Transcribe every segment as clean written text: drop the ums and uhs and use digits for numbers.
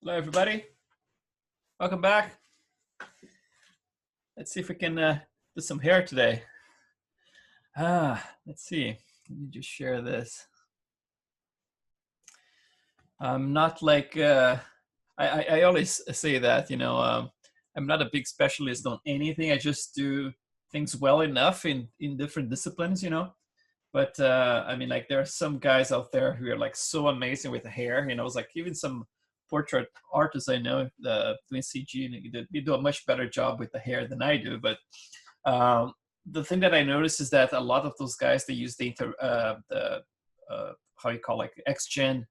Hello, everybody. Welcome back. Let's see if we can do some hair today. Let's see. Let me just share this. I'm not like I always say that I'm not a big specialist on anything. I just do things well enough in different disciplines, But I mean, like there are some guys out there who are like so amazing with the hair. It's like even some portrait artists I know, doing CG, they do a much better job with the hair than I do. But the thing that I noticed is that a lot of those guys they use the how you call, like, XGen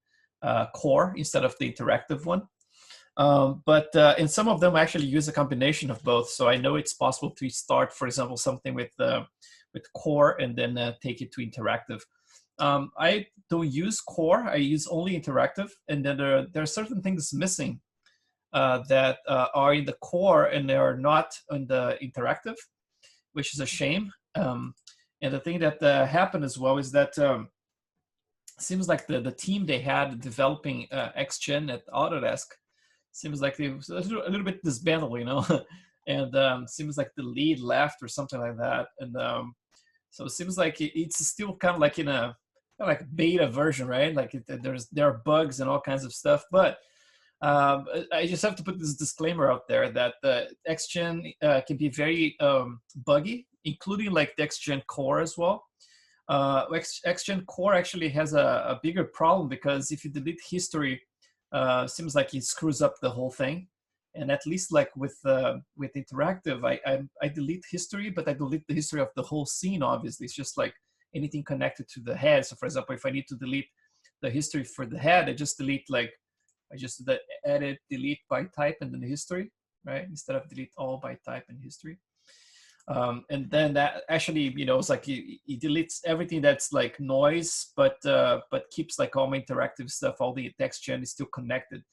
core instead of the interactive one. But in some of them, I actually use a combination of both. So I know it's possible to start, for example, something with core and then take it to interactive. I don't use core; I use only interactive, and then there are certain things missing that are in the core and they are not in the interactive, which is a shame. And the thing that happened as well is that seems like the team they had developing XGen at Autodesk seems like they was a little bit disbanded, and seems like the lead left or something like that. And so it seems like it's still kind of like in a kind of like beta version, right? Like there are bugs and all kinds of stuff, but I just have to put this disclaimer out there that the XGen can be very buggy, including like the XGen core as well. XGen core actually has a bigger problem because if you delete history, seems like it screws up the whole thing. And at least like with interactive, I delete history, but I delete the history of the whole scene. Obviously, it's just like anything connected to the head. So, for example, if I need to delete the history for the head, I just edit delete by type and then the history, right? Instead of delete all by type and history. And then that actually, it's like it deletes everything that's like noise, but keeps like all my interactive stuff, all the text gen is still connected.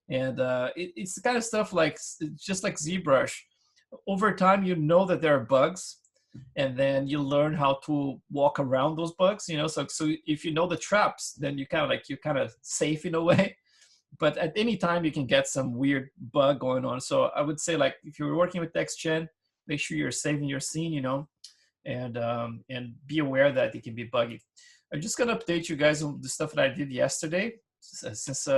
And it's the kind of stuff like just like ZBrush. Over time, that there are bugs, and then you learn how to walk around those bugs. So if you know the traps, then you're kind of safe in a way. But at any time, you can get some weird bug going on. So I would say, like, if you're working with XGen, make sure you're saving your scene, and be aware that it can be buggy. I'm just gonna update you guys on the stuff that I did yesterday, since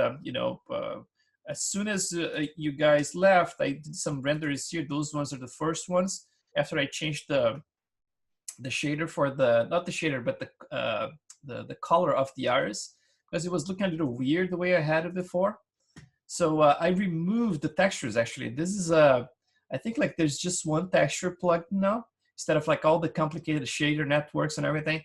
as soon as you guys left, I did some renders here. Those ones are the first ones after I changed the shader for not the shader, but the color of the iris, because it was looking a little weird the way I had it before. So I removed the textures. Actually, this is I think like there's just one texture plugged now instead of like all the complicated shader networks and everything.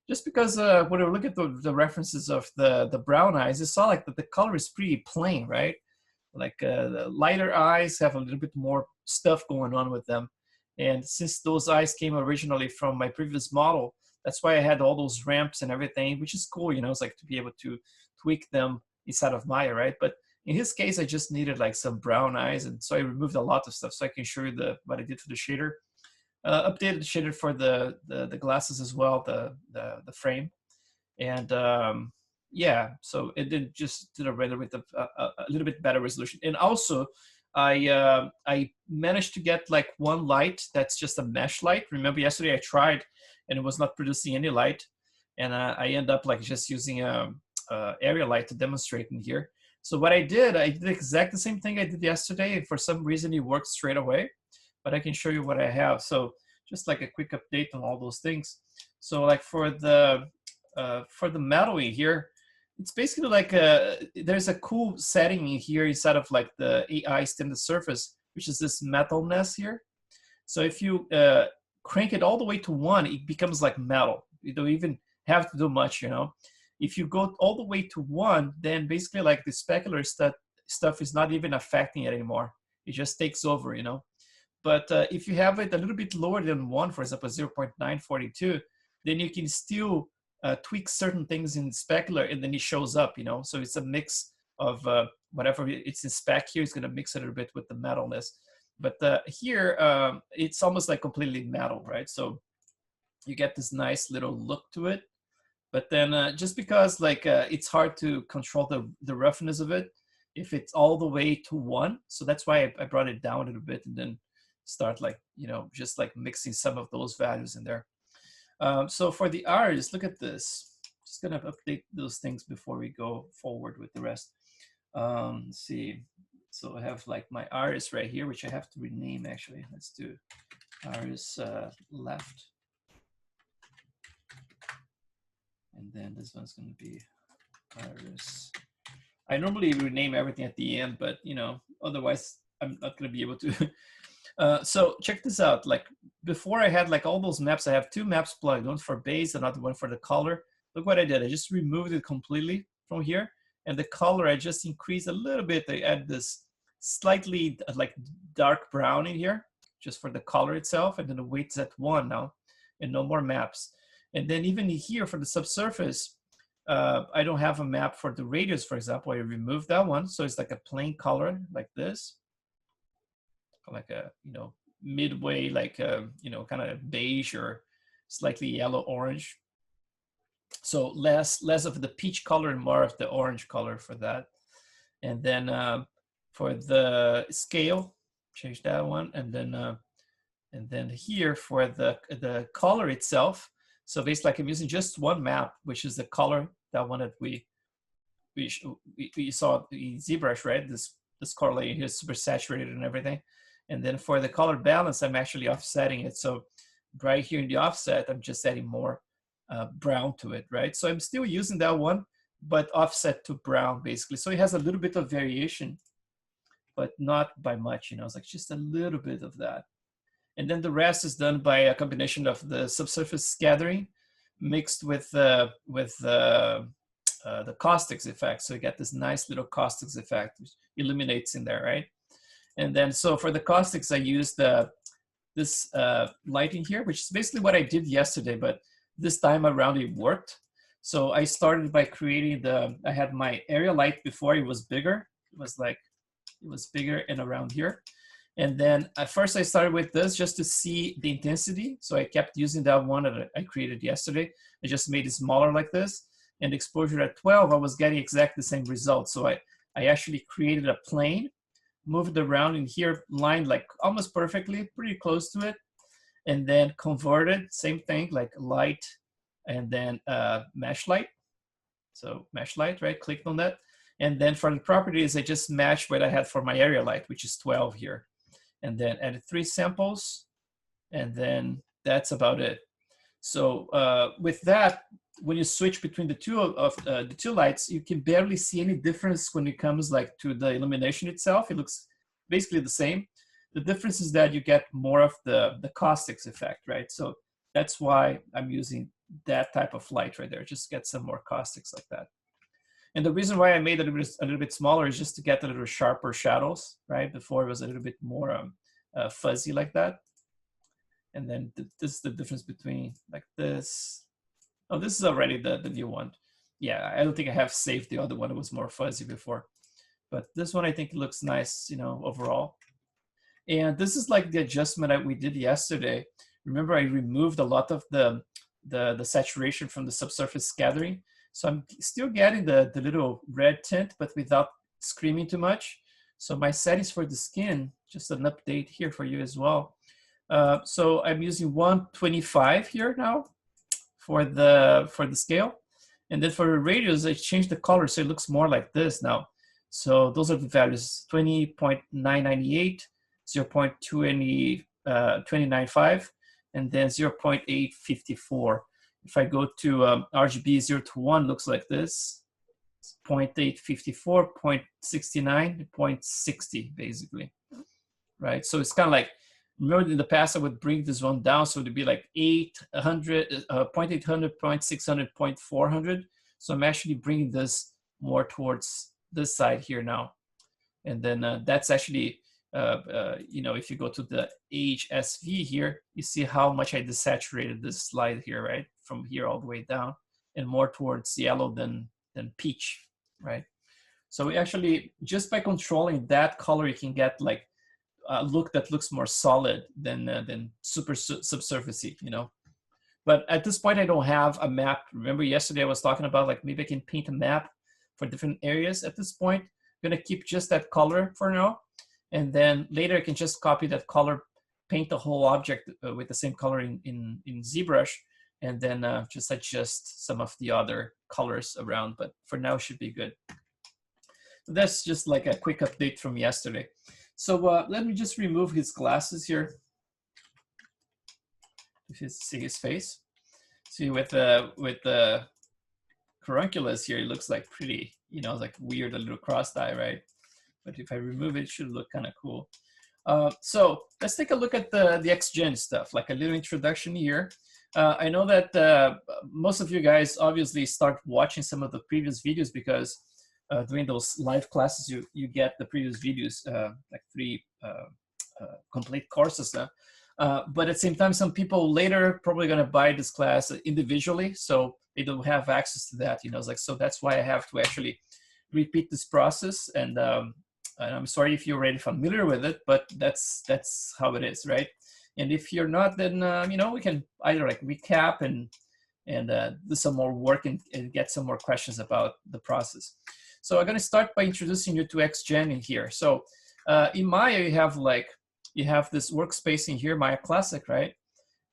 Just because when I look at the references of the brown eyes, you saw like that the color is pretty plain, right? Like the lighter eyes have a little bit more stuff going on with them. And since those eyes came originally from my previous model, that's why I had all those ramps and everything, which is cool, it's like to be able to tweak them inside of Maya, right? But in his case, I just needed like some brown eyes, and so I removed a lot of stuff so I can show you what I did for the shader. Updated the shader for the glasses as well, the frame, and yeah, so it did a render with a little bit better resolution. And also, I managed to get like one light that's just a mesh light. Remember yesterday I tried and it was not producing any light, and I end up like just using a area light to demonstrate in here. So what I did exactly the same thing I did yesterday. For some reason, it worked straight away, but I can show you what I have. So just like a quick update on all those things. So like for the metal in here, it's basically like there's a cool setting in here inside of like the AI standard surface, which is this metalness here. So if you crank it all the way to 1, it becomes like metal. You don't even have to do much, If you go all the way to 1, then basically like the specular stuff is not even affecting it anymore. It just takes over, But if you have it a little bit lower than 1, for example, 0.942, then you can still tweak certain things in specular, and then it shows up, So it's a mix of whatever it's in spec here. It's going to mix it a little bit with the metalness. But here, it's almost like completely metal, right? So you get this nice little look to it. But then just because like it's hard to control the roughness of it, if it's all the way to 1. So that's why I brought it down a little bit and then start like, you know, just like mixing some of those values in there. So for the artist, look at this. Just gonna update those things before we go forward with the rest. Let's see. So I have like my artist right here, which I have to rename actually. Let's do artist left. And then this one's gonna be artist. I normally rename everything at the end, but you know, otherwise I'm not gonna be able to. So check this out. Like before I had like all those maps, I have 2 maps plugged, one for base, another one for the color. Look what I did. I just removed it completely from here. And the color, I just increased a little bit. I add this slightly like dark brown in here, just for the color itself. And then the weight's at 1 now, and no more maps. And then even here for the subsurface, I don't have a map for the radius, for example. I removed that one. So it's like a plain color like this. Like a, you know, midway, like a, you know, kind of beige or slightly yellow orange. So less of the peach color and more of the orange color for that. And then for the scale, change that one. And then here for the color itself. So basically like I'm using just one map, which is the color, that one that we saw in ZBrush, right? This color layer here is super saturated and everything. And then for the color balance, I'm actually offsetting it. So right here in the offset, I'm just adding more brown to it, right? So I'm still using that one, but offset to brown basically. So it has a little bit of variation, but not by much, you know, it's like just a little bit of that. And then the rest is done by a combination of the subsurface scattering mixed with the caustics effect. So you get this nice little caustics effect, which illuminates in there, right? And then, so for the caustics, I used this lighting here, which is basically what I did yesterday, but this time around it worked. So I started by creating I had my area light before. It was bigger. It was bigger and around here. And then at first I started with this just to see the intensity. So I kept using that one that I created yesterday. I just made it smaller like this. And exposure at 12, I was getting exactly the same result. So I actually created a plane, moved around in here, lined like almost perfectly, pretty close to it, and then converted, same thing, like light, and then mesh light. So mesh light, right? Clicked on that. And then for the properties, I just matched what I had for my area light, which is 12 here. And then added 3 samples, and then that's about it. So with that, when you switch between the two lights, you can barely see any difference when it comes like to the illumination itself. It looks basically the same. The difference is that you get more of the caustics effect, right? So that's why I'm using that type of light right there. Just get some more caustics like that. And the reason why I made it a little bit smaller is just to get a little sharper shadows, right? Before it was a little bit more fuzzy like that. And then this is the difference between like this. Oh, this is already the new one. Yeah, I don't think I have saved the other one. It was more fuzzy before. But this one I think looks nice, you know, overall. And this is like the adjustment that we did yesterday. Remember, I removed a lot of the saturation from the subsurface scattering. So I'm still getting the little red tint, but without screaming too much. So my settings for the skin, just an update here for you as well. So I'm using 125 here now for the scale. And then for the radius, I changed the color so it looks more like this now. So those are the values: 20.998, 0.295, and then 0.854. If I go to RGB 0 to 1, looks like this: 0.854, 0.69, 0.60, basically, right? So it's kind of like, remember in the past I would bring this one down, so it would be like 800, 0.800, 0.600, 0.400. So I'm actually bringing this more towards this side here now. And then that's actually, you know, if you go to the HSV here, you see how much I desaturated this slide here, right? From here all the way down, and more towards yellow than peach, right? So we actually, just by controlling that color, you can get like a look that looks more solid than super subsurfacey, you know. But at this point, I don't have a map. Remember yesterday I was talking about like maybe I can paint a map for different areas. At this point, gonna keep just that color for now. And then later I can just copy that color, paint the whole object with the same color in ZBrush, and then just adjust some of the other colors around. But for now, it should be good. So that's just like a quick update from yesterday. So let me just remove his glasses here. If you see his face. See, with the carunculus here, it looks like pretty, you know, like weird, a little crossed eye, right? But if I remove it, it should look kind of cool. So let's take a look at the XGen stuff, like a little introduction here. I know that most of you guys obviously start watching some of the previous videos because during those live classes, you get the previous videos, like 3 complete courses. But at the same time, some people later probably going to buy this class individually, so they don't have access to that. You know, it's like, so that's why I have to actually repeat this process. And I'm sorry if you're already familiar with it, but that's how it is, right? And if you're not, then you know, we can either like recap and do some more work and get some more questions about the process. So I'm going to start by introducing you to XGen in here. So in Maya, you have this workspace in here, Maya Classic, right?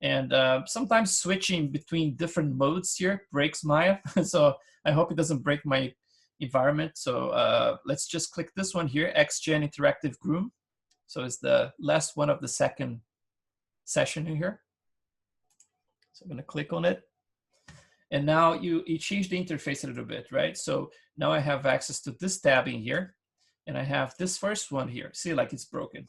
And sometimes switching between different modes here breaks Maya. So I hope it doesn't break my environment. So let's just click this one here, XGen Interactive Groom. So it's the last one of the second session in here. So I'm gonna click on it. And now you change the interface a little bit, right? So now I have access to this tab in here. And I have this first one here. See, like it's broken.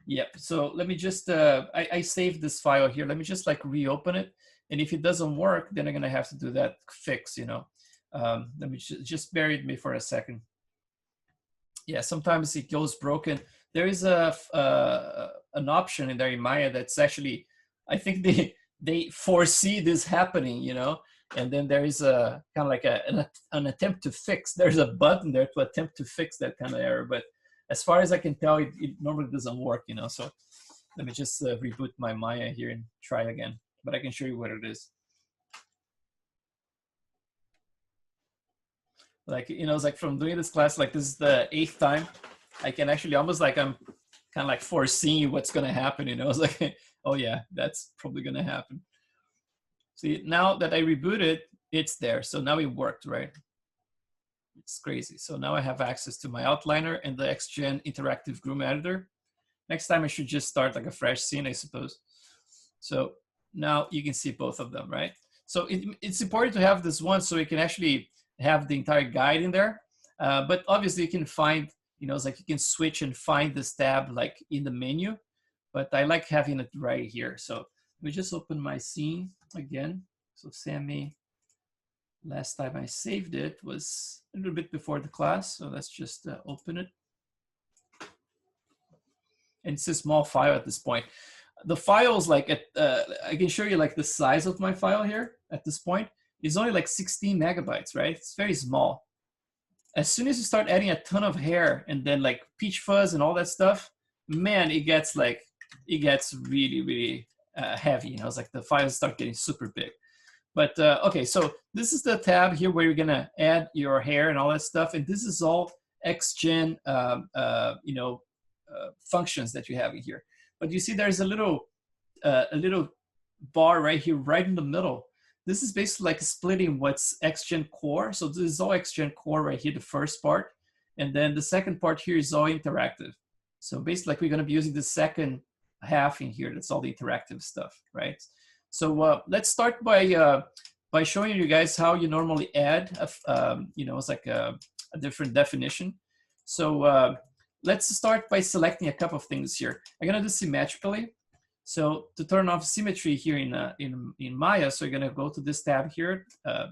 Yep, so let me just, I saved this file here. Let me just like reopen it. And if it doesn't work, then I'm gonna have to do that fix, you know. Let me just bear with me for a second. Yeah, sometimes it goes broken. There is an option in there in Maya that's actually, I think they foresee this happening, you know. And then there is a kind of like an attempt to fix. There's a button there to attempt to fix that kind of error, but as far as I can tell, it normally doesn't work, you know. So let me just reboot my Maya here and try again. But I can show you what it is. Like, you know, it's like from doing this class, like this is the 8th time. I can actually almost like I'm kind of like foreseeing what's going to happen, you know. It's like, oh yeah, that's probably going to happen. See, now that I rebooted, it's there. So now it worked, right? It's crazy. So now I have access to my outliner and the XGen Interactive Groom Editor. Next time I should just start like a fresh scene, I suppose. So now you can see both of them, right? So it's important to have this one so you can actually have the entire guide in there. But obviously you can find, you know, it's like you can switch and find this tab like in the menu, but I like having it right here. So let me just open my scene again. So Sammy, last time I saved it was a little bit before the class. So let's just open it. And it's a small file at this point. The file is like, I can show you like the size of my file here at this point. It's only like 16 megabytes, right? It's very small. As soon as you start adding a ton of hair and then like peach fuzz and all that stuff, man, it gets really, really heavy. You know, it's like the files start getting super big. But okay, so this is the tab here where you're gonna add your hair and all that stuff. And this is all XGen, you know, functions that you have in here. But you see there's a little bar right here, right in the middle. This is basically like splitting what's XGen core. So this is all XGen core right here, the first part. And then the second part here is all interactive. So basically like we're gonna be using the second half in here. That's all the interactive stuff, right? So let's start by showing you guys how you normally add, you know, it's like a different definition. So let's start by selecting a couple of things here. I'm gonna do symmetrically. So to turn off symmetry here in Maya, so you're gonna go to this tab here,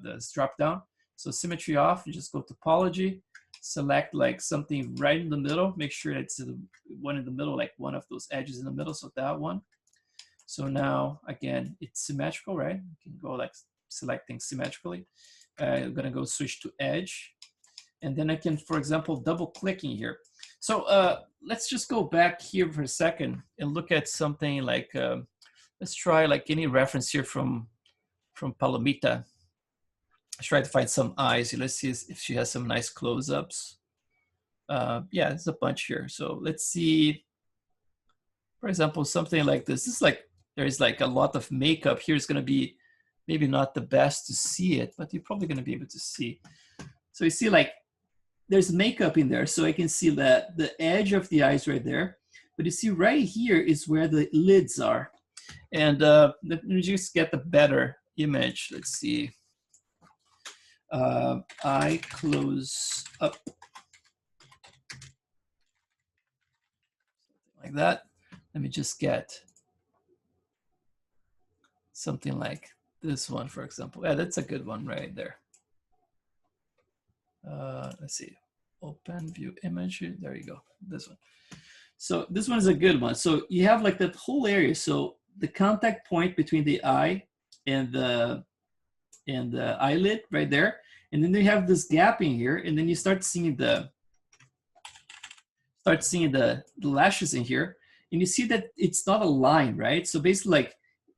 this drop down. So symmetry off, you just go to topology, select like something right in the middle, make sure it's the one in the middle, like one of those edges in the middle, so that one. So now, again, it's symmetrical, right? You can go like selecting symmetrically. I'm gonna go switch to edge. And then I can, for example, double click in here. So let's just go back here for a second and look at something like, let's try like any reference here from Palomita. try to find some eyes. Let's see if she has some nice close-ups. Yeah, there's a bunch here. So let's see, for example, something like this. This is like, there's like a lot of makeup here. It's gonna be maybe not the best to see it, but you're probably gonna be able to see. So you see like, there's makeup in there. So I can see that the edge of the eyes right there. But you see right here is where the lids are. And let me just get the better image. Let's see. Eye close up. Like that. Let me just get something like this one, for example. Yeah, that's a good one right there. Let's see. Open view image. There you go. This one. So this one is a good one. So you have like that whole area. So the contact point between the eye and the eyelid right there. And then you have this gap in here, and then you start seeing the lashes in here, and you see that it's not a line, right? So basically,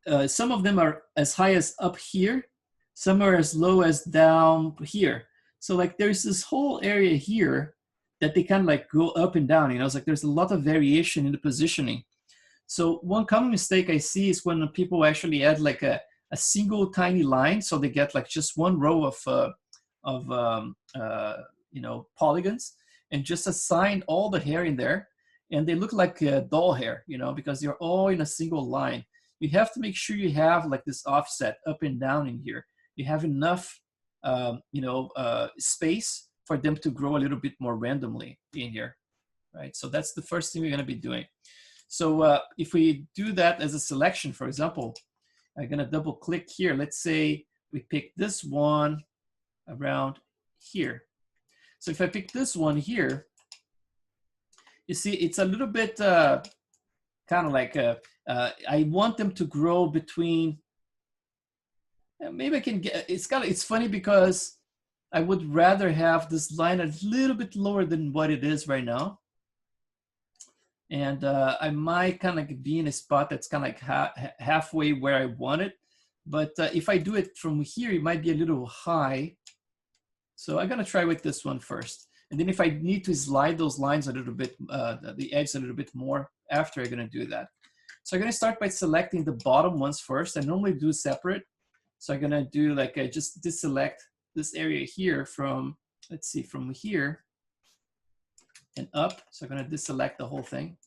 like some of them are as high as up here, some are as low as down here. So like there's this whole area here that they kind of like go up and down. You know, it's like there's a lot of variation in the positioning. So one common mistake I see is when people actually add like a single tiny line, so they get like just one row of you know, polygons, and just assign all the hair in there, and they look like doll hair, you know, because they're all in a single line. You have to make sure you have like this offset up and down in here. You have enough, you know, space for them to grow a little bit more randomly in here, right? So that's the first thing we're going to be doing. So if we do that as a selection, for example, I'm going to double click here. Let's say we pick this one around here. So if I pick this one here, you see it's a little bit kind of like I want them to grow between, maybe I can get, it's funny because I would rather have this line a little bit lower than what it is right now. And I might kind of be in a spot that's kind of like halfway where I want it. But if I do it from here, it might be a little high. So I'm gonna try with this one first. And then if I need to slide those lines a little bit, the edge a little bit more after, I'm gonna do that. So I'm gonna start by selecting the bottom ones first. I normally do separate. So I'm gonna do like, just deselect this area here from, let's see, from here and up. So I'm gonna deselect the whole thing.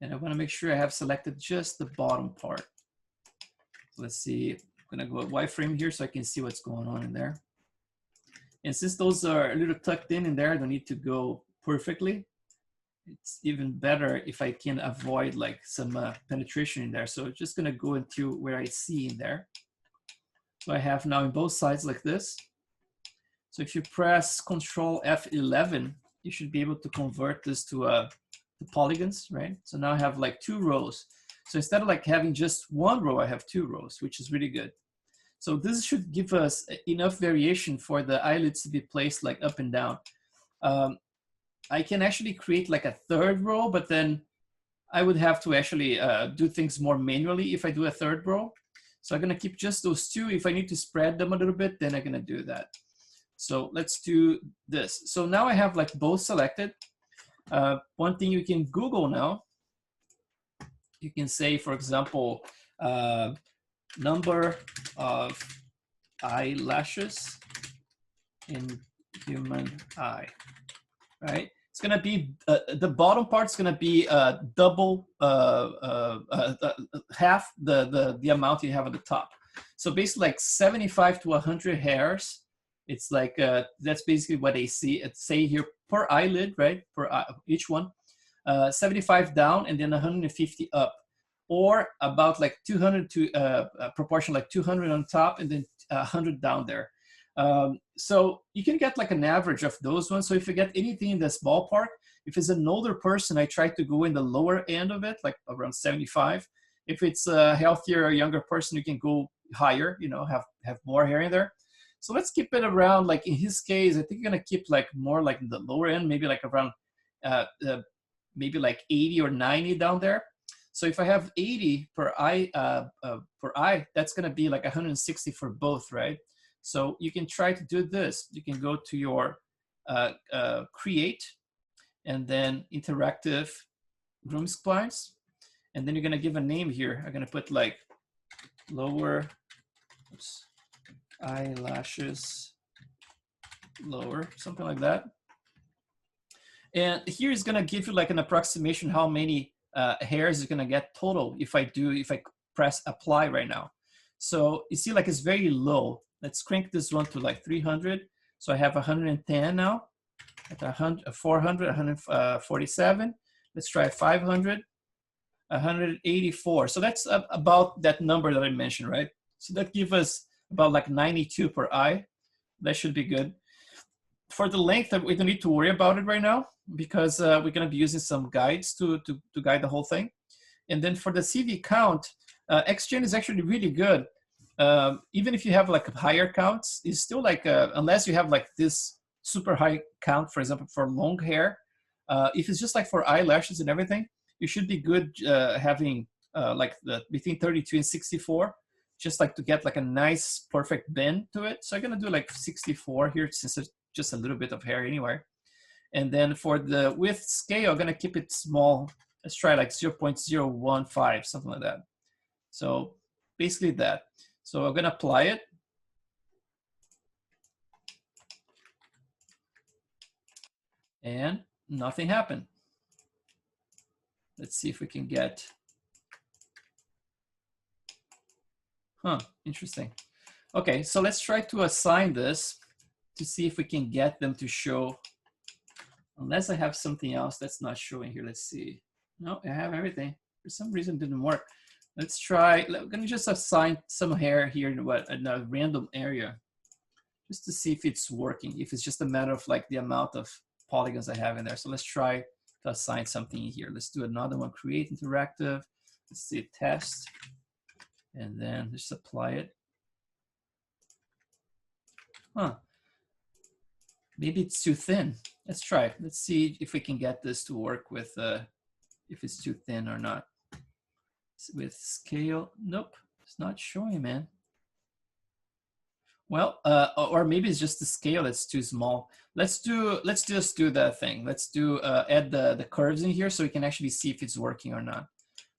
And I wanna make sure I have selected just the bottom part. So let's see, I'm gonna go at wireframe here so I can see what's going on in there. And since those are a little tucked in there, I don't need to go perfectly. It's even better if I can avoid like some penetration in there. So I'm just gonna go into where I see in there. So I have now in both sides like this. So if you press Control F11, you should be able to convert this to polygons, right? So now I have like 2 rows. So instead of like having just 1 row, I have 2 rows, which is really good. So this should give us enough variation for the eyelids to be placed like up and down. I can actually create like a 3rd row, but then I would have to actually do things more manually if I do a 3rd row. So I'm gonna keep just those 2. If I need to spread them a little bit, then I'm gonna do that. So let's do this. So now I have like both selected. One thing you can Google now, you can say, for example, number of eyelashes in human eye, right? It's gonna be, the bottom part's gonna be double, half the amount you have at the top. So basically like 75 to 100 hairs. It's like, that's basically what they see. It's say here per eyelid, right? Per each one, 75 down and then 150 up. Or about like 200 to proportion, like 200 on top and then 100 down there. So you can get like an average of those ones. So if you get anything in this ballpark, if it's an older person, I try to go in the lower end of it, like around 75. If it's a healthier or younger person, you can go higher, you know, have more hair in there. So let's keep it around, like in his case, I think I'm gonna keep like more like the lower end, maybe like around maybe like 80 or 90 down there. So if I have 80 per eye, that's gonna be like 160 for both, right? So you can try to do this. You can go to your create, and then interactive groom splines. And then you're gonna give a name here. I'm gonna put like lower, oops, eyelashes lower, something like that. And here is gonna give you like an approximation how many hairs is gonna get total if I press apply right now. So you see like it's very low. Let's crank this one to like 300. So I have 110 now, at 100, 400, 147. Let's try 500, 184. So that's about that number that I mentioned, right? So that gives us about like 92 per eye. That should be good. For the length, we don't need to worry about it right now because we're going to be using some guides to guide the whole thing. And then for the CV count, XGen is actually really good. Even if you have like higher counts, it's still like, unless you have like this super high count, for example, for long hair, if it's just like for eyelashes and everything, you should be good having like between 32 and 64, just like to get like a nice perfect bend to it. So I'm gonna do like 64 here since it's just a little bit of hair anywhere. And then for the width scale, I'm gonna keep it small. Let's try like 0.015, something like that. So basically that. So I'm gonna apply it. And nothing happened. Let's see if we can get, interesting. Okay, so let's try to assign this to see if we can get them to show, unless I have something else that's not showing here. Let's see. No, I have everything. For some reason, it didn't work. Let's try, I'm gonna just assign some hair here in a random area, just to see if it's working, if it's just a matter of like the amount of polygons I have in there. So let's try to assign something here. Let's do another one, create interactive. Let's see, test, and then just apply it. Maybe it's too thin. Let's try. Let's see if we can get this to work with, if it's too thin or not. With scale, nope, it's not showing, man. Well, or maybe it's just the scale that's too small. Let's just do that thing. Let's do add the curves in here so we can actually see if it's working or not.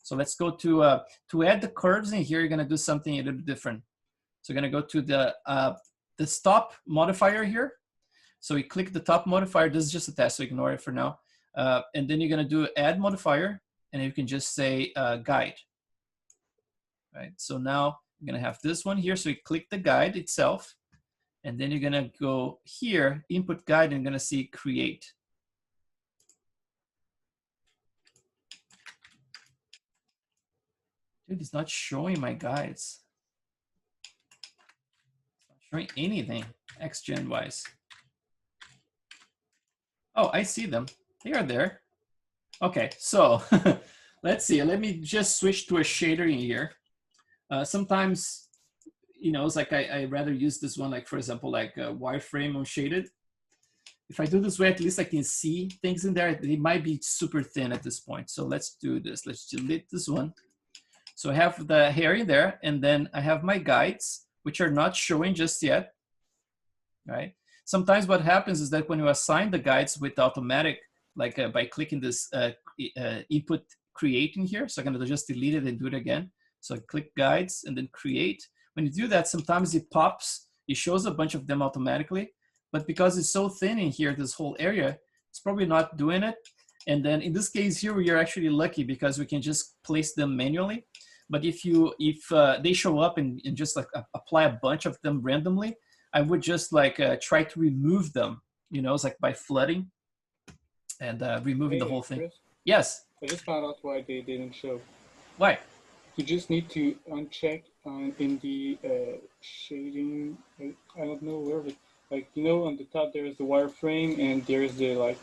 So let's go to add the curves in here. You're gonna do something a little different. So you're gonna go to the stop modifier here. So we click the top modifier. This is just a test, so ignore it for now. And then you're gonna do add modifier, and you can just say guide. Right. So now I'm gonna have this one here. So you click the guide itself, and then you're gonna go here, input guide, and you're gonna see create. Dude, it's not showing my guides. It's not showing anything XGen wise. Oh, I see them. They are there. Okay, so let's see. Let me just switch to a shader in here. Sometimes, you know, it's like I rather use this one, like for example, like a wireframe unshaded. If I do this way, at least I can see things in there. They might be super thin at this point. So let's do this. Let's delete this one. So I have the hair in there, and then I have my guides, which are not showing just yet, right? Sometimes what happens is that when you assign the guides with automatic, like by clicking this input create in here, so I'm gonna just delete it and do it again. So I click guides and then create. When you do that, sometimes it pops, it shows a bunch of them automatically, but because it's so thin in here, this whole area, it's probably not doing it. And then in this case here, we are actually lucky because we can just place them manually. But if they show up and just like apply a bunch of them randomly, I would just like try to remove them, you know, it's like by flooding and removing the whole thing. Chris, yes? I just found out why they didn't show. Why? You just need to uncheck in the shading, I don't know where, but like, you know, on the top there's the wireframe and there's the like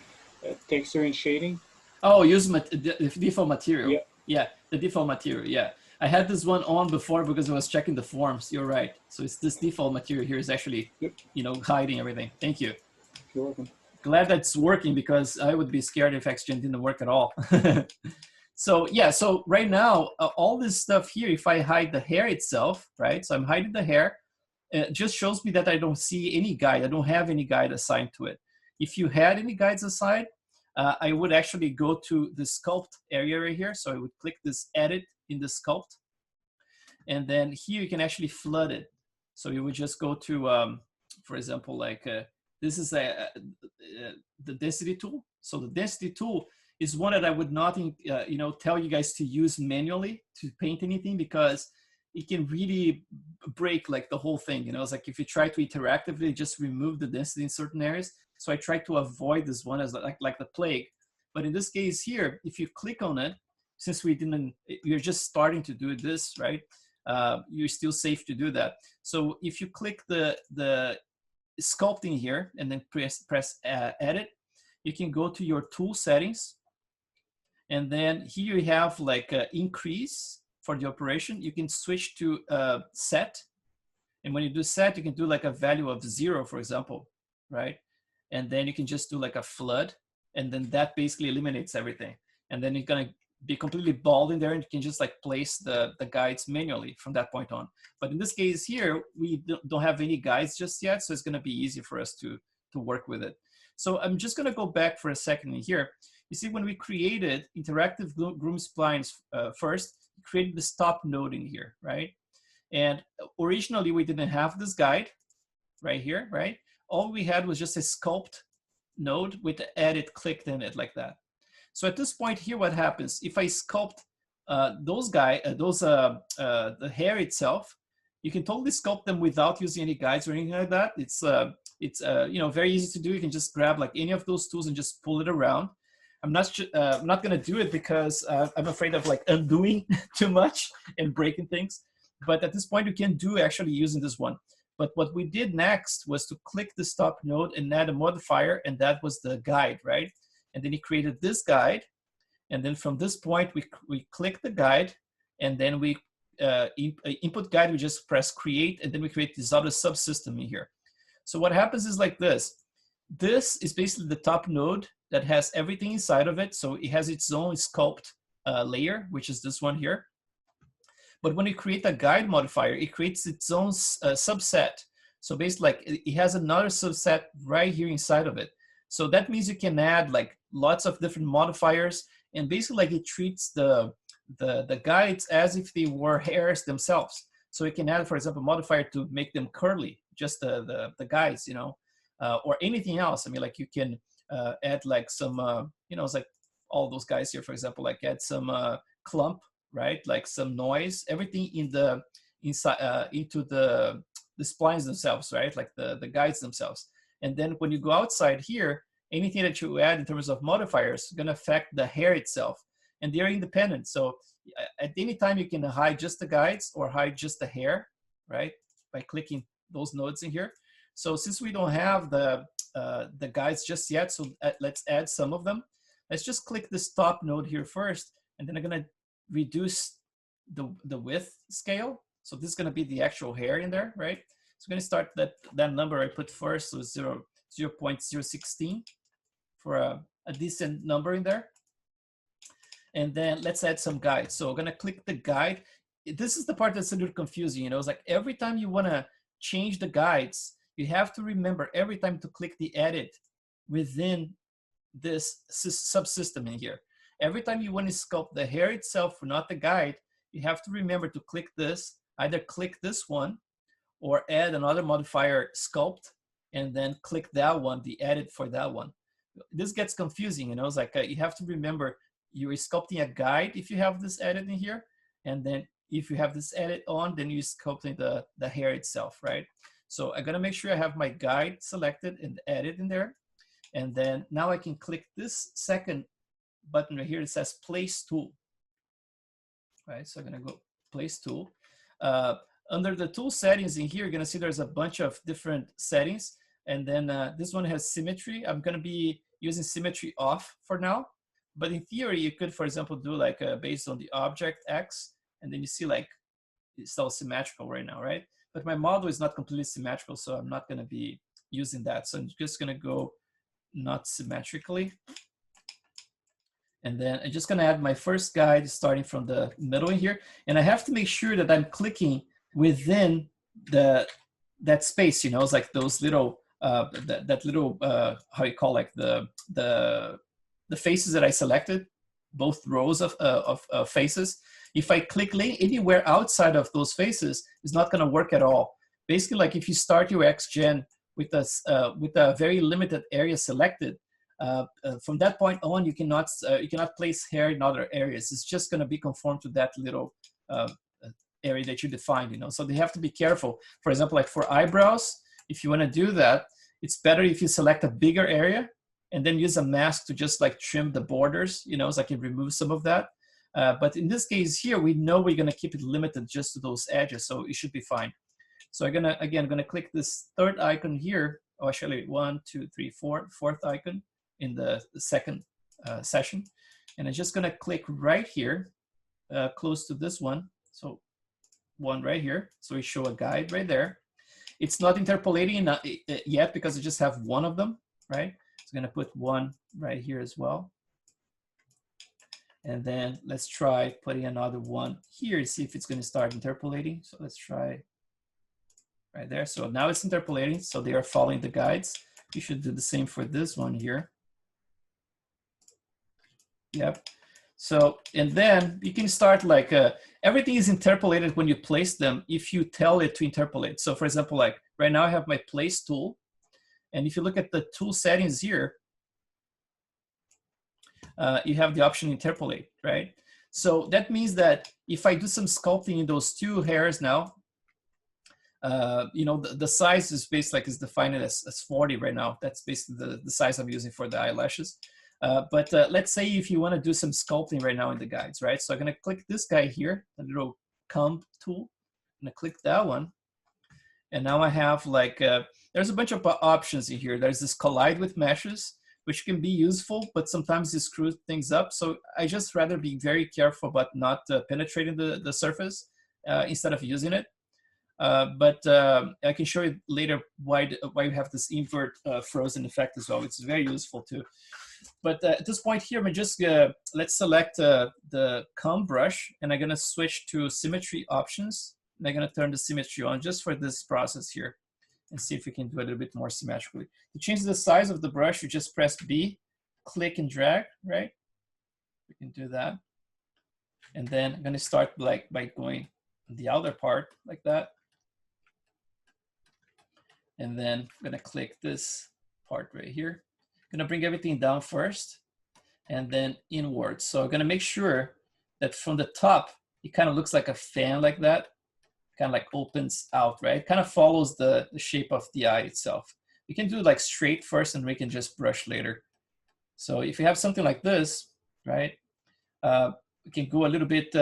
texture and shading. Oh, use the default material. Yeah. Yeah, the default material, yeah. I had this one on before because I was checking the forms. You're right. So it's this default material here is actually, you know, hiding everything. Thank you. You're welcome. Glad that's working because I would be scared if XGen didn't work at all. So yeah, so right now, all this stuff here, if I hide the hair itself, right? So I'm hiding the hair. it just shows me that I don't see any guide. I don't have any guide assigned to it. If you had any guides assigned, I would actually go to the sculpt area right here. So I would click this edit in the sculpt. And then here you can actually flood it. So you would just go to, for example, like this is the density tool. So the density tool is one that I would not, you know, tell you guys to use manually to paint anything, because it can really break like the whole thing. You know, it's like if you try to interactively just remove the density in certain areas. So I try to avoid this one as like the plague. But in this case here, if you click on it, since you're just starting to do this, right? You're still safe to do that. So if you click the sculpting here and then press edit, you can go to your tool settings. And then here you have like increase for the operation. You can switch to set. And when you do set, you can do like a value of 0, for example, right? And then you can just do like a flood. And then that basically eliminates everything. And then you're gonna be completely bald in there, and you can just like place the guides manually from that point on. But in this case here, we don't have any guides just yet, so it's gonna be easy for us to work with it. So I'm just gonna go back for a second in here. You see, when we created interactive groom splines first, we created the stop node in here, right? And originally we didn't have this guide right here, right? All we had was just a sculpt node with the edit clicked in it like that. So at this point here, what happens if I sculpt the hair itself? You can totally sculpt them without using any guides or anything like that. It's you know, very easy to do. You can just grab like any of those tools and just pull it around. I'm not going to do it because I'm afraid of like undoing too much and breaking things. But at this point, you can do actually using this one. But what we did next was to click the stop node and add a modifier, and that was the guide, right? And then he created this guide. And then from this point, we click the guide, and then we input guide, we just press create, and then we create this other subsystem in here. So what happens is like this. This is basically the top node that has everything inside of it. So it has its own sculpt layer, which is this one here. But when you create a guide modifier, it creates its own subset. So basically, like it has another subset right here inside of it. So that means you can add like lots of different modifiers, and basically like it treats the guides as if they were hairs themselves. So you can add, for example, a modifier to make them curly, just the guides, you know, or anything else. I mean, like you can add like some, you know, it's like all those guys here, for example, like add some clump, right? Like some noise, everything in the inside into the splines themselves, right? Like the guides themselves. And then when you go outside here, anything that you add in terms of modifiers is going to affect the hair itself, and they're independent. So at any time you can hide just the guides or hide just the hair, right? By clicking those nodes in here. So since we don't have the guides just yet, so let's add some of them. Let's just click the stop node here first, and then I'm going to reduce the width scale. So this is going to be the actual hair in there, right? So I'm going to start that number I put first, so 0.016 for a decent number in there. And then let's add some guides. So I'm going to click the guide. This is the part that's a little confusing. You know, it's like every time you want to change the guides, you have to remember every time to click the edit within this subsystem in here. Every time you want to sculpt the hair itself, not the guide, you have to remember to click this, either click this one or add another modifier sculpt, and then click that one, the edit for that one. This gets confusing, you know, it's like you have to remember you're sculpting a guide if you have this edit in here, and then if you have this edit on, then you're sculpting the hair itself, right? So I'm gonna make sure I have my guide selected and edit in there. And then now I can click this second button right here. It says place tool, right? So I'm gonna go place tool. Under the tool settings in here, you're gonna see there's a bunch of different settings. And then this one has symmetry. I'm gonna be using symmetry off for now. But in theory, you could, for example, do like based on the object X, and then you see like it's all symmetrical right now, right? But my model is not completely symmetrical, so I'm not gonna be using that. So I'm just gonna go not symmetrically. And then I'm just gonna add my first guide starting from the middle in here. And I have to make sure that I'm clicking within the that space, you know, it's like those little, that little, how you call, like the faces that I selected, both rows of faces. If I click anywhere outside of those faces, it's not going to work at all. Basically, like if you start your XGen with a very limited area selected, from that point on, you cannot place hair in other areas. It's just going to be conformed to that little area that you defined, you know. So they have to be careful. For example, like for eyebrows, if you want to do that, it's better if you select a bigger area and then use a mask to just like trim the borders, you know, so I can remove some of that. But in this case here, we know we're going to keep it limited just to those edges, so it should be fine. So I'm gonna click this third icon here. Oh, actually, 1, 2, 3, 4, fourth icon in the second session, and I'm just gonna click right here, close to this one. So one right here. So we show a guide right there. It's not interpolating yet because I just have one of them, right? So I'm gonna put one right here as well. And then let's try putting another one here to see if it's gonna start interpolating. So let's try right there. So now it's interpolating, so they are following the guides. You should do the same for this one here. Yep. So, and then you can start like, everything is interpolated when you place them if you tell it to interpolate. So for example, like right now I have my place tool. And if you look at the tool settings here, you have the option interpolate, right? So that means that if I do some sculpting in those two hairs now, you know, the size is basically like is defined as 40 right now. That's basically the size I'm using for the eyelashes. But let's say if you want to do some sculpting right now in the guides, right? So I'm going to click this guy here, the little comb tool. I'm going to click that one. And now I have like, there's a bunch of options in here. There's this collide with meshes, which can be useful, but sometimes it screws things up. So I just rather be very careful about not penetrating the surface instead of using it. But I can show you later why you have this invert frozen effect as well. It's very useful too. But at this point here, I'm just let's select the comb brush, and I'm gonna switch to symmetry options. And I'm gonna turn the symmetry on just for this process here, and see if we can do it a little bit more symmetrically. To change the size of the brush, you just press B, click and drag, right? We can do that. And then I'm gonna start like by going the outer part like that. And then I'm gonna click this part right here. I'm gonna bring everything down first and then inwards. So I'm gonna make sure that from the top, it kind of looks like a fan like that, kind of like opens out, right? It kind of follows the shape of the eye itself. You can do like straight first and we can just brush later. So if you have something like this, right? We can go a little bit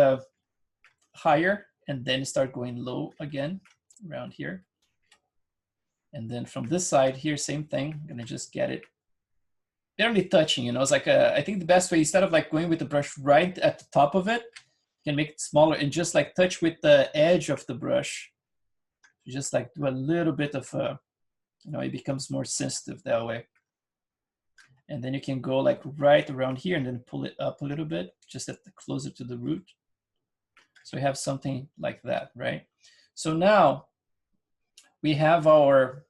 higher and then start going low again around here. And then from this side here, same thing. I'm gonna just get it barely touching, you know. It's like I think the best way, instead of like going with the brush right at the top of it, you can make it smaller and just like touch with the edge of the brush. You just like do a little bit of, you know, it becomes more sensitive that way. And then you can go like right around here and then pull it up a little bit, just at the closer to the root. So we have something like that, right? So now we have our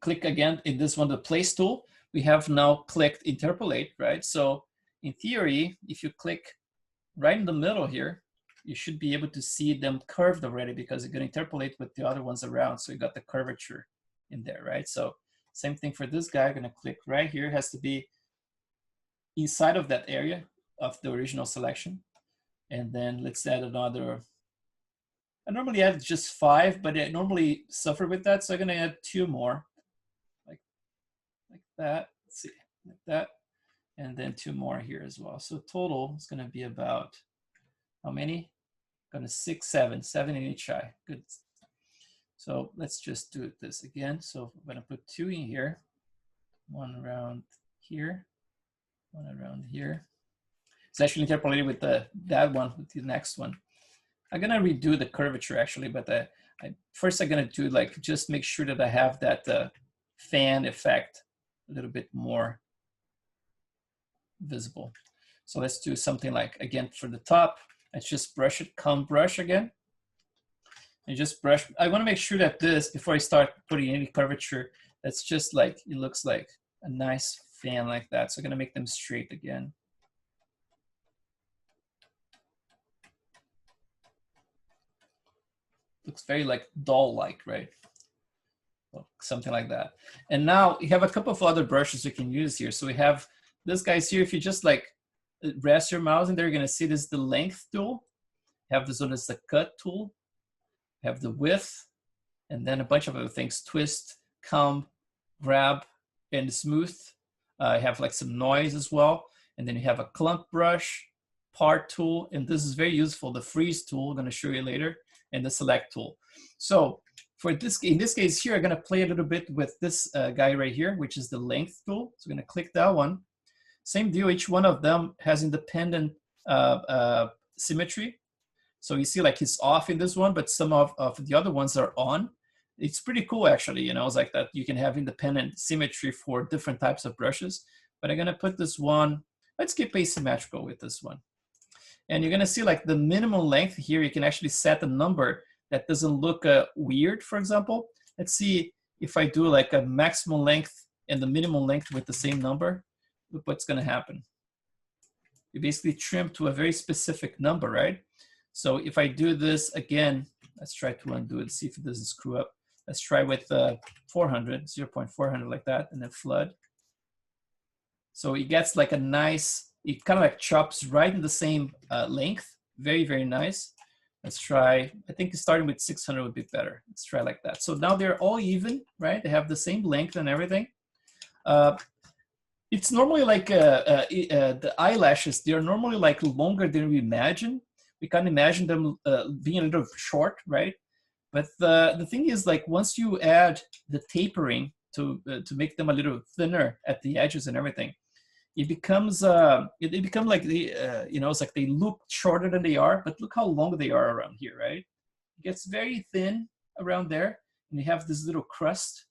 click again in this one, the place tool. We have now clicked interpolate, right? So in theory, if you click right in the middle here, you should be able to see them curved already because you're going to interpolate with the other ones around. So you got the curvature in there, right? So same thing for this guy. I'm going to click right here. It has to be inside of that area of the original selection. And then let's add another. I normally add just 5, but I normally suffer with that. So I'm going to add 2 more, like that. Let's see, like that. And then 2 more here as well. So total is going to be about how many? Going to 6, 7 in each eye. Good. So let's just do this again. So I'm going to put 2 in here, 1 around here, 1 around here. It's actually interpolated with that one, with the next one. I'm gonna redo the curvature actually, but first I'm gonna do like, just make sure that I have that fan effect a little bit more visible. So let's do something like, again, for the top, let's just brush it, comb brush again. And just brush. I want to make sure that this, before I start putting any curvature, that's just like, it looks like a nice fan like that. So I'm gonna make them straight again. Looks very like doll-like, right? Well, something like that. And now you have a couple of other brushes you can use here. So we have this guys here. If you just like rest your mouse in there, you're gonna see this is the length tool. You have this one as the cut tool. You have the width, and then a bunch of other things: twist, comb, grab, and smooth. I have like some noise as well. And then you have a clump brush, part tool, and this is very useful, the freeze tool, I'm gonna show you later, and the select tool. So for this, in this case here, I'm gonna play a little bit with this guy right here, which is the length tool. So I'm gonna click that one. Same deal, each one of them has independent symmetry. So you see like it's off in this one, but some of the other ones are on. It's pretty cool actually, you know, it's like that you can have independent symmetry for different types of brushes. But I'm gonna put this one, let's keep asymmetrical with this one. And you're gonna see like the minimum length here, you can actually set a number that doesn't look weird, for example. Let's see if I do like a maximum length and the minimum length with the same number, look what's gonna happen. You basically trim to a very specific number, right? So if I do this again, let's try to undo it, see if it doesn't screw up. Let's try with 400, 0.400 like that, and then flood. So it gets like a nice, it kind of like chops right in the same length. Very, very nice. Let's try, I think starting with 600 would be better. Let's try like that. So now they're all even, right? They have the same length and everything. It's normally like the eyelashes, they're normally like longer than we imagine. We can imagine them being a little short, right? But the thing is, like, once you add the tapering to make them a little thinner at the edges and everything, it becomes it becomes like the you know, it's like they look shorter than they are, but look how long they are around here, right? It gets very thin around there, and you have this little crust.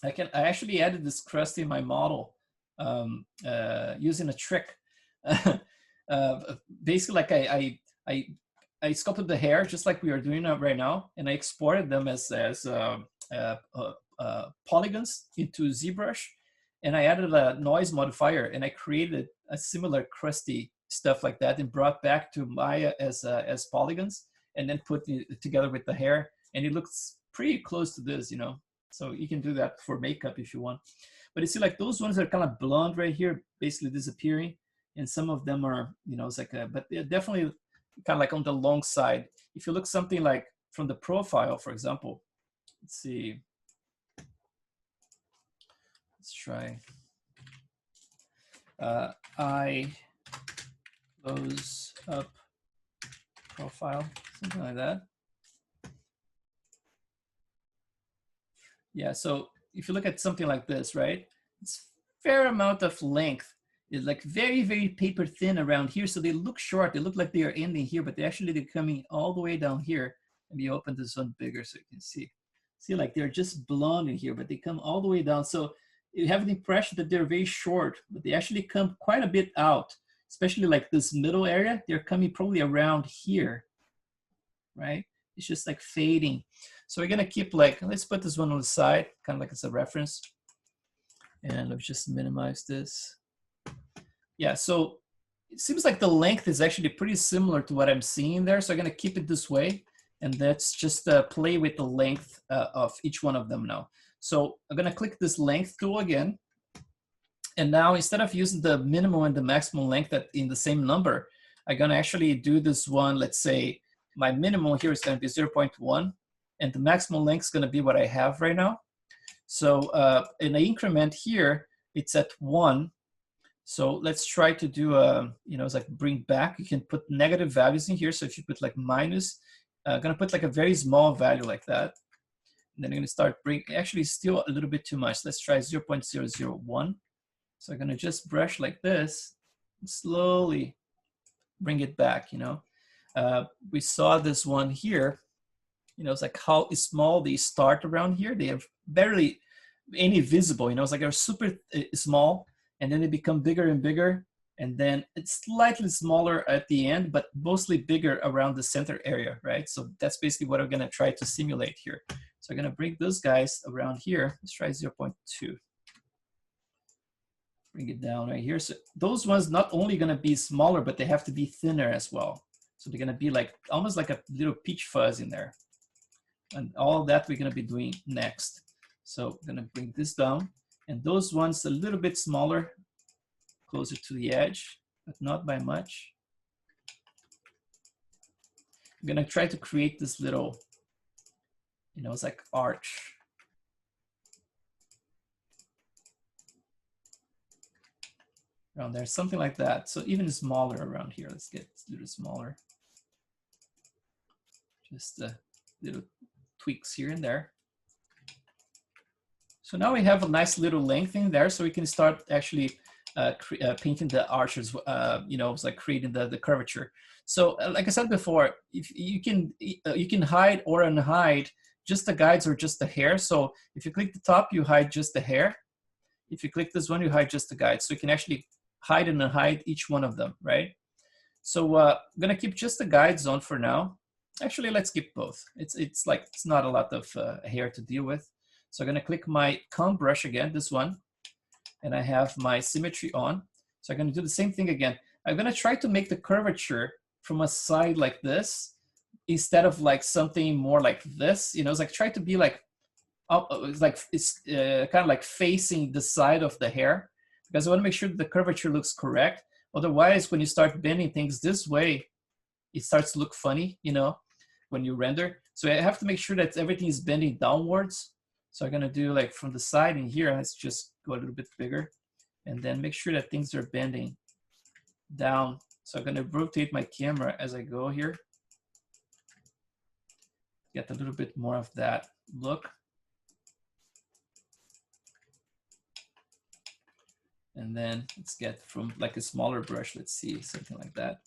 I actually added this crust in my model using a trick. Basically, like I sculpted the hair just like we are doing right now, and I exported them as polygons into ZBrush, and I added a noise modifier, and I created a similar crusty stuff like that, and brought back to Maya as polygons, and then put it together with the hair, and it looks pretty close to this, you know. So you can do that for makeup if you want. But you see, like those ones are kind of blonde right here, basically disappearing, and some of them are, you know, it's like but they're definitely kind of like on the long side. If you look something like from the profile, for example, let's see. Let's try. I close up profile, something like that. Yeah, so if you look at something like this, right, it's fair amount of length. It's like very, very paper thin around here. So they look short. They look like they are ending here, but they're coming all the way down here. Let me open this one bigger so you can see. See, like they're just blonde in here, but they come all the way down. So you have the impression that they're very short, but they actually come quite a bit out, especially like this middle area. They're coming probably around here, right? It's just like fading. So we're gonna keep like, let's put this one on the side, kind of like as a reference. And let's just minimize this. Yeah, so it seems like the length is actually pretty similar to what I'm seeing there. So I'm gonna keep it this way. And let's just play with the length of each one of them now. So I'm gonna click this length tool again. And now instead of using the minimum and the maximum length in the same number, I'm gonna actually do this one. Let's say my minimum here is gonna be 0.1, and the maximum length is gonna be what I have right now. So in the increment here, it's at 1. So let's try to do you know, it's like bring back. You can put negative values in here. So if you put like minus, I'm gonna put like a very small value like that. And then I'm gonna start actually still a little bit too much. Let's try 0.001. So I'm gonna just brush like this and slowly bring it back, you know. We saw this one here, you know, it's like how small they start around here. They have barely any visible, you know, it's like they're super small, and then they become bigger and bigger, And then it's slightly smaller at the end, but mostly bigger around the center area, right? So that's basically what I'm gonna try to simulate here. So I'm gonna bring those guys around here. Let's try 0.2. Bring it down right here. So those ones not only gonna be smaller, but they have to be thinner as well. So they're gonna be like almost like a little peach fuzz in there. And all of that we're gonna be doing next. So I'm gonna bring this down, and those ones a little bit smaller, closer to the edge, but not by much. I'm gonna try to create this little, you know, it's like arch. Around there, something like that. So even smaller around here. Let's get a little smaller. Just little tweaks here and there. So now we have a nice little length in there, so we can start actually painting the arches. You know, it's like creating the curvature. So like I said before, if you can hide or unhide just the guides or just the hair. So if you click the top, you hide just the hair. If you click this one, you hide just the guides. So you can actually hide and unhide each one of them, right? So I'm gonna keep just the guides on for now. Actually, let's keep both. It's like it's not a lot of hair to deal with. So I'm gonna click my comb brush again, this one, and I have my symmetry on. So I'm gonna do the same thing again. I'm gonna try to make the curvature from a side like this instead of like something more like this. You know, it's like try to be like, it's kind of like facing the side of the hair, because I want to make sure that the curvature looks correct. Otherwise, when you start bending things this way, it starts to look funny, you know, when you render. So I have to make sure that everything is bending downwards. So I'm gonna do like from the side in here, let's just go a little bit bigger, and then make sure that things are bending down. So I'm gonna rotate my camera as I go here. Get a little bit more of that look. And then let's get from like a smaller brush, let's see, something like that.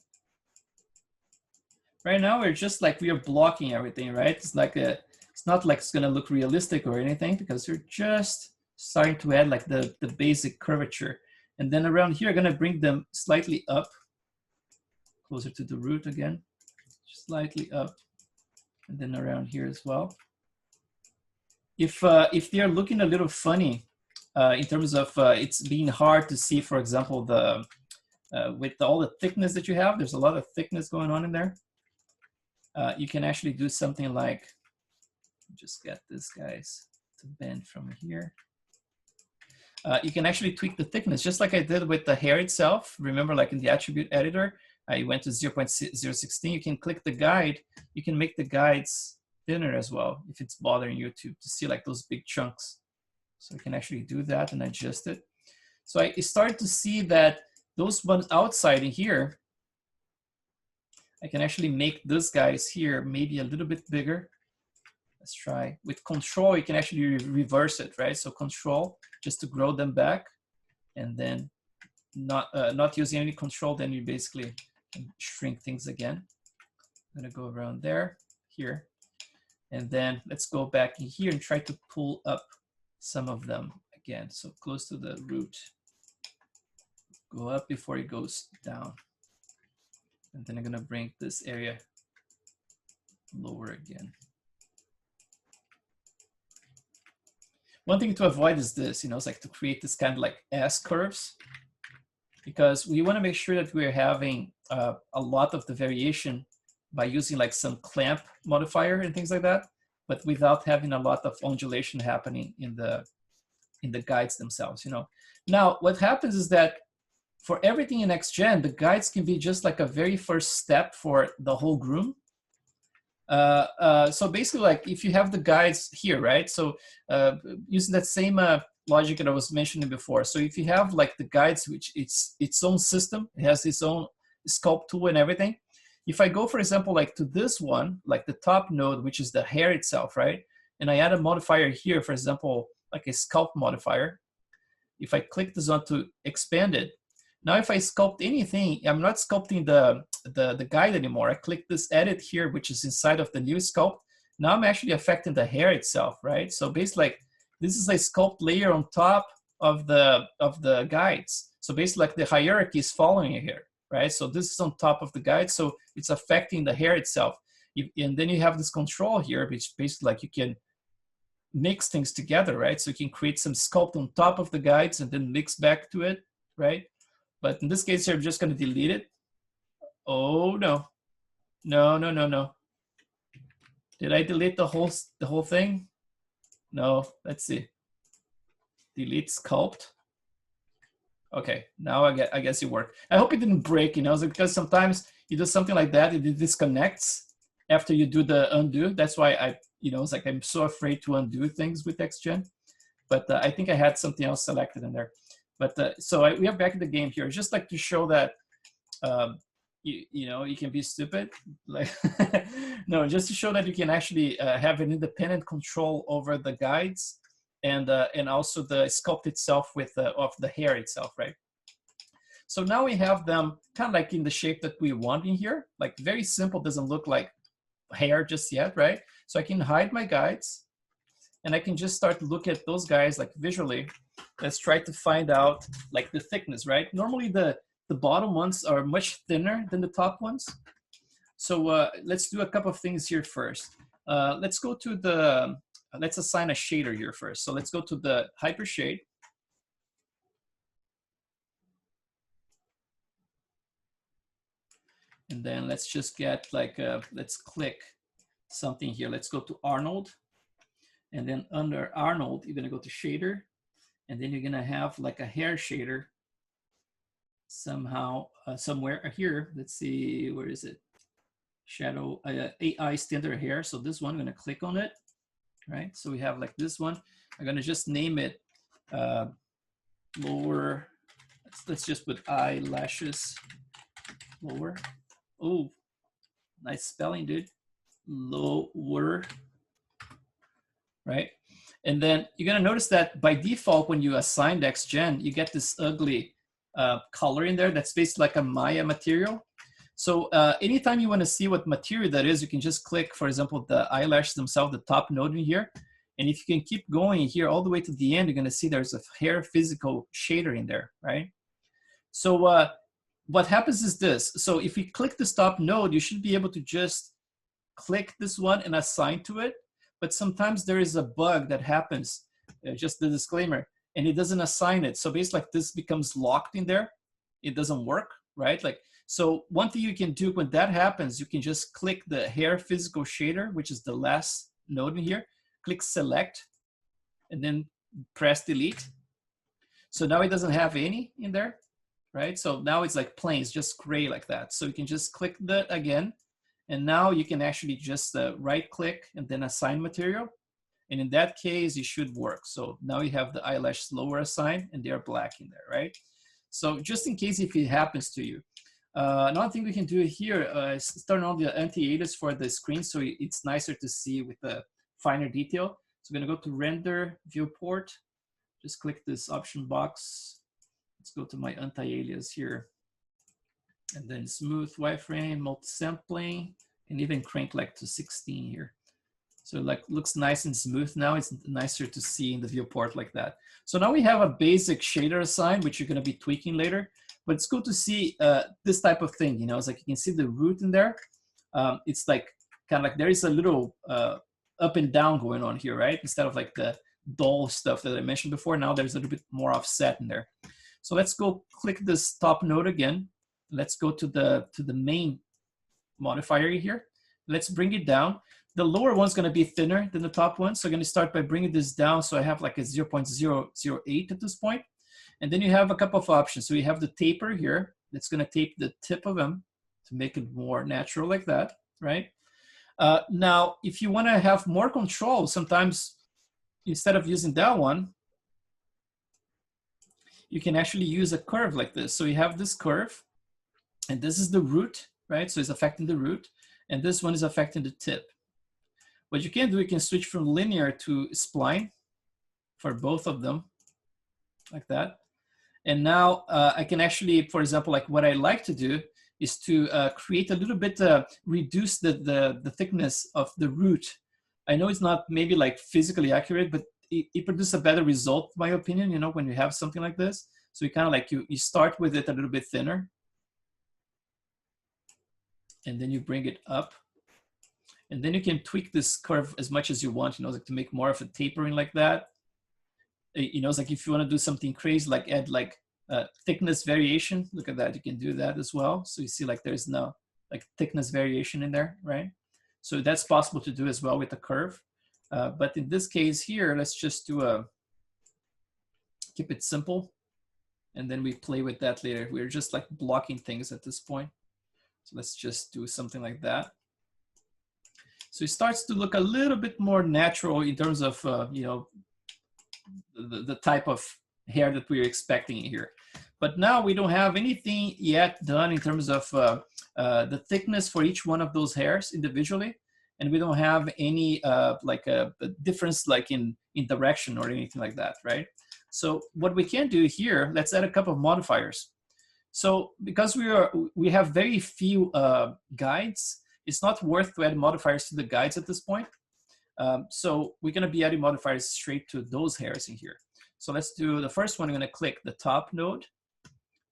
Right now we're just like, we are blocking everything, right? It's like it's not like it's gonna look realistic or anything, because we're just starting to add like the basic curvature. And then around here, I'm gonna bring them slightly up, closer to the root again, slightly up. And then around here as well. If they're looking a little funny, in terms of it's being hard to see, for example, the with all the thickness that you have, there's a lot of thickness going on in there. You can actually do something like, just get this guys to bend from here. You can actually tweak the thickness, just like I did with the hair itself. Remember, like in the attribute editor, I went to 0.016. You can click the guide. You can make the guides thinner as well if it's bothering you to see like those big chunks. So I can actually do that and adjust it. So I started to see that those ones outside in here, I can actually make those guys here maybe a little bit bigger. Let's try. With control, you can actually reverse it, right? So control, just to grow them back, and then not using any control, then you basically can shrink things again. I'm gonna go around there, here. And then let's go back in here and try to pull up some of them again. So close to the root. Go up before it goes down. And then I'm gonna bring this area lower again. One thing to avoid is this, you know, it's like to create this kind of like S curves, because we wanna make sure that we're having a lot of the variation by using like some clamp modifier and things like that, but without having a lot of undulation happening in the guides themselves, you know. Now, what happens is that for everything in XGen, the guides can be just like a very first step for the whole groom. So basically, like if you have the guides here, right? So using that same logic that I was mentioning before. So if you have like the guides, which it's its own system, it has its own sculpt tool and everything. If I go, for example, like to this one, like the top node, which is the hair itself, right? And I add a modifier here, for example, like a sculpt modifier. If I click this on to expand it, now if I sculpt anything, I'm not sculpting the guide anymore. I click this edit here, which is inside of the new sculpt. Now I'm actually affecting the hair itself, right? So basically, like, this is a sculpt layer on top of the guides. So basically like the hierarchy is following it here, right? So this is on top of the guide, so it's affecting the hair itself. And then you have this control here, which basically like you can mix things together, right? So you can create some sculpt on top of the guides and then mix back to it, right? But in this case here, I'm just gonna delete it. Oh no, no, no, no, no. Did I delete the whole thing? No, let's see. Delete sculpt. Okay, now I guess it worked. I hope it didn't break, you know, because sometimes you do something like that, it disconnects after you do the undo. That's why you know, it's like I'm so afraid to undo things with XGen. But I think I had something else selected in there. But so we are back in the game here. Just like to show that, you know, you can be stupid. Like, no, just to show that you can actually have an independent control over the guides and also the sculpt itself with of the hair itself, right? So now we have them kind of like in the shape that we want in here. Like very simple, doesn't look like hair just yet, right? So I can hide my guides and I can just start to look at those guys like visually. Let's try to find out like the thickness, right? Normally the bottom ones are much thinner than the top ones. So let's do a couple of things here first. Let's go to the, let's assign a shader here first. So let's go to the hyper shade. And then let's just get like, let's click something here. Let's go to Arnold. And then under Arnold, you're gonna go to shader. And then you're gonna have like a hair shader somehow, somewhere here. Let's see, where is it? Shadow, AI standard hair. So this one, I'm gonna click on it, right? So we have like this one. I'm gonna just name it lower. Let's just put eyelashes lower. Oh, nice spelling, dude. Lower, right? And then you're gonna notice that by default, when you assign XGen, you get this ugly color in there that's basically like a Maya material. So anytime you want to see what material that is, you can just click, for example, the eyelashes themselves, the top node in here. And if you can keep going here all the way to the end, you're going to see there's a hair physical shader in there, right? So what happens is this. So if you click this top node, you should be able to just click this one and assign to it. But sometimes there is a bug that happens, just the disclaimer, and it doesn't assign it. So basically like this becomes locked in there. It doesn't work, right? Like, so one thing you can do when that happens, you can just click the hair physical shader, which is the last node in here, click select, and then press delete. So now it doesn't have any in there, right? So now it's like plain, it's just gray like that. So you can just click that again, and now you can actually just right click and then assign material. And in that case, it should work. So now you have the eyelash lower assigned and they're black in there, right? So just in case if it happens to you. Another thing we can do here is turn on the anti-alias for the screen so it's nicer to see with the finer detail. So I'm gonna go to render viewport, just click this option box. Let's go to my anti-alias here. And then smooth wireframe, multi-sampling, and even crank like to 16 here. So like looks nice and smooth now. It's nicer to see in the viewport like that. So now we have a basic shader assigned, which you're gonna be tweaking later. But it's good to see this type of thing, you know, it's like you can see the root in there. It's like kind of like there is a little up and down going on here, right? Instead of like the dull stuff that I mentioned before, now there's a little bit more offset in there. So let's go click this top node again. Let's go to the main modifier here. Let's bring it down. The lower one's gonna be thinner than the top one. So I'm gonna start by bringing this down. So I have like a 0.008 at this point. And then you have a couple of options. So you have the taper here. That's gonna tape the tip of them to make it more natural like that, right? Now, if you wanna have more control, sometimes instead of using that one, you can actually use a curve like this. So you have this curve, and this is the root, right? So it's affecting the root, and this one is affecting the tip. What you can do, you can switch from linear to spline for both of them, like that. And now I can actually, for example, like what I like to do is to create a little bit, reduce the thickness of the root. I know it's not maybe like physically accurate, but it produces a better result, in my opinion, you know, when you have something like this. So you kind of like, you start with it a little bit thinner, and then you bring it up. And then you can tweak this curve as much as you want, you know, like to make more of a tapering like that. You know, it's like if you want to do something crazy, like add like thickness variation, look at that, you can do that as well. So you see like there's no like thickness variation in there, right? So that's possible to do as well with the curve. But in this case here, let's just do keep it simple. And then we play with that later. We're just like blocking things at this point. So let's just do something like that. So it starts to look a little bit more natural in terms of, you know, the type of hair that we're expecting here. But now we don't have anything yet done in terms of the thickness for each one of those hairs individually. And we don't have any like a difference like in direction or anything like that, right? So what we can do here, let's add a couple of modifiers. So because we have very few guides, it's not worth to add modifiers to the guides at this point. So we're going to be adding modifiers straight to those hairs in here. So let's do the first one. I'm going to click the top node.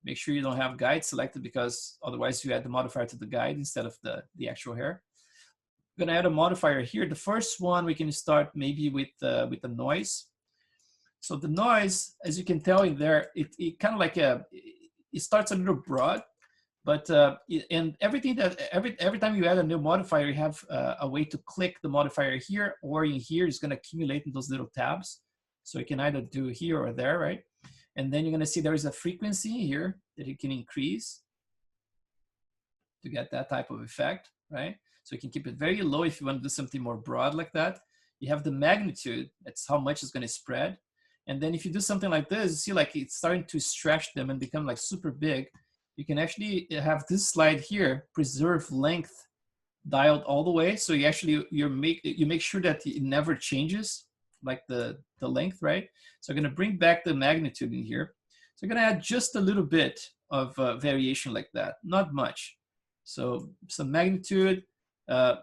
Make sure you don't have guide selected, because otherwise you add the modifier to the guide instead of the actual hair. I'm going to add a modifier here. The first one we can start maybe with the noise. So the noise, as you can tell in there, it kind of like it starts a little broad. But and everything that every time you add a new modifier, you have a way to click the modifier here, or in here is going to accumulate in those little tabs. So you can either do here or there, right? And then you're going to see there is a frequency here that you can increase to get that type of effect, right? So you can keep it very low if you want to do something more broad like that. You have the magnitude, that's how much it's going to spread. And then if you do something like this, you see like it's starting to stretch them and become like super big. You can actually have this slide here, preserve length dialed all the way. So you actually, you make sure that it never changes, like the length, right? So I'm gonna bring back the magnitude in here. So I'm gonna add just a little bit of variation like that, not much. So some magnitude.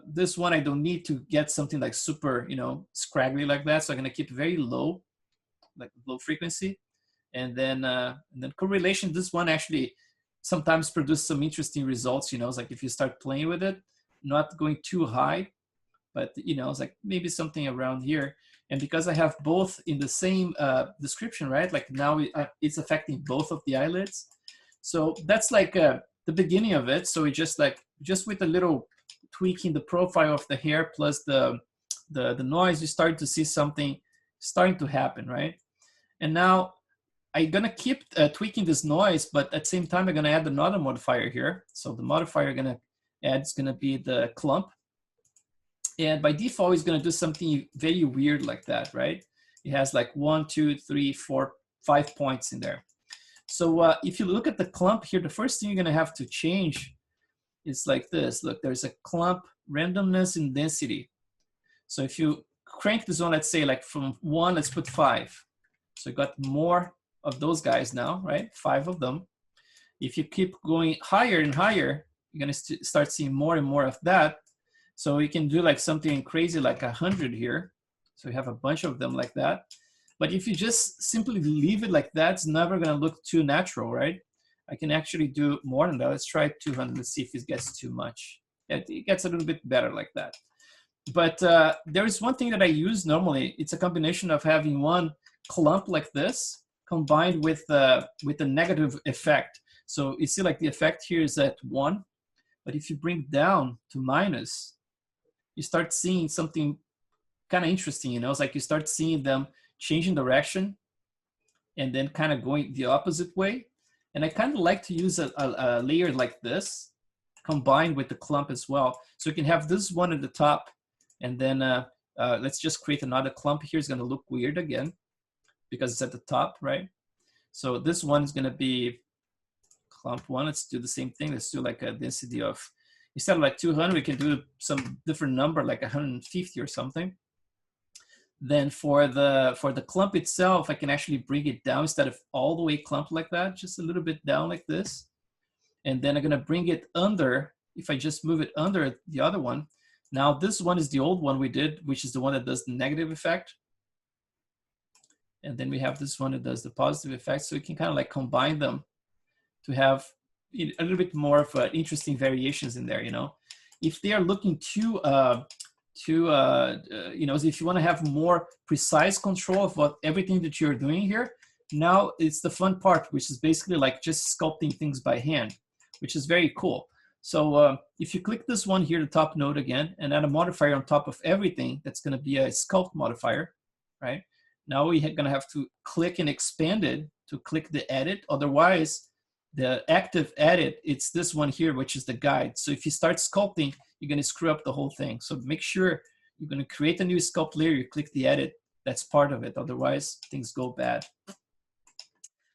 This one I don't need to get something like super, you know, scraggly like that. So I'm gonna keep it very low, like low frequency. And then correlation, this one actually sometimes produce some interesting results, you know, it's like if you start playing with it, not going too high, but you know, it's like maybe something around here. And because I have both in the same description, right? Like now it's affecting both of the eyelids. So that's like the beginning of it. So it's just with a little tweaking the profile of the hair plus the noise, you start to see something starting to happen, right? And now I'm gonna keep tweaking this noise, but at the same time, I'm gonna add another modifier here. So the modifier I'm gonna add is gonna be the clump. And by default, it's gonna do something very weird like that, right? It has like 1, 2, 3, 4, 5 points in there. So if you look at the clump here, the first thing you're gonna have to change is like this. Look, there's a clump randomness and density. So if you crank this one, let's say like from 1, let's put 5. So you got more of those guys now, right? 5 of them. If you keep going higher and higher, you're gonna start seeing more and more of that. So you can do like something crazy like 100 here. So you have a bunch of them like that. But if you just simply leave it like that, it's never gonna look too natural, right? I can actually do more than that. Let's try 200, let's see if it gets too much. It gets a little bit better like that. But there is one thing that I use normally. It's a combination of having one clump like this combined with the negative effect. So you see like the effect here is at 1, but if you bring down to minus, you start seeing something kind of interesting, you know, it's like you start seeing them changing direction and then kind of going the opposite way. And I kind of like to use a layer like this combined with the clump as well. So you can have this one at the top, and then let's just create another clump here. It's going to look weird again because it's at the top, right? So this one is going to be clump 1. Let's do the same thing. Let's do like a density of, instead of like 200, we can do some different number, like 150 or something. Then for the clump itself, I can actually bring it down instead of all the way clump like that, just a little bit down like this. And then I'm going to bring it under. If I just move it under the other one, now this one is the old one we did, which is the one that does the negative effect. And then we have this one that does the positive effects. So you can kind of like combine them to have a little bit more of interesting variations in there, you know. If they are looking to you know, if you want to have more precise control of what everything that you're doing here, now it's the fun part, which is basically like just sculpting things by hand, which is very cool. So if you click this one here, the top node again, and add a modifier on top of everything, that's going to be a sculpt modifier, right? Now we're going to have to click and expand it to click the edit. Otherwise, the active edit, it's this one here, which is the guide. So if you start sculpting, you're going to screw up the whole thing. So make sure you're going to create a new sculpt layer, you click the edit, that's part of it. Otherwise, things go bad.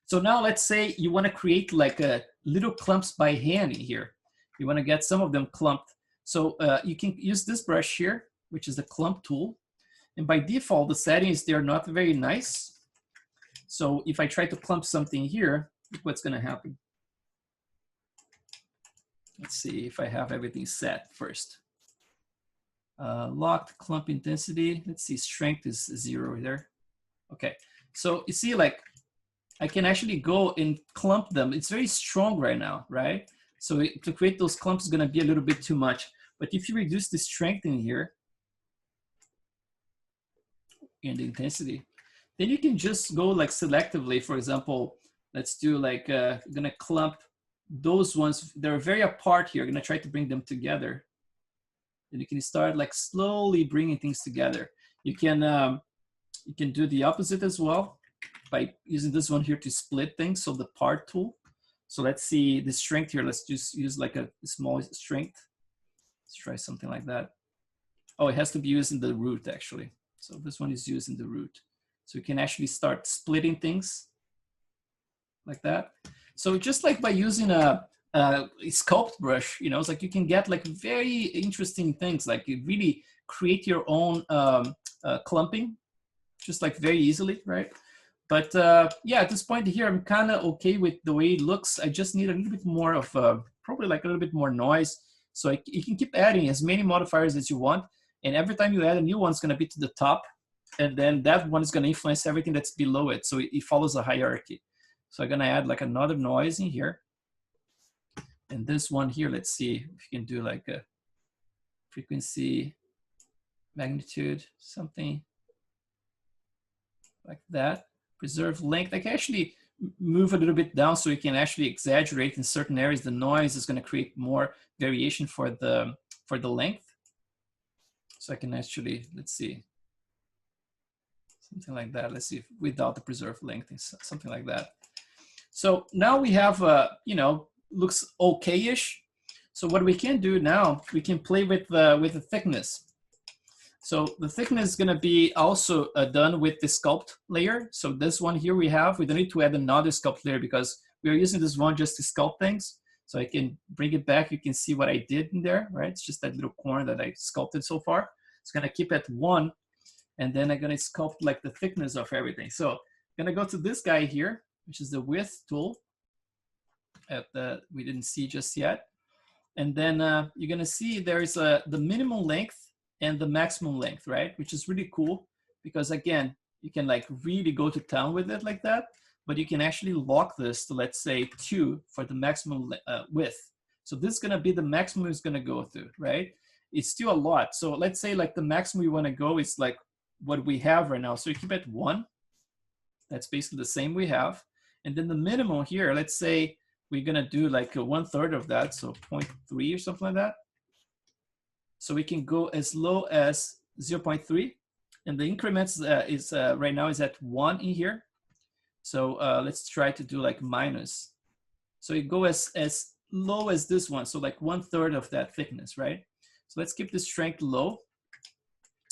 So now let's say you want to create like a little clumps by hand in here. You want to get some of them clumped. So you can use this brush here, which is the clump tool. And by default, the settings, they're not very nice. So if I try to clump something here, look what's going to happen. Let's see if I have everything set first. Locked clump intensity. Let's see, strength is 0 there. Okay, so you see, like, I can actually go and clump them. It's very strong right now, right? So to create those clumps is going to be a little bit too much. But if you reduce the strength in here and the intensity, then you can just go like selectively. For example, let's do like, I'm going to clump those ones. They're very apart here. I'm going to try to bring them together. And you can start like slowly bringing things together. You can do the opposite as well by using this one here to split things. So the part tool. So let's see the strength here. Let's just use like a small strength. Let's try something like that. Oh, it has to be used in the root actually. So this one is used in the root. So you can actually start splitting things like that. So just like by using a sculpt brush, you know, it's like you can get like very interesting things, like you really create your own clumping, just like very easily, right? But yeah, at this point here, I'm kind of okay with the way it looks. I just need a little bit more of probably like a little bit more noise. So you can keep adding as many modifiers as you want. And every time you add a new one, it's going to be to the top. And then that one is going to influence everything that's below it. So it follows a hierarchy. So I'm going to add like another noise in here. And this one here, let's see if you can do like a frequency, magnitude, something like that. Preserve length. I can actually move a little bit down so you can actually exaggerate in certain areas. The noise is going to create more variation for the length. So I can actually, let's see, something like that. Let's see if without the preserved length, something like that. So now we have, you know, looks okay-ish. So what we can do now, we can play with the thickness. So the thickness is going to be also done with the sculpt layer. So this one here we don't need to add another sculpt layer because we are using this one just to sculpt things. So I can bring it back. You can see what I did in there, right? It's just that little corner that I sculpted so far. It's going to keep at 1. And then I'm going to sculpt like the thickness of everything. So I'm going to go to this guy here, which is the width tool that we didn't see just yet. And then you're going to see there's the minimum length and the maximum length, right? Which is really cool because again, you can like really go to town with it like that, but you can actually lock this to, let's say 2 for the maximum width. So this is going to be the maximum it's going to go through, right? It's still a lot. So let's say like the maximum we want to go is like what we have right now. So you keep it 1. That's basically the same we have. And then the minimum here, let's say we're going to do like 1/3 of that. So 0.3 or something like that. So we can go as low as 0.3. And the increments is right now is at 1 in here. So let's try to do like minus. So you go as low as this one. So like 1/3 of that thickness, right? So let's keep the strength low.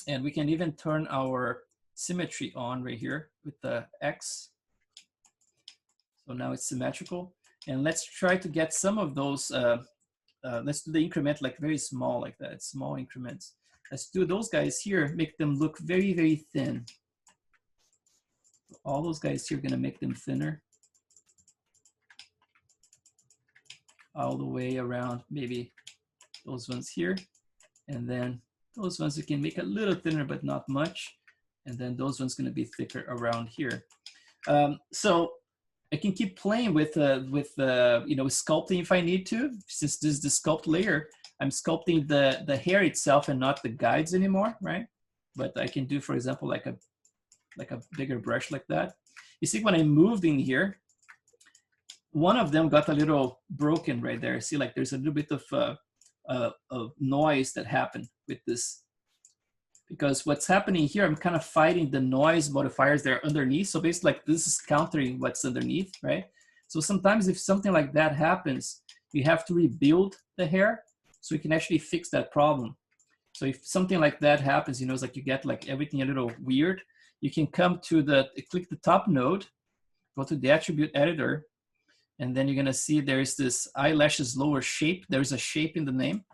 And we can even turn our symmetry on right here with the X. So now it's symmetrical. And let's try to get some of those, let's do the increment like very small like that, small increments. Let's do those guys here, make them look very, very thin. All those guys here are gonna make them thinner. All the way around maybe those ones here. And then those ones you can make a little thinner, but not much. And then those ones going to be thicker around here. So I can keep playing with you know, sculpting if I need to. Since this is the sculpt layer, I'm sculpting the hair itself and not the guides anymore, right? But I can do, for example, like a bigger brush like that. You see, when I moved in here, one of them got a little broken right there. See, like there's a little bit of noise that happened with this. Because what's happening here, I'm kind of fighting the noise modifiers that are underneath. So basically, like, this is countering what's underneath, right? So sometimes if something like that happens, you have to rebuild the hair so you can actually fix that problem. So if something like that happens, you know, it's like you get like everything a little weird, you can come to click the top node, go to the attribute editor, and then you're gonna see there's this eyelashes lower shape. There's a shape in the name.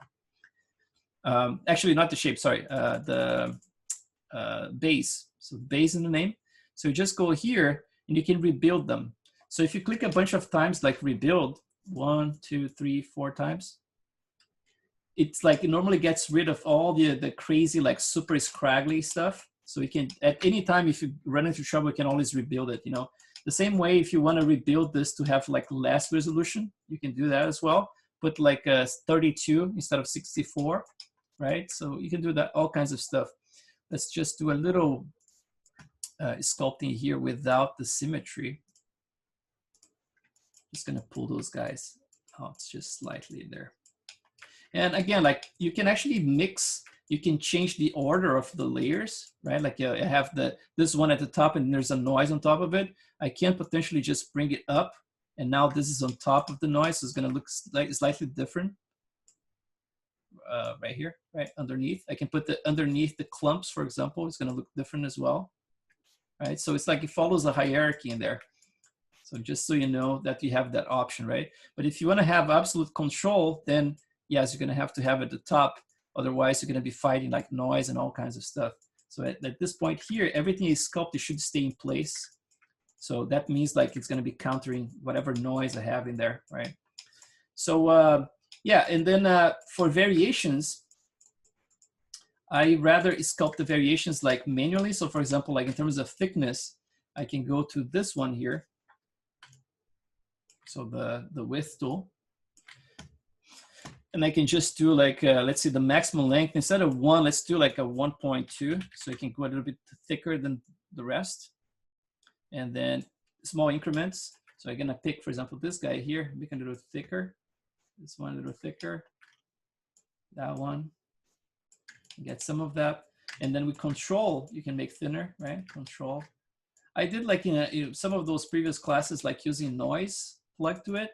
Actually, not the shape, sorry, the base. So base in the name. So you just go here and you can rebuild them. So if you click a bunch of times, like rebuild, 1, 2, 3, 4 times, it's like it normally gets rid of all the crazy, like super scraggly stuff. So you can, at any time, if you run into trouble, you can always rebuild it, you know. The same way, if you want to rebuild this to have like less resolution, you can do that as well. Put like a 32 instead of 64. Right? So you can do that, all kinds of stuff. Let's just do a little sculpting here without the symmetry. Just gonna pull those guys out just slightly there. And again, like you can actually mix, you can change the order of the layers, right? Like I have this one at the top and there's a noise on top of it. I can potentially just bring it up and now this is on top of the noise, so it's gonna look slightly different. Right here, right underneath. I can put underneath the clumps, for example. It's going to look different as well, right? So it's like it follows a hierarchy in there. So just so you know that you have that option, right? But if you want to have absolute control, then yes, you're going to have at the top. Otherwise, you're going to be fighting like noise and all kinds of stuff. So at this point here, everything is sculpted should stay in place. So that means like it's going to be countering whatever noise I have in there, right? So yeah, and then for variations, I rather sculpt the variations like manually. So for example, like in terms of thickness, I can go to this one here. So the width tool. And I can just do like, let's see, the maximum length. Instead of 1, let's do like a 1.2. So I can go a little bit thicker than the rest. And then small increments. So I'm gonna pick, for example, this guy here, make it a little thicker. This one a little thicker, that one, get some of that. And then with control, you can make thinner, right? Control. I did like in some of those previous classes, like using noise plug to it.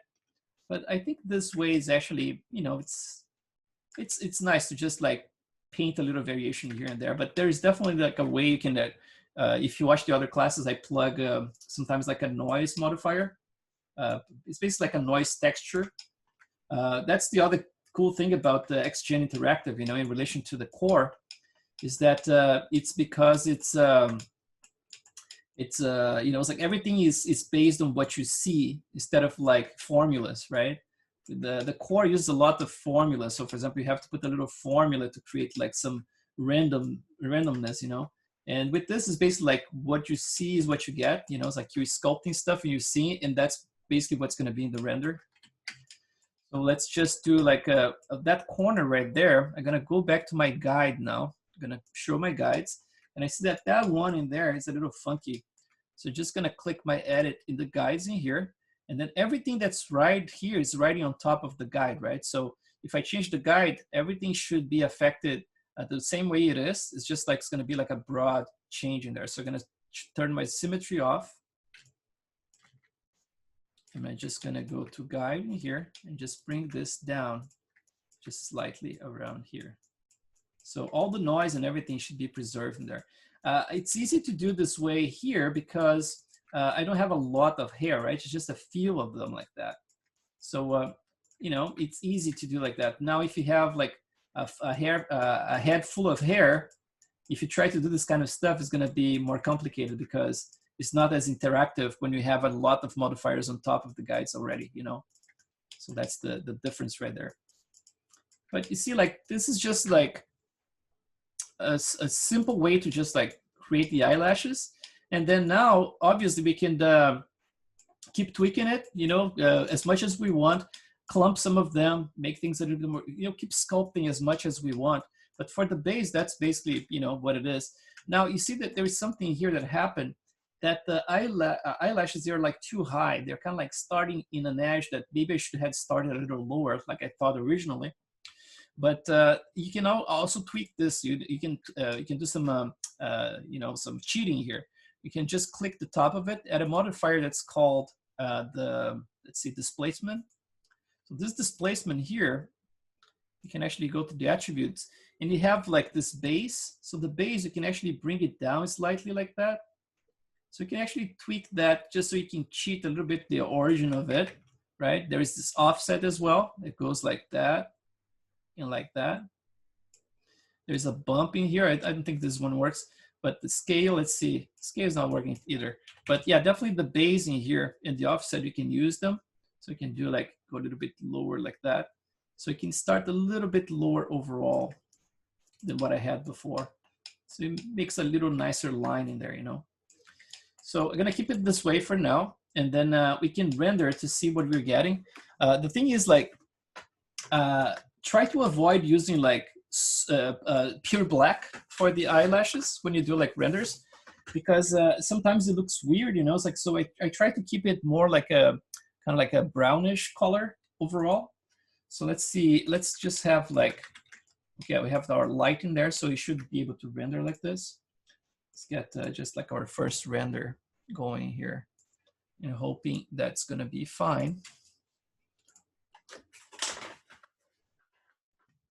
But I think this way is actually, you know, it's nice to just like paint a little variation here and there. But there is definitely like a way you can, if you watch the other classes, I plug sometimes like a noise modifier. It's basically like a noise texture. That's the other cool thing about the XGen Interactive, you know, in relation to the core, is that it's because it's you know, it's like everything is based on what you see instead of like formulas, right? The core uses a lot of formulas. So for example, you have to put a little formula to create like some randomness, you know. And with this, is basically like what you see is what you get. You know, it's like you're sculpting stuff and you see, and that's basically what's going to be in the render. So let's just do like that corner right there. I'm gonna go back to my guide now. I'm gonna show my guides. And I see that that one in there is a little funky. So just gonna click my edit in the guides in here. And then everything that's right here is writing on top of the guide, right? So if I change the guide, everything should be affected the same way it is. It's just like, it's gonna be like a broad change in there. So I'm gonna turn my symmetry off. And I'm just gonna go to guide in here and just bring this down just slightly around here. So all the noise and everything should be preserved in there. It's easy to do this way here because I don't have a lot of hair, right? It's just a few of them like that. So, you know, it's easy to do like that. Now, if you have like a head full of hair, if you try to do this kind of stuff, it's gonna be more complicated because it's not as interactive when you have a lot of modifiers on top of the guides already, you know? So that's the difference right there. But you see, like, this is just like a simple way to just like create the eyelashes. And then now, obviously, we can keep tweaking it, you know, as much as we want, clump some of them, make things a little bit more, you know, keep sculpting as much as we want. But for the base, that's basically, you know, what it is. Now, you see that there is something here that happened, that the eyelashes, they're like too high. They're kind of like starting in an edge that maybe I should have started a little lower, like I thought originally. But you can also tweak this. You can do some you know, some cheating here. You can just click the top of it, add a modifier that's called let's see, displacement. So this displacement here, you can actually go to the attributes, and you have like this base. So the base, you can actually bring it down slightly like that. So you can actually tweak that just so you can cheat a little bit the origin of it, right? There is this offset as well. It goes like that and like that. There's a bump in here. I don't think this one works, but the scale, let's see, scale is not working either. But yeah, definitely the base in here and the offset, you can use them. So you can do like, go a little bit lower like that. So you can start a little bit lower overall than what I had before. So it makes a little nicer line in there, you know. So I'm gonna keep it this way for now, and then we can render to see what we're getting. The thing is, like, try to avoid using like pure black for the eyelashes when you do like renders, because sometimes it looks weird, you know. It's like, so I try to keep it more like a kind of like a brownish color overall. So let's see, let's just have like, okay, we have our light in there, so you should be able to render like this. Let's get just like our first render going here, and hoping that's gonna be fine.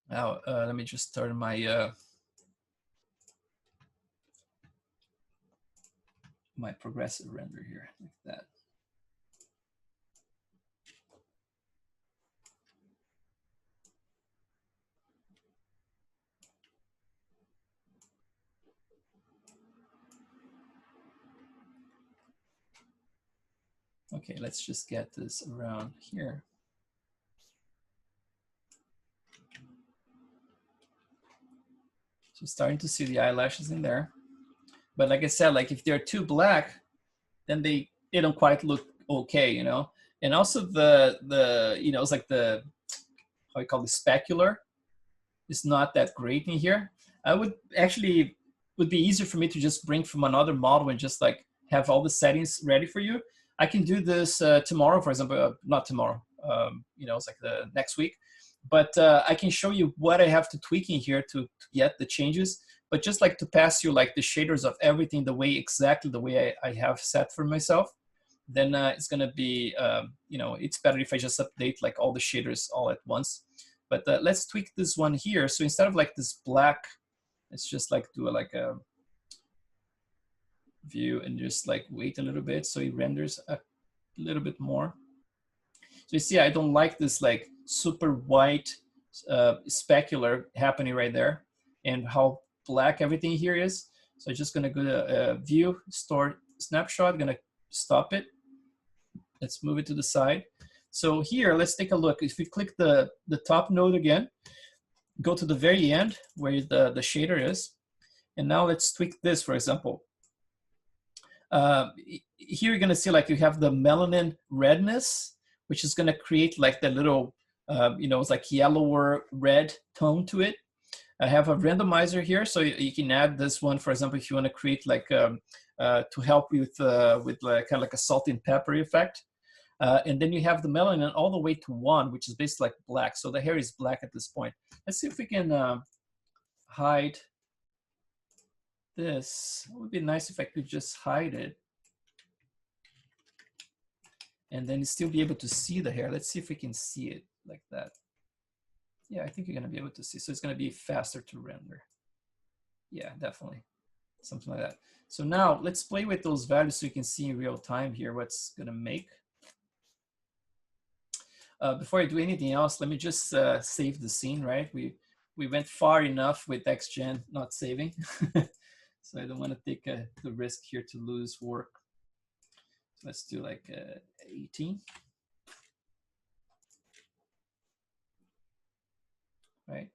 Now, let me just start my my progressive render here, like that. Okay, let's just get this around here. So starting to see the eyelashes in there. But like I said, like if they're too black, then they don't quite look okay, you know? And also the you know, it's like the, how you call it, specular, is not that great in here. I would actually, would be easier for me to just bring from another model and just like have all the settings ready for you. I can do this tomorrow, for example, not tomorrow, you know, it's like the next week. But I can show you what I have to tweak in here to get the changes. But just like to pass you like the shaders of everything the way, exactly the way I have set for myself, then it's gonna be, you know, it's better if I just update like all the shaders all at once. But let's tweak this one here. So instead of like this black, let's just like do like a view and just like wait a little bit so it renders a little bit more. So you see, I don't like this like super white specular happening right there, and how black everything here is. So I'm just gonna go to view, store snapshot, gonna stop it. Let's move it to the side. So here, let's take a look. If we click the top node again, go to the very end where the shader is. And now let's tweak this, for example. Here you're gonna see like you have the melanin redness, which is gonna create like the little, you know, it's like yellower red tone to it. I have a randomizer here, so you can add this one, for example, if you wanna create like, to help you with like, kind of like a salt and pepper effect. And then you have the melanin all the way to 1, which is basically like black. So the hair is black at this point. Let's see if we can hide this. It would be nice if I could just hide it, and then still be able to see the hair. Let's see if we can see it like that. Yeah, I think you're gonna be able to see. So it's gonna be faster to render. Yeah, definitely, something like that. So now let's play with those values so you can see in real time here what's gonna make. Before I do anything else, let me just save the scene, right? We went far enough with XGen not saving. So I don't want to take the risk here to lose work. So let's do like 18. Right.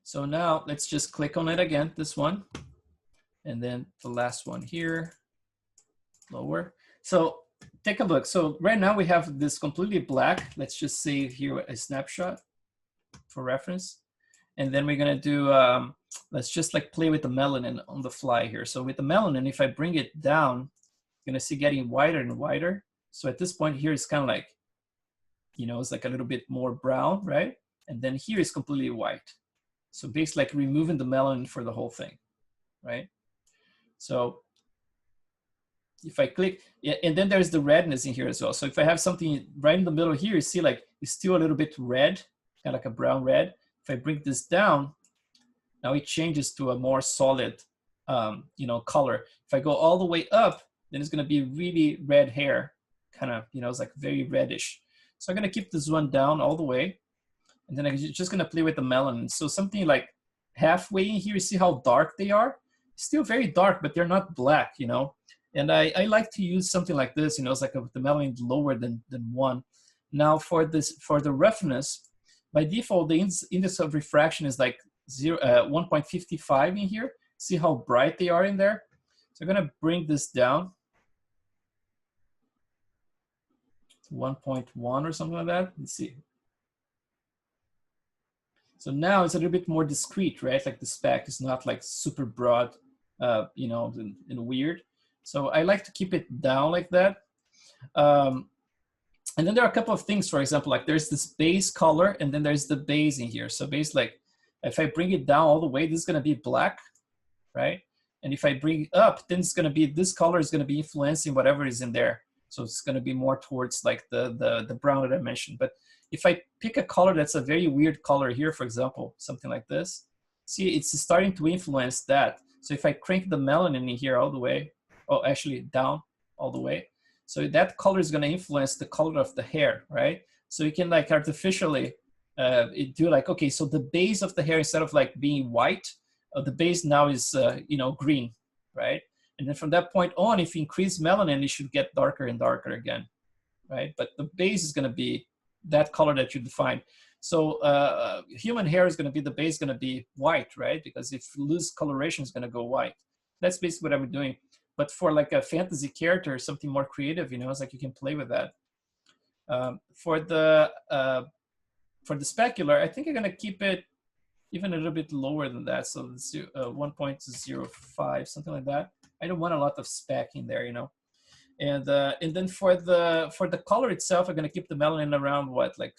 So now let's just click on it again, this one. And then the last one here, lower. So take a look. So right now we have this completely black. Let's just save here a snapshot for reference. And then we're gonna do, let's just like play with the melanin on the fly here. So with the melanin, if I bring it down, you're gonna see getting wider and wider. So at this point here, it's kind of like, you know, it's like a little bit more brown, right? And then here is completely white. So basically like removing the melanin for the whole thing, right? So if I click, yeah, and then there's the redness in here as well. So if I have something right in the middle here, you see like it's still a little bit red, kind of like a brown red. If I bring this down, now it changes to a more solid, you know, color. If I go all the way up, then it's gonna be really red hair, kind of, you know, it's like very reddish. So I'm gonna keep this one down all the way. And then I'm just gonna play with the melanin. So something like halfway in here, you see how dark they are? Still very dark, but they're not black, you know? And I like to use something like this, you know, it's like the melanin lower than 1. Now for this, for the roughness, by default, the index of refraction is like 1.55 in here. See how bright they are in there? So I'm gonna bring this down to 1.1 or something like that. Let's see. So now it's a little bit more discrete, right? Like the speck is not like super broad, you know, and weird. So I like to keep it down like that. And then there are a couple of things, for example, like there's this base color and then there's the base in here. So base, like if I bring it down all the way, this is gonna be black, right? And if I bring it up, then it's gonna be, this color is gonna be influencing whatever is in there. So it's gonna be more towards like the brown that I mentioned. But if I pick a color that's a very weird color here, for example, something like this, see, it's starting to influence that. So if I crank the melanin in here all the way, oh, actually down all the way, so that color is gonna influence the color of the hair, right? So you can like artificially do like, okay, so the base of the hair, instead of like being white, the base now is, you know, green, right? And then from that point on, if you increase melanin, it should get darker and darker again, right? But the base is gonna be that color that you define. So human hair is gonna be, the base is gonna be white, right? Because if you lose coloration, it's gonna go white. That's basically what I'm doing. But for like a fantasy character, something more creative, you know, it's like you can play with that. For the specular, I think I'm gonna keep it even a little bit lower than that. So let's do 1.05, something like that. I don't want a lot of speck in there, you know. And then for the color itself, I'm gonna keep the melanin around what, like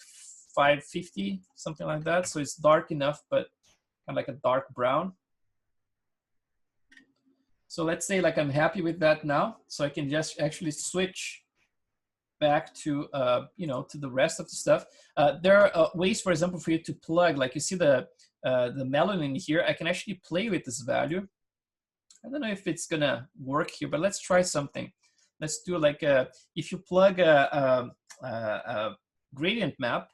550, something like that. So it's dark enough, but kind of like a dark brown. So let's say like I'm happy with that now. So I can just actually switch back to, you know, to the rest of the stuff. There are ways, for example, for you to plug, like you see the melanin here, I can actually play with this value. I don't know if it's gonna work here, but let's try something. Let's do like if you plug a gradient map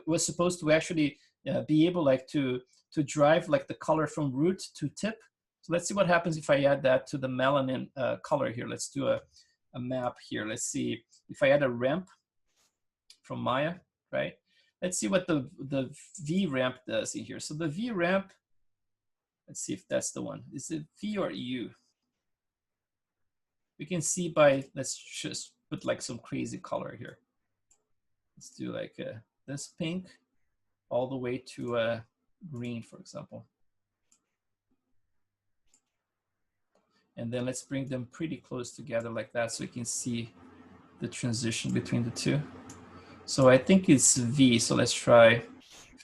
was supposed to actually be able like to drive like the color from root to tip. So let's see what happens if I add that to the melanin color here. Let's do a map here. Let's see if I add a ramp from Maya, right? Let's see what the V ramp does in here. So the V ramp, let's see if that's the one. Is it V or U? We can see by, let's just put like some crazy color here. Let's do like this pink all the way to green, for example. And then let's bring them pretty close together like that so you can see the transition between the two. So I think it's V, so let's try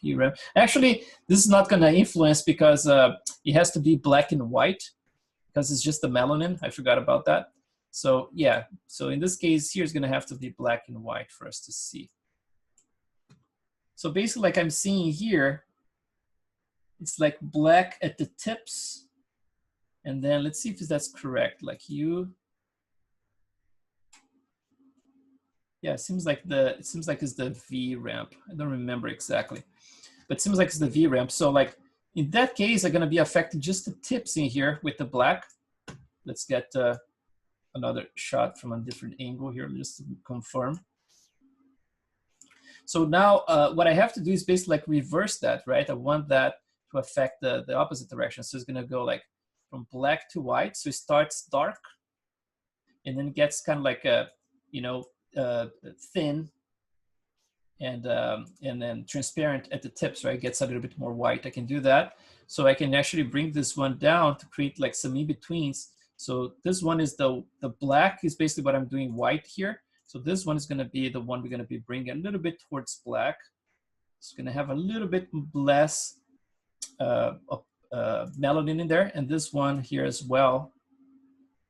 V ramp. Actually, this is not gonna influence because it has to be black and white because it's just the melanin. I forgot about that. So yeah, so in this case here, it's gonna have to be black and white for us to see. So basically like I'm seeing here, it's like black at the tips. And then let's see if that's correct. Like you, yeah, it seems like it's the V ramp. I don't remember exactly, but it seems like it's the V ramp. So like in that case, I'm gonna be affecting just the tips in here with the black. Let's get another shot from a different angle here just to confirm. So now what I have to do is basically like reverse that, right? I want that to affect the opposite direction. So it's gonna go like from black to white. So it starts dark and then gets kind of like a, you know, thin and then transparent at the tips, right? It gets a little bit more white. I can do that. So I can actually bring this one down to create like some in-betweens. So this one is the black is basically what I'm doing white here. So this one is going to be the one we're going to be bringing a little bit towards black. It's going to have a little bit less melanin in there, and this one here as well.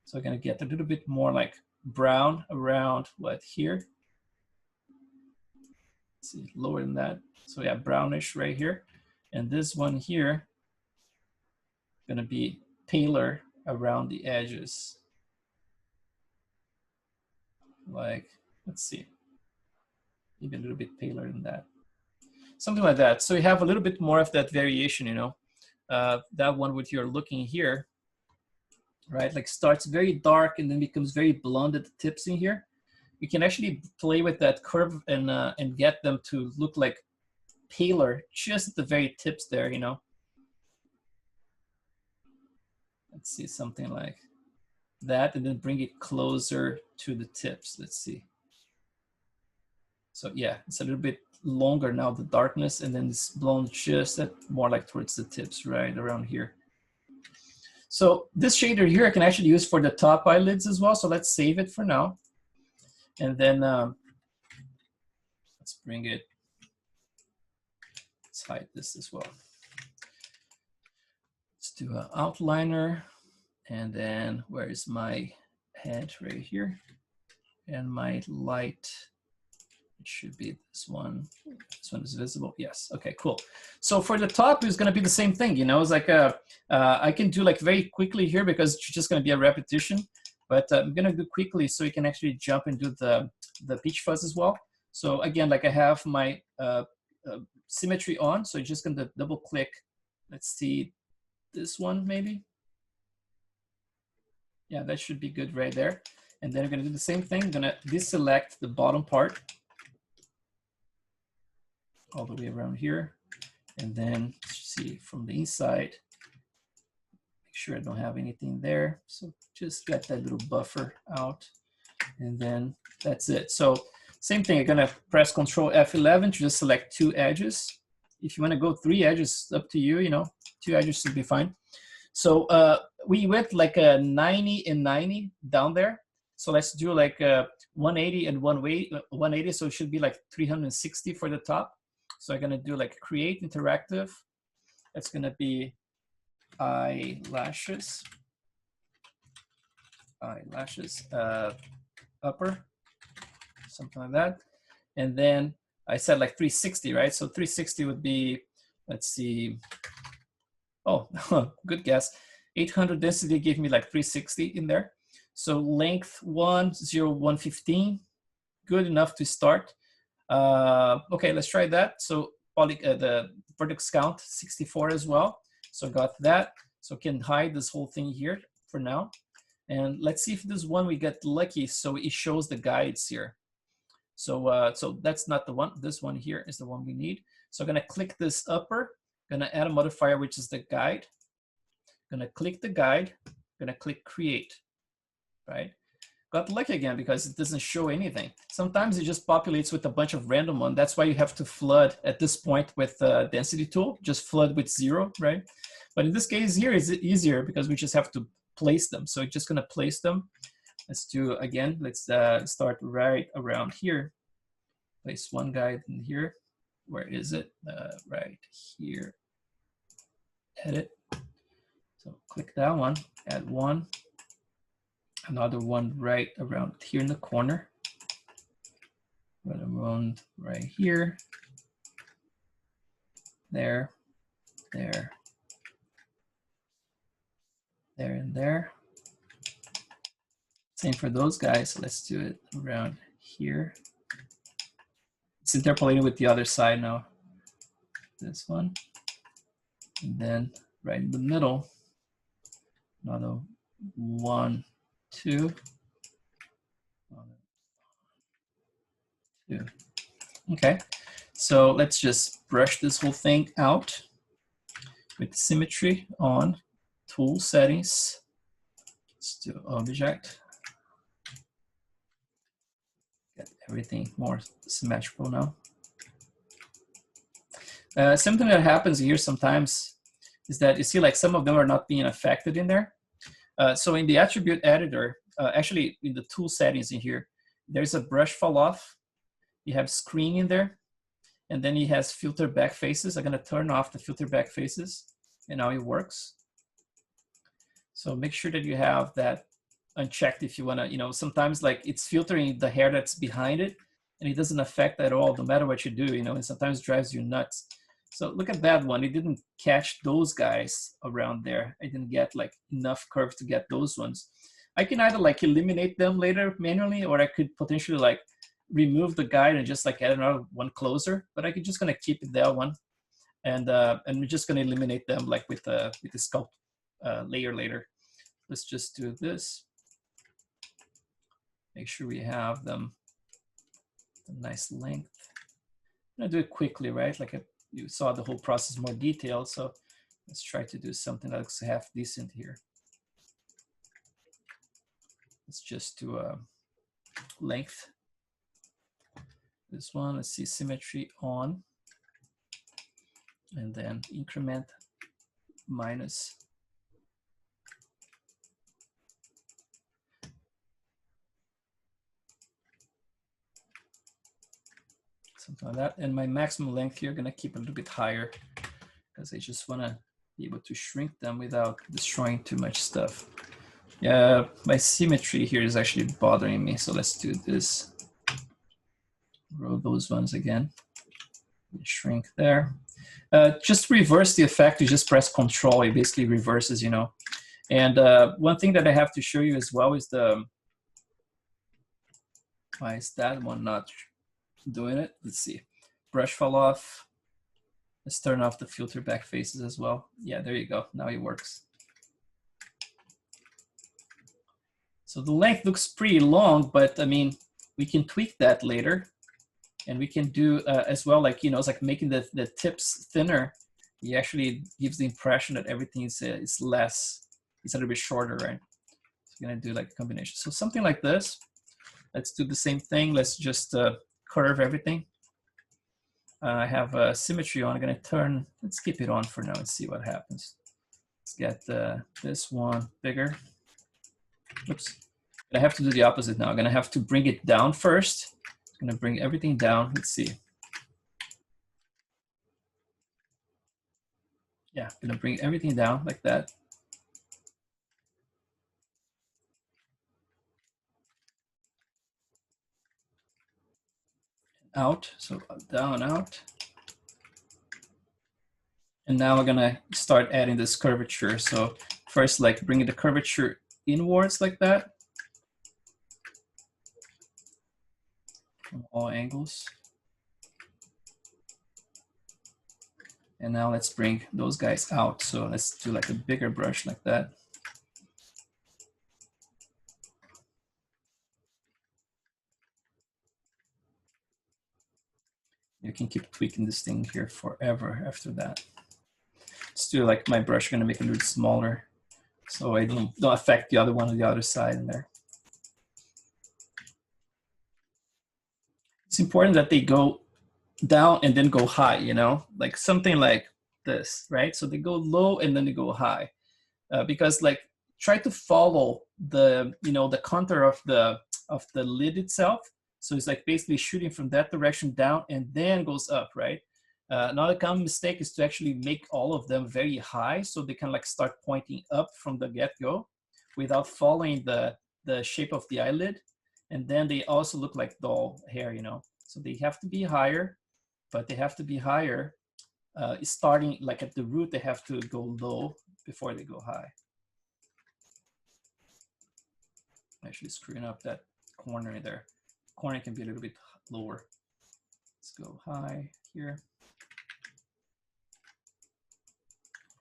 So I'm going to get a little bit more like brown around what here. Let's see, lower than that. So yeah, brownish right here. And this one here going to be paler around the edges. Like, let's see, maybe a little bit paler than that. Something like that. So you have a little bit more of that variation, you know. That one with you're looking here, right? Like starts very dark and then becomes very blonde at the tips in here. You can actually play with that curve and get them to look like paler just at the very tips there, you know. Let's see, something like that, and then bring it closer to the tips. Let's see. So yeah, it's a little bit longer now, the darkness, and then it's blown just at more like towards the tips, right around here. So this shader here I can actually use for the top eyelids as well. So let's save it for now. And then let's bring it, let's hide this as well. Let's do an outliner. And then where is my head? Right here. And my light, it should be this one. This one is visible. Yes. Okay, cool. So for the top, it's going to be the same thing. You know, it's like I can do like very quickly here because it's just going to be a repetition. But I'm going to do quickly so you can actually jump and do the peach fuzz as well. So again, like I have my symmetry on. So you're just going to double click. Let's see this one maybe. Yeah, that should be good right there. And then I'm going to do the same thing. I'm going to deselect the bottom part all the way around here. And then see from the inside, make sure I don't have anything there. So just get that little buffer out. And then that's it. So same thing, I'm going to press Control F11 to just select 2 edges. If you want to go 3 edges, up to you, you know, 2 edges should be fine. So we went like a 90 and 90 down there. So let's do like 180 and 180. So it should be like 360 for the top. So I'm gonna do like create interactive. That's gonna be eyelashes, upper, something like that. And then I said like 360, right? So 360 would be, let's see. Oh, good guess. 800 density gave me like 360 in there. So length 10115, good enough to start. Okay, let's try that. So the vertex count 64 as well. So got that. So can hide this whole thing here for now. And let's see if this one we get lucky. So it shows the guides here. So so that's not the one. This one here is the one we need. So I'm gonna click this upper. Gonna add a modifier, which is the guide. Gonna click the guide. Gonna click create, right? Got lucky again because it doesn't show anything. Sometimes it just populates with a bunch of random one. That's why you have to flood at this point with the density tool. Just flood with 0, right? But in this case here, is it easier because we just have to place them. So it's just gonna place them. Let's do again. Let's start right around here. Place one guide in here. Where is it? Right here. Edit. So click that one, add one. Another one right around here in the corner. Right around right here. There, there, there, and there. Same for those guys. So let's do it around here. It's interpolating with the other side now. This one. And then right in the middle, another 1, 2. 2. Okay, so let's just brush this whole thing out with symmetry on tool settings. Let's do object. Get everything more symmetrical now. Something that happens here sometimes is that you see like some of them are not being affected in there. So in the attribute editor, actually in the tool settings in here, there's a brush fall off. You have screen in there, and then it has filter back faces. I'm gonna turn off the filter back faces, and now it works. So make sure that you have that unchecked if you wanna, you know, sometimes like it's filtering the hair that's behind it, and it doesn't affect at all, no matter what you do, you know, and sometimes drives you nuts. So look at that one. It didn't catch those guys around there. I didn't get like enough curve to get those ones. I can either like eliminate them later manually, or I could potentially like remove the guide and just like add another one closer, but I could just gonna keep it that one. And we're just gonna eliminate them like with the sculpt layer later. Let's just do this. Make sure we have them a nice length. I'm gonna do it quickly, right? Like you saw the whole process more detailed, so let's try to do something that looks half decent here. Let's just do a length. This one, let's see, symmetry on, and then increment minus. Something like that. And my maximum length here, I'm gonna keep a little bit higher because I just wanna be able to shrink them without destroying too much stuff. Yeah, my symmetry here is actually bothering me. So let's do this. Roll those ones again. Shrink there. Just reverse the effect. You just press Control. It basically reverses, you know. And one thing that I have to show you as well is the, why is that one not doing it? Let's see. Brush fall off. Let's turn off the filter back faces as well. Yeah, there you go. Now it works. So the length looks pretty long, but I mean, we can tweak that later. And we can do as well, like, you know, it's like making the tips thinner. It actually gives the impression that everything is less, it's a little bit shorter, right? So we're gonna do like a combination. So something like this. Let's do the same thing. Let's just curve everything. I have symmetry on. I'm gonna turn, let's keep it on for now and see what happens. Let's get this one bigger. Oops. I have to do the opposite now. I'm gonna have to bring it down first. I'm gonna bring everything down. Let's see. Yeah, I'm gonna bring everything down like that. Out, so down, out. And now we're gonna start adding this curvature. So first, like bringing the curvature inwards like that. From all angles. And now let's bring those guys out. So let's do like a bigger brush like that. You can keep tweaking this thing here forever after that. Let's do like my brush, I'm gonna make it a little smaller so I don't affect the other one on the other side in there. It's important that they go down and then go high, you know, like something like this, right? So they go low and then they go high, because like try to follow the, you know, the contour of the lid itself. So it's like basically shooting from that direction down and then goes up, right? Another common mistake is to actually make all of them very high, so they can like start pointing up from the get-go without following the shape of the eyelid. And then they also look like doll hair, you know. So they have to be higher, but they have to be higher. Starting like at the root, they have to go low before they go high. Actually screwing up that corner there. Corner can be a little bit lower. Let's go high here.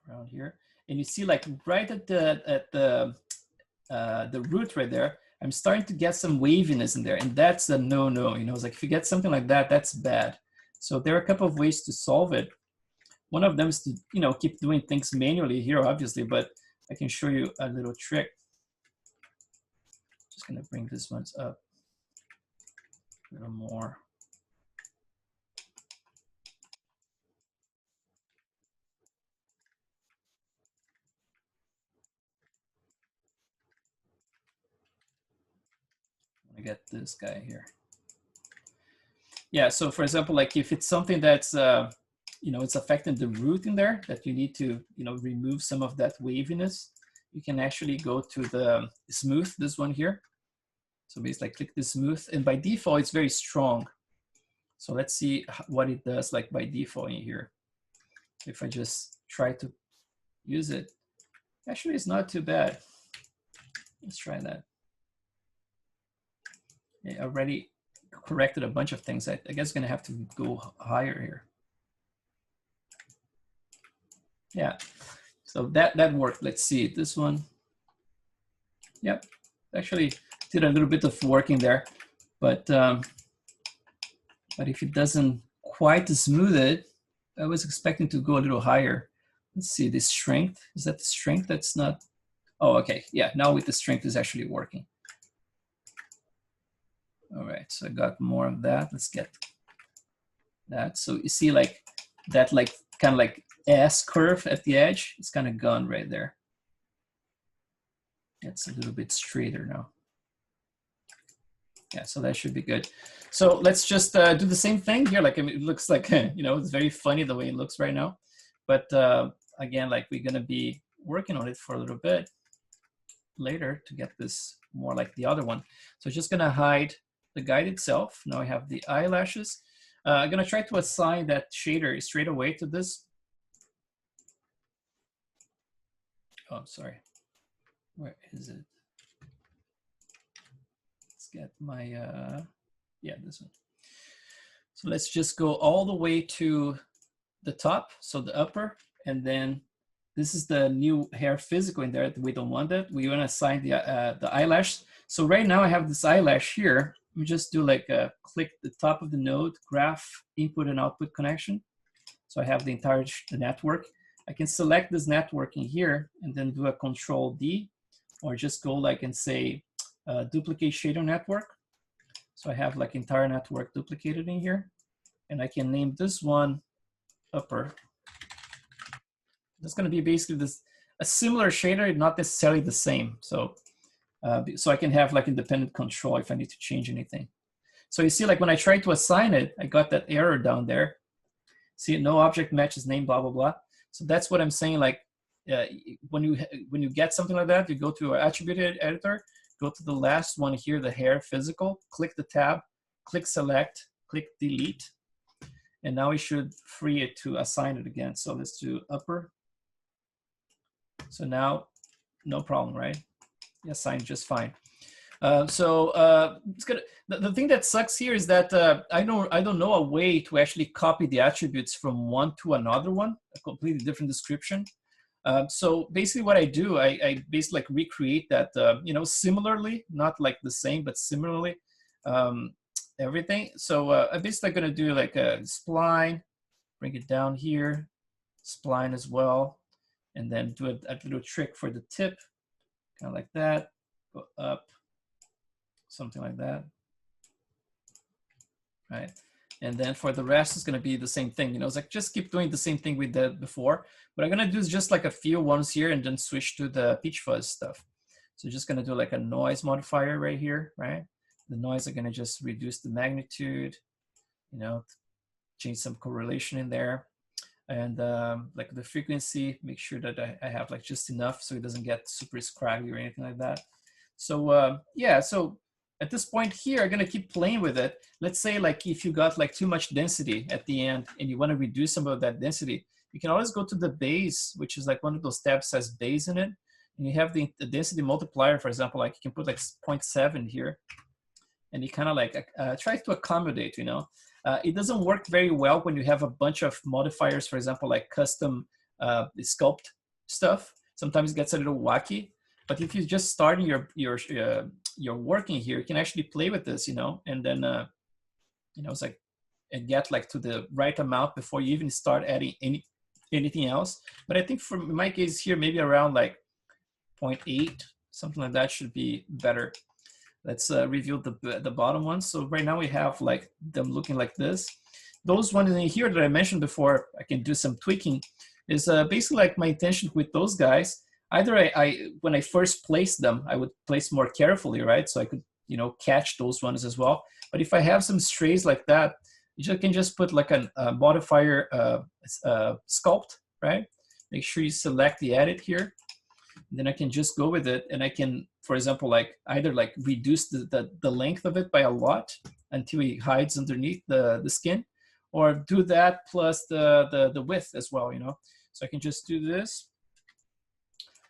Around here. And you see like right at the root right there, I'm starting to get some waviness in there, and that's a no-no. You know, it's like if you get something like that, that's bad. So there are a couple of ways to solve it. One of them is to, you know, keep doing things manually here, obviously, but I can show you a little trick. Just gonna bring this ones up a little more. I get this guy here. Yeah, so for example, like if it's something that's, you know, it's affecting the root in there that you need to, you know, remove some of that waviness, you can actually go to the smooth, this one here. So basically click the smooth, and by default, it's very strong. So let's see what it does like by default in here. If I just try to use it, actually it's not too bad. Let's try that. I already corrected a bunch of things. I guess I'm gonna have to go higher here. Yeah, so that worked. Let's see this one. Yep, actually did a little bit of working there, but if it doesn't quite smooth it, I was expecting to go a little higher. Let's see the strength. Is that the strength? That's not. Oh, okay. Yeah, now with the strength is actually working. All right, so I got more of that. Let's get that. So you see like that, like kind of like S curve at the edge. It's kind of gone right there. It's a little bit straighter now. Yeah, so that should be good. So let's just do the same thing here. Like, I mean, it looks like, you know, it's very funny the way it looks right now. But again, like we're gonna be working on it for a little bit later to get this more like the other one. So just gonna hide the guide itself. Now I have the eyelashes. I'm gonna try to assign that shader straight away to this. Oh, sorry. Where is it? Let's get my, yeah, this one. So let's just go all the way to the top, so the upper, and then this is the new hair physical in there. We don't want that. We want to assign the eyelash. So right now I have this eyelash here. Let me just do like a click the top of the node, graph input and output connection. So I have the entire network. I can select this network in here and then do a Control D, or just go like and say duplicate shader network. So I have like entire network duplicated in here, and I can name this one upper. That's going to be basically this a similar shader, not necessarily the same. So so I can have like independent control if I need to change anything. So you see, like when I tried to assign it, I got that error down there. See, no object matches name, blah blah blah. So that's what I'm saying. Like when you get something like that, you go to attribute editor, go to the last one here, the hair physical, click the tab, click select, click delete, and now we should free it to assign it again. So let's do upper. So now, no problem, right? Assigned just fine. It's good. The thing that sucks here is that I don't know a way to actually copy the attributes from one to another one, a completely different description. So basically what I do, I basically like recreate that, you know, similarly, not like the same, but similarly, everything. So I'm basically gonna do like a spline, bring it down here, spline as well, and then do a little trick for the tip, kind of like that, go up, something like that, right? And then for the rest, it's gonna be the same thing. You know, it's like just keep doing the same thing we did before. What I'm gonna do is just like a few ones here and then switch to the pitch fuzz stuff. So just gonna do like a noise modifier right here, right? The noise are gonna just reduce the magnitude, you know, change some correlation in there. And like the frequency, make sure that I have like just enough so it doesn't get super scraggly or anything like that. So yeah, so at this point here, I'm gonna keep playing with it. Let's say like if you got like too much density at the end and you wanna reduce some of that density, you can always go to the base, which is like one of those tabs has base in it. And you have the density multiplier, for example, like you can put like 0.7 here. And you kind of like try to accommodate, you know. It doesn't work very well when you have a bunch of modifiers, for example, like custom sculpt stuff. Sometimes it gets a little wacky. But if you're just starting your working here, you can actually play with this, you know, and then, you know, it's like, and get like to the right amount before you even start adding anything else. But I think for my case here, maybe around like 0.8, something like that should be better. Let's review the bottom ones. So right now we have like them looking like this. Those ones in here that I mentioned before, I can do some tweaking, is basically like my intention with those guys. Either when I first place them, I would place more carefully, right? So I could, you know, catch those ones as well. But if I have some strays like that, you can just put like a modifier sculpt, right? Make sure you select the edit here. And then I can just go with it, and I can, for example, like either like reduce the length of it by a lot until it hides underneath the skin, or do that plus the width as well, you know. So I can just do this.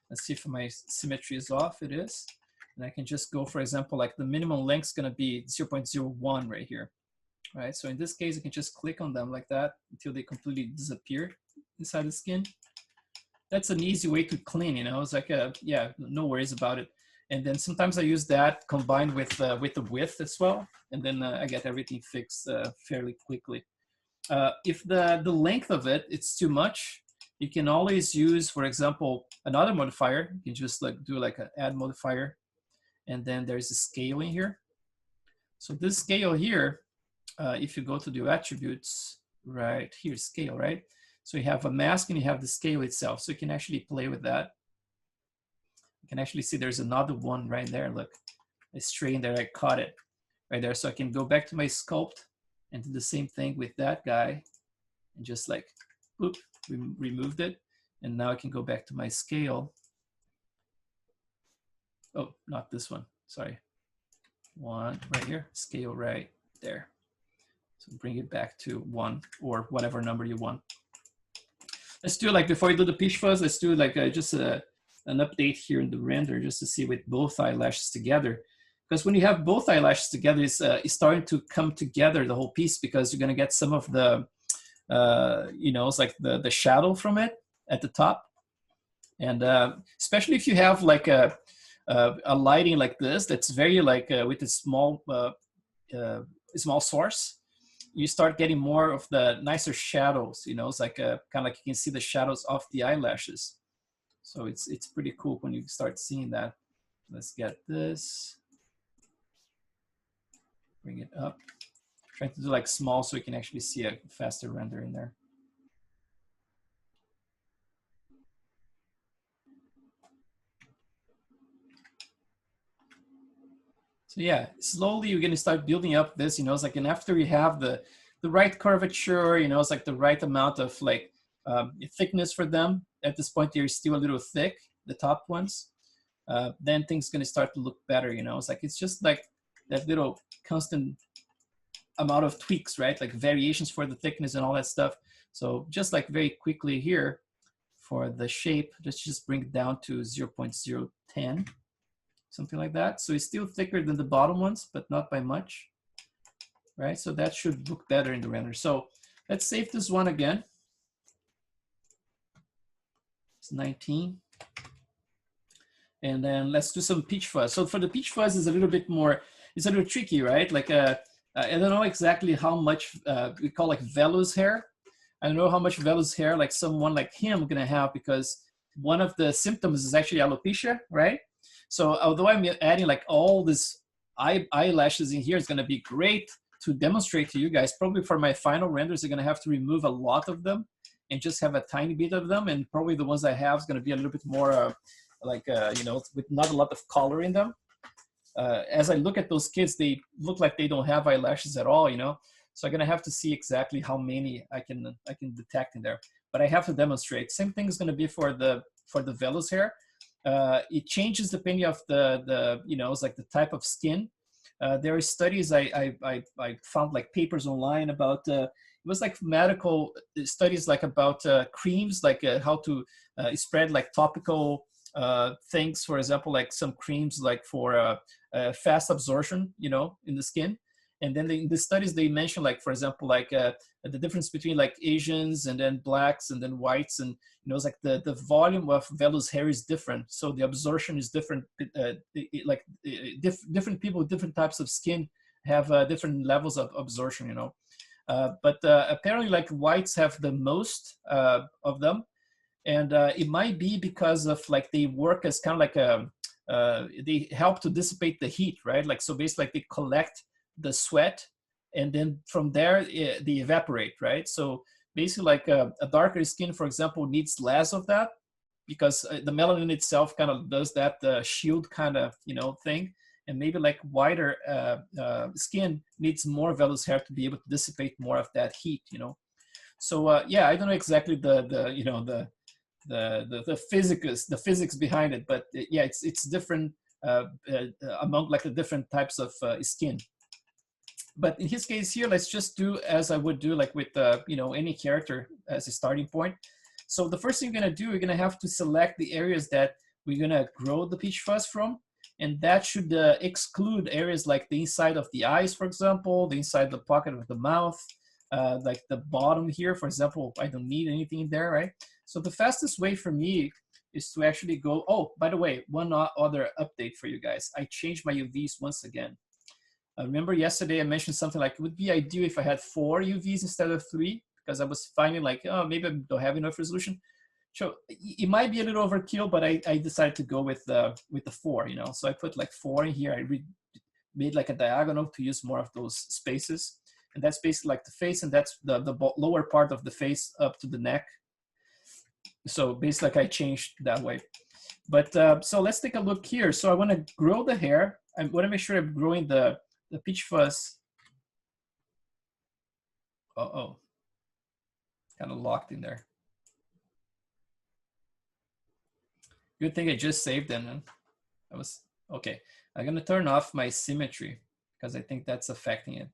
Let's see if my symmetry is off. It is. And I can just go, for example, like the minimum length is going to be 0.01 right here. Right. So in this case, I can just click on them like that until they completely disappear inside the skin. That's an easy way to clean, you know. It's like, yeah, no worries about it. And then sometimes I use that combined with the width as well. And then I get everything fixed fairly quickly. If the length of it, it's too much, you can always use, for example, another modifier. You can just like do like an add modifier. And then there's a scaling here. So this scale here, if you go to the attributes, right here, scale, right? So you have a mask and you have the scale itself. So you can actually play with that. You can actually see there's another one right there. Look, a stray in there, I caught it right there. So I can go back to my sculpt and do the same thing with that guy and just like, boop, removed it. And now I can go back to my scale. Oh, not this one, sorry. One right here, scale right there. So bring it back to 1 or whatever number you want. Let's do like, before we do the peach fuzz, let's do like just an update here in the render just to see with both eyelashes together. Because when you have both eyelashes together, it's starting to come together, the whole piece, because you're going to get some of the, you know, it's like the shadow from it at the top. And especially if you have like a lighting like this, that's very like with a small source, you start getting more of the nicer shadows, you know. It's like kind of like you can see the shadows of the eyelashes. So it's pretty cool when you start seeing that. Let's get this, bring it up. Trying to do like small so you can actually see a faster render in there. So yeah, slowly you're gonna start building up this, you know, it's like, and after you have the right curvature, you know, it's like the right amount of like thickness for them. At this point, they're still a little thick, the top ones. Then things gonna start to look better, you know. It's like, it's just like that little constant amount of tweaks, right? Like variations for the thickness and all that stuff. So just like very quickly here for the shape, let's just bring it down to 0.010. Something like that. So it's still thicker than the bottom ones, but not by much, right? So that should look better in the render. So let's save this one again. It's 19. And then let's do some peach fuzz. So for the peach fuzz is a little bit more, it's a little tricky, right? Like I don't know exactly how much we call like vellus hair. I don't know how much vellus hair like someone like him gonna have, because one of the symptoms is actually alopecia, right? So although I'm adding like all this eyelashes in here, it's going to be great to demonstrate to you guys. Probably for my final renders, I'm going to have to remove a lot of them and just have a tiny bit of them. And probably the ones I have is going to be a little bit more you know, with not a lot of color in them. As I look at those kids, they look like they don't have eyelashes at all, you know. So I'm going to have to see exactly how many I can detect in there. But I have to demonstrate. Same thing is going to be for the vellus hair. It changes depending of the you know, it's like the type of skin. There are studies I found, like papers online about it was like medical studies, like about creams, like how to spread like topical things, for example, like some creams like for fast absorption, you know, in the skin. And then in the studies they mention, like, for example, like the difference between like Asians and then blacks and then whites, and you know, it's like the volume of vellus hair is different, so the absorption is different. Different people with different types of skin have different levels of absorption, you know. But apparently, like whites have the most of them, And it might be because of like they work as kind of like a, they help to dissipate the heat, right? Like, so basically like they collect the sweat and then from there they evaporate, right? So basically like a darker skin, for example, needs less of that because the melanin itself kind of does that shield kind of, you know, thing. And maybe like whiter skin needs more vellus hair to be able to dissipate more of that heat, you know. So yeah, I don't know exactly the you know the physics behind it, but yeah, it's different among like the different types of skin. But in his case here, let's just do as I would do like with you know, any character as a starting point. So the first thing you're gonna do, you're gonna have to select the areas that we're gonna grow the peach fuzz from, and that should exclude areas like the inside of the eyes, for example, the inside of the pocket of the mouth, like the bottom here, for example. I don't need anything there, right? So the fastest way for me is to actually go, oh, by the way, one other update for you guys. I changed my UVs once again. Remember yesterday I mentioned something like it would be ideal if I had 4 UVs instead of 3, because I was finding like, oh, maybe I don't have enough resolution. So it might be a little overkill, but I decided to go with the 4, you know. So I put like 4 in here. I made like a diagonal to use more of those spaces. And that's basically like the face, and that's the lower part of the face up to the neck. So basically like I changed that way. But so let's take a look here. So I want to grow the hair. I want to make sure I'm growing the peach fuzz. Uh-oh, kind of locked in there. Good thing I just saved them. I was okay. I'm gonna turn off my symmetry because I think that's affecting it.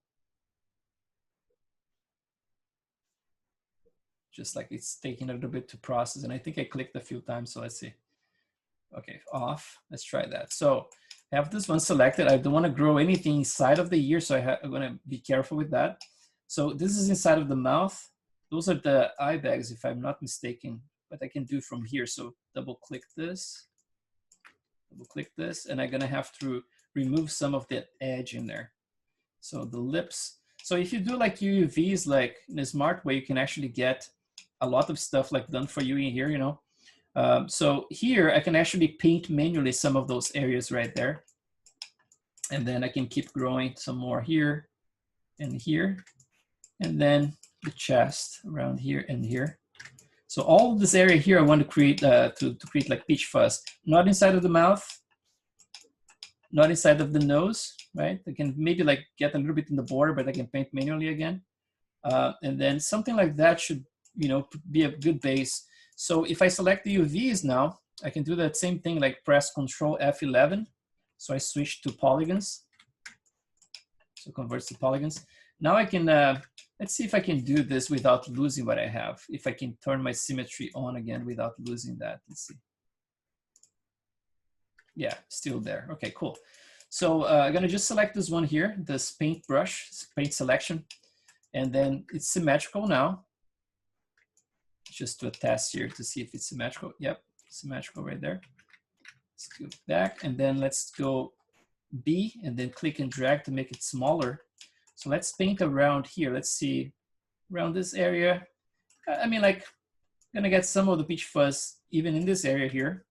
Just like it's taking a little bit to process, and I think I clicked a few times. So let's see. Okay, off. Let's try that. So I have this one selected. I don't want to grow anything inside of the ear, so I'm going to be careful with that. So this is inside of the mouth. Those are the eye bags, if I'm not mistaken, but I can do from here. So double click this, and I'm going to have to remove some of that edge in there. So the lips. So if you do like UVs, like in a smart way, you can actually get a lot of stuff like done for you in here, you know. So here I can actually paint manually some of those areas right there. And then I can keep growing some more here and here. And then the chest around here and here. So all of this area here I want to create to create like peach fuzz. Not inside of the mouth, not inside of the nose, right? I can maybe like get a little bit in the border, but I can paint manually again. And then something like that should, you know, be a good base. So if I select the UVs now, I can do that same thing, like press Control F11. So I switch to polygons. So converts to polygons. Now I can, let's see if I can do this without losing what I have. If I can turn my symmetry on again without losing that. Let's see. Yeah, still there. Okay, cool. So I'm gonna just select this one here, this paint brush, paint selection. And then it's symmetrical now. Just to a test here to see if it's symmetrical. Yep, symmetrical right there. Let's go back, and then let's go B, and then click and drag to make it smaller. So let's paint around here. Let's see, around this area. I mean, like, I'm gonna get some of the peach fuzz even in this area here.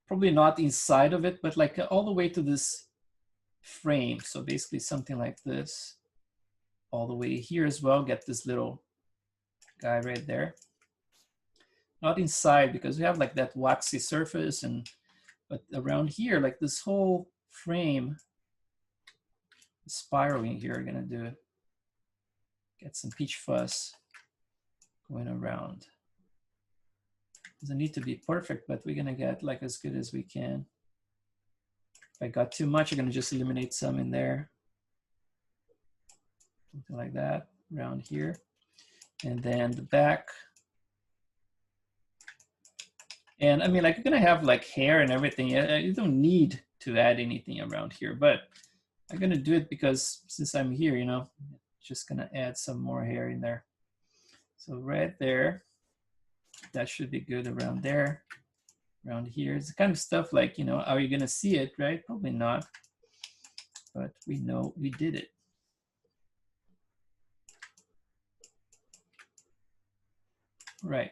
Probably not inside of it, but like all the way to this frame. So basically something like this. All the way here as well, get this little guy right there. Not inside because we have like that waxy surface, but around here, like this whole frame, spiraling here, gonna do get some peach fuzz going around. Doesn't need to be perfect, but we're gonna get like as good as we can. If I got too much, I'm gonna just eliminate some in there. Something like that around here. And then the back. And I mean, like, you're gonna have like hair and everything. You don't need to add anything around here, but I'm gonna do it because since I'm here, you know, just gonna add some more hair in there. So right there, that should be good around there, around here. It's the kind of stuff like, you know, are you gonna see it, right? Probably not, but we know we did it. Right.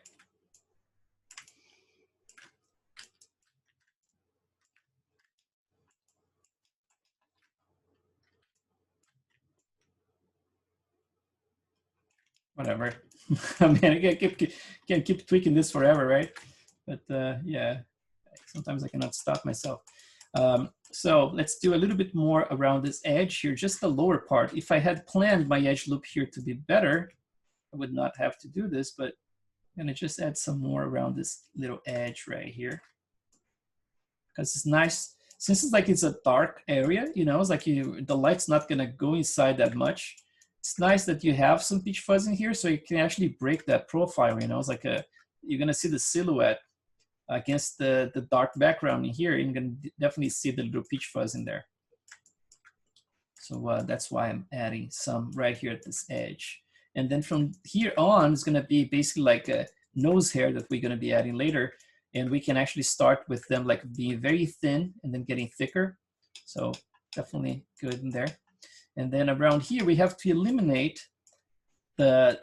Whatever. I mean, I can't keep tweaking this forever, right? But yeah, sometimes I cannot stop myself. So let's do a little bit more around this edge here, just the lower part. If I had planned my edge loop here to be better, I would not have to do this, but I'm gonna just add some more around this little edge right here. Because it's nice, since it's like it's a dark area, you know, it's like the light's not gonna go inside that much. It's nice that you have some peach fuzz in here so you can actually break that profile, you know, it's like you're gonna see the silhouette against the dark background in here. You're gonna definitely see the little peach fuzz in there. So that's why I'm adding some right here at this edge. And then from here on, it's gonna be basically like a nose hair that we're gonna be adding later. And we can actually start with them like being very thin and then getting thicker. So definitely good in there. And then around here, we have to eliminate the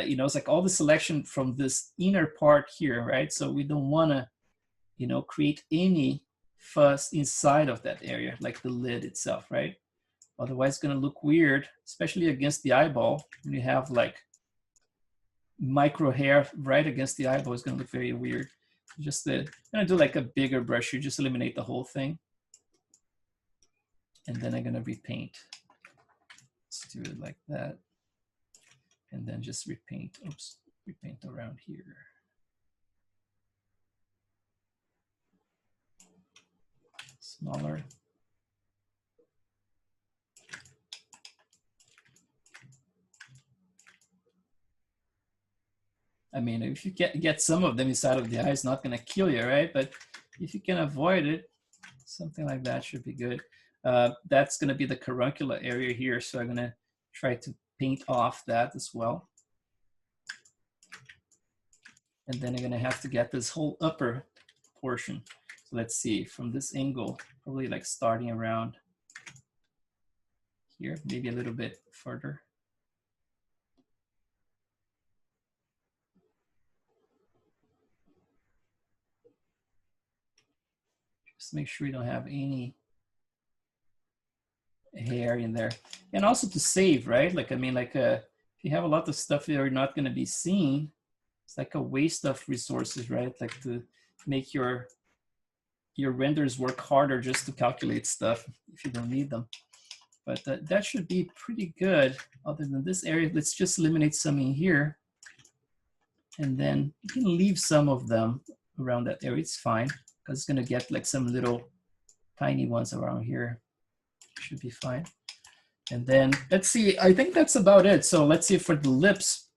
you know, it's like all the selection from this inner part here, right? So we don't wanna, you know, create any fuzz inside of that area, like the lid itself, right? Otherwise, it's gonna look weird, especially against the eyeball. When you have like micro hair right against the eyeball, it's gonna look very weird. Just I'm gonna do like a bigger brush here, just eliminate the whole thing. And then I'm gonna repaint. Let's do it like that. And then just repaint, oops, repaint around here. Smaller. I mean, if you get some of them inside of the eye, it's not gonna kill you, right? But if you can avoid it, something like that should be good. That's gonna be the caruncular area here. So I'm gonna try to paint off that as well. And then I'm gonna have to get this whole upper portion. So let's see, from this angle, probably like starting around here, maybe a little bit further. Just make sure you don't have any hair in there. And also to save, right? Like, I mean, like if you have a lot of stuff that you're not gonna be seeing, it's like a waste of resources, right? Like to make your renders work harder just to calculate stuff if you don't need them. But that should be pretty good. Other than this area, let's just eliminate some in here. And then you can leave some of them around that area. It's fine, because it's gonna get like some little tiny ones around here. Should be fine. And then let's see, I think that's about it. So let's see for the lips.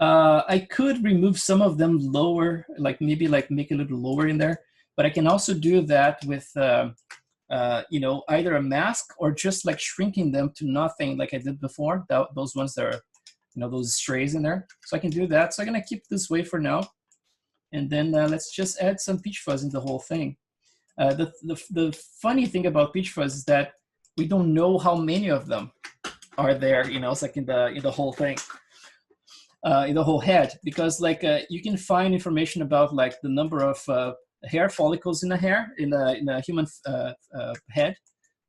I could remove some of them lower, like maybe like make a little lower in there, but I can also do that with, you know, either a mask or just like shrinking them to nothing like I did before, those ones that are, you know, those strays in there. So I can do that. So I'm gonna keep this way for now. And then let's just add some peach fuzz in the whole thing. The funny thing about peach fuzz is that we don't know how many of them are there, you know, it's like in the whole thing. In the whole head, because like you can find information about like the number of hair follicles in a hair in a human head,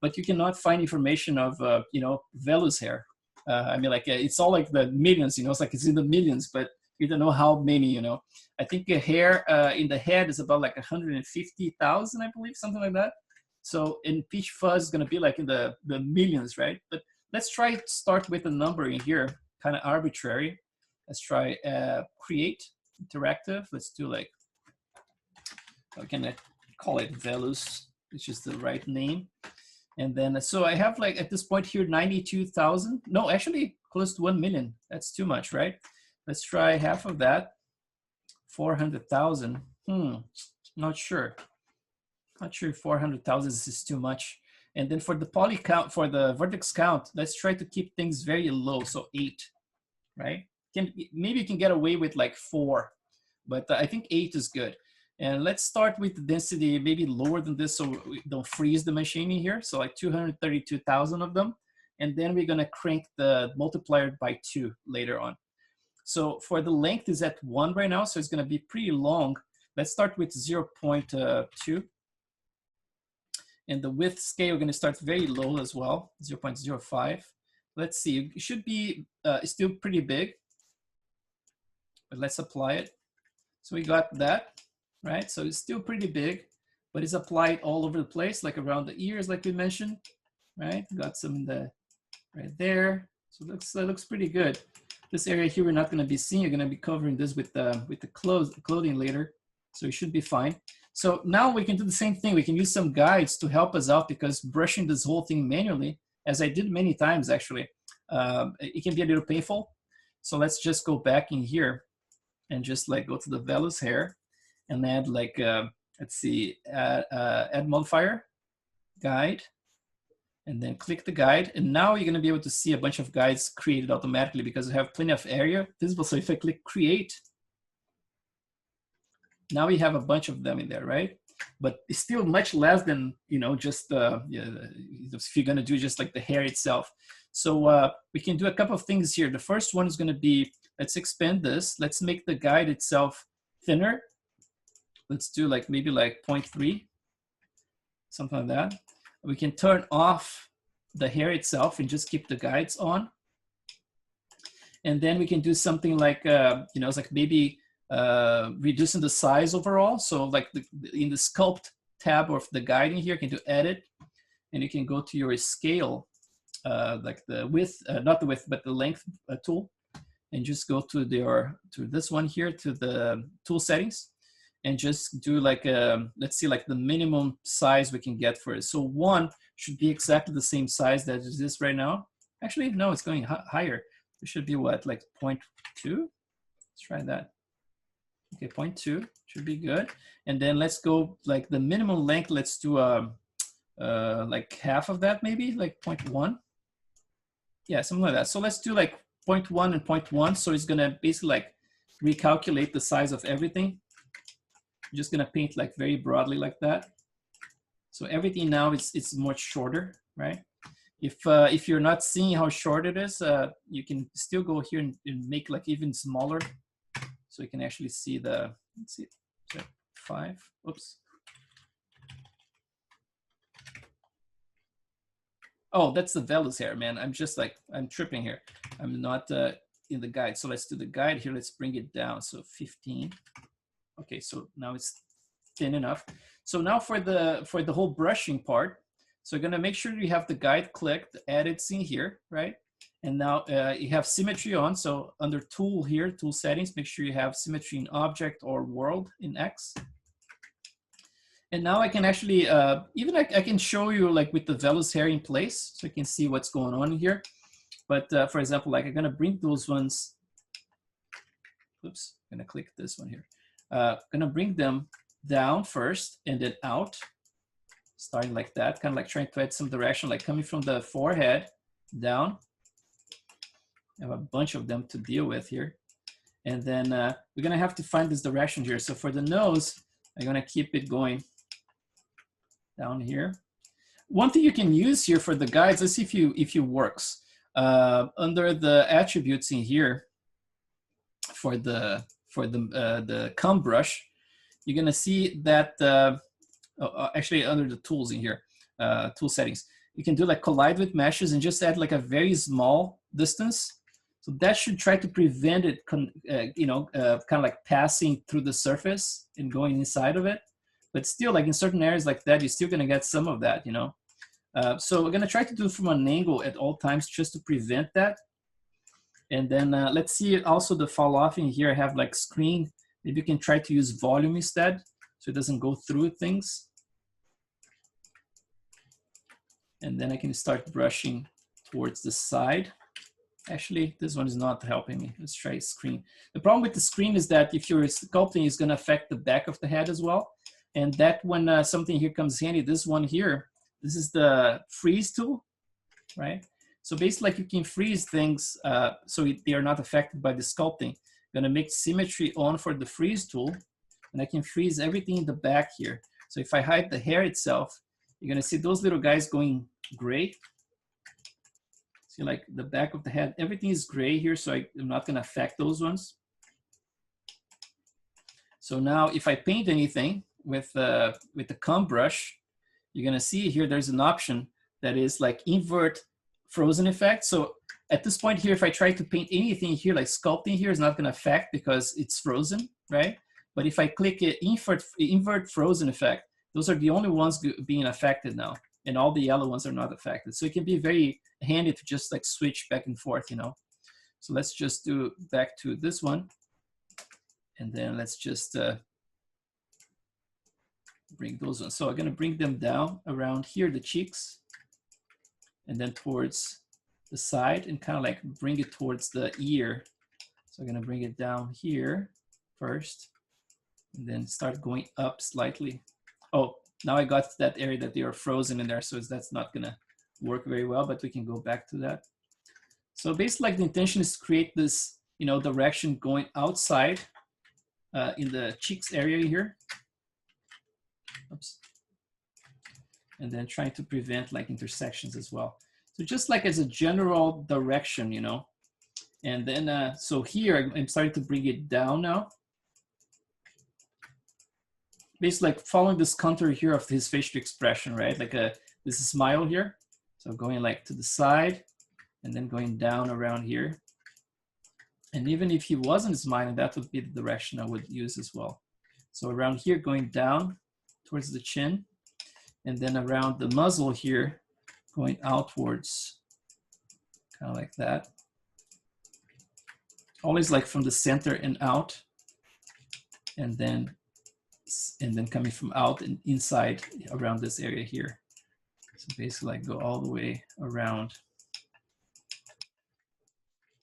but you cannot find information of you know, vellus hair. I mean, like it's all like the millions, you know, it's like it's in the millions, but you don't know how many, you know. I think a hair in the head is about like 150,000, I believe, something like that. So in peach fuzz is gonna be like in the millions, right? But let's try to start with a number in here, kind of arbitrary. Let's try create interactive. Let's do like, how can I call it vellus, which is the right name. And then, so I have like at this point here, 92,000. No, actually close to 1 million. That's too much, right? Let's try half of that, 400,000. Not sure. Not sure if 400,000 is too much. And then for the poly count, for the vertex count, let's try to keep things very low. So 8, right? Maybe you can get away with like 4, but I think 8 is good. And let's start with the density maybe lower than this so we don't freeze the machine in here. So like 232,000 of them. And then we're gonna crank the multiplier by 2 later on. So for the length is at 1 right now, so it's going to be pretty long. Let's start with 0.2. And the width scale, we're going to start very low as well, 0.05. Let's see, it should be still pretty big, but let's apply it. So we got that, right? So it's still pretty big, but it's applied all over the place, like around the ears, like we mentioned, right? Got some in the right there. So that looks pretty good. This area here, we're not going to be seeing. You're going to be covering this with the clothing later, so it should be fine. So now we can do the same thing. We can use some guides to help us out, because brushing this whole thing manually, as I did many times actually, it can be a little painful. So let's just go back in here and just like go to the vellus hair and add like, let's see, add modifier, guide, and then click the guide. And now you're gonna be able to see a bunch of guides created automatically because I have plenty of area visible. So if I click create, now we have a bunch of them in there, right? But it's still much less than, you know, just if you're gonna do just like the hair itself. So we can do a couple of things here. The first one is gonna be, let's expand this. Let's make the guide itself thinner. Let's do like maybe like 0.3, something like that. We can turn off the hair itself and just keep the guides on. And then we can do something like, you know, it's like maybe reducing the size overall. So like in the sculpt tab of the guide in here, you can do edit, and you can go to your scale, like the width, not the width, but the length tool, and just go to this one here, to the tool settings, and just do like, let's see, like the minimum size we can get for it. So 1 should be exactly the same size that is this right now. Actually, no, it's going higher. It should be what, like 0.2? Let's try that. Okay, 0.2 should be good. And then let's go like the minimum length. Let's do like half of that, maybe like 0.1. Yeah, something like that. So let's do like 0.1 and 0.1. So it's gonna basically like recalculate the size of everything. I'm just gonna paint like very broadly like that. So everything now it's much shorter, right? If you're not seeing how short it is, you can still go here and make like even smaller. So you can actually see the, let's see, 5, oops. Oh, that's the vellus hair, man. I'm just like, I'm tripping here. I'm not in the guide. So let's do the guide here. Let's bring it down. So 15. Okay, so now it's thin enough. So now for the whole brushing part, so you're gonna make sure you have the guide clicked, edits in here, right? And now you have symmetry on. So under tool here, tool settings, make sure you have symmetry in object or world in X. And now I can actually, even I can show you like with the vellus hair in place, so you can see what's going on here. But for example, like I'm gonna bring those ones, oops, I'm gonna click this one here. Gonna bring them down first and then out, starting like that, kind of like trying to add some direction, like coming from the forehead down. I have a bunch of them to deal with here. And then we're gonna have to find this direction here. So for the nose, I'm gonna keep it going down here. One thing you can use here for the guides, let's see if it works. Under the attributes in here, for the comb brush, you're gonna see that actually under the tools in here, tool settings, you can do like collide with meshes and just add like a very small distance. So that should try to prevent it, you know, kind of like passing through the surface and going inside of it. But still, like in certain areas like that, you're still gonna get some of that, you know. So we're gonna try to do it from an angle at all times just to prevent that. And then let's see also the fall off in here. I have like screen. Maybe you can try to use volume instead, so it doesn't go through things. And then I can start brushing towards the side. Actually, this one is not helping me. Let's try screen. The problem with the screen is that if you're sculpting, it's gonna affect the back of the head as well. And that when something here comes handy, this one here, this is the freeze tool, right? So basically like you can freeze things so they are not affected by the sculpting. I'm gonna make symmetry on for the freeze tool, and I can freeze everything in the back here. So if I hide the hair itself, you're gonna see those little guys going gray. See, like the back of the head, everything is gray here, so I'm not gonna affect those ones. So now if I paint anything with the comb brush, you're gonna see here there's an option that is like invert frozen effect. So at this point here, if I try to paint anything here, like sculpting here, is not gonna affect because it's frozen, right? But if I click it, invert frozen effect, those are the only ones being affected now, and all the yellow ones are not affected. So it can be very handy to just like switch back and forth, you know. So let's just do back to this one. And then let's just bring those ones. So I'm gonna bring them down around here, the cheeks, and then towards the side, and kind of like bring it towards the ear. So I'm gonna bring it down here first, and then start going up slightly. Oh, now I got that area that they are frozen in there, so that's not gonna work very well, but we can go back to that. So basically, like the intention is to create this, you know, direction going outside in the cheeks area here. Oops. And then trying to prevent like intersections as well. So just like as a general direction, you know. And then, so here I'm starting to bring it down now. Basically like following this contour here of his facial expression, right? Like this smile here. So going like to the side and then going down around here. And even if he wasn't smiling, that would be the direction I would use as well. So around here, going down towards the chin, and then around the muzzle here, going outwards, kind of like that. Always like from the center and out, and then coming from out and inside around this area here. So basically like go all the way around.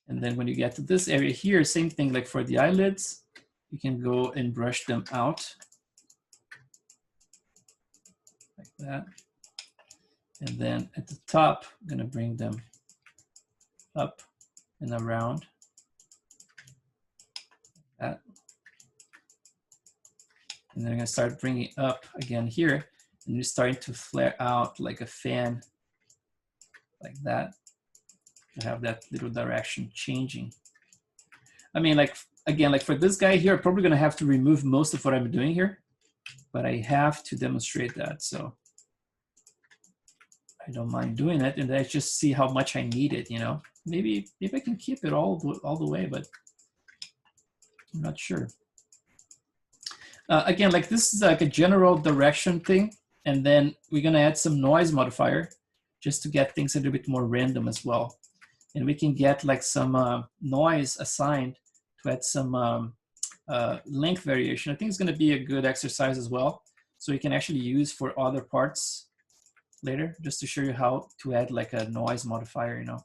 And then when you get to this area here, same thing like for the eyelids, you can go and brush them out like that. And then at the top, I'm gonna bring them up and around like that. And then I'm gonna start bringing up again here, and you're starting to flare out like a fan like that. To have that little direction changing. I mean, like, again, like for this guy here, I'm probably gonna have to remove most of what I'm doing here, but I have to demonstrate that. So I don't mind doing it, and I just see how much I need it, you know? Maybe I can keep it all the way, but I'm not sure. Again, like this is like a general direction thing, and then we're gonna add some noise modifier just to get things a little bit more random as well. And we can get like some noise assigned to add some length variation. I think it's gonna be a good exercise as well. So you can actually use for other parts later, just to show you how to add like a noise modifier, you know.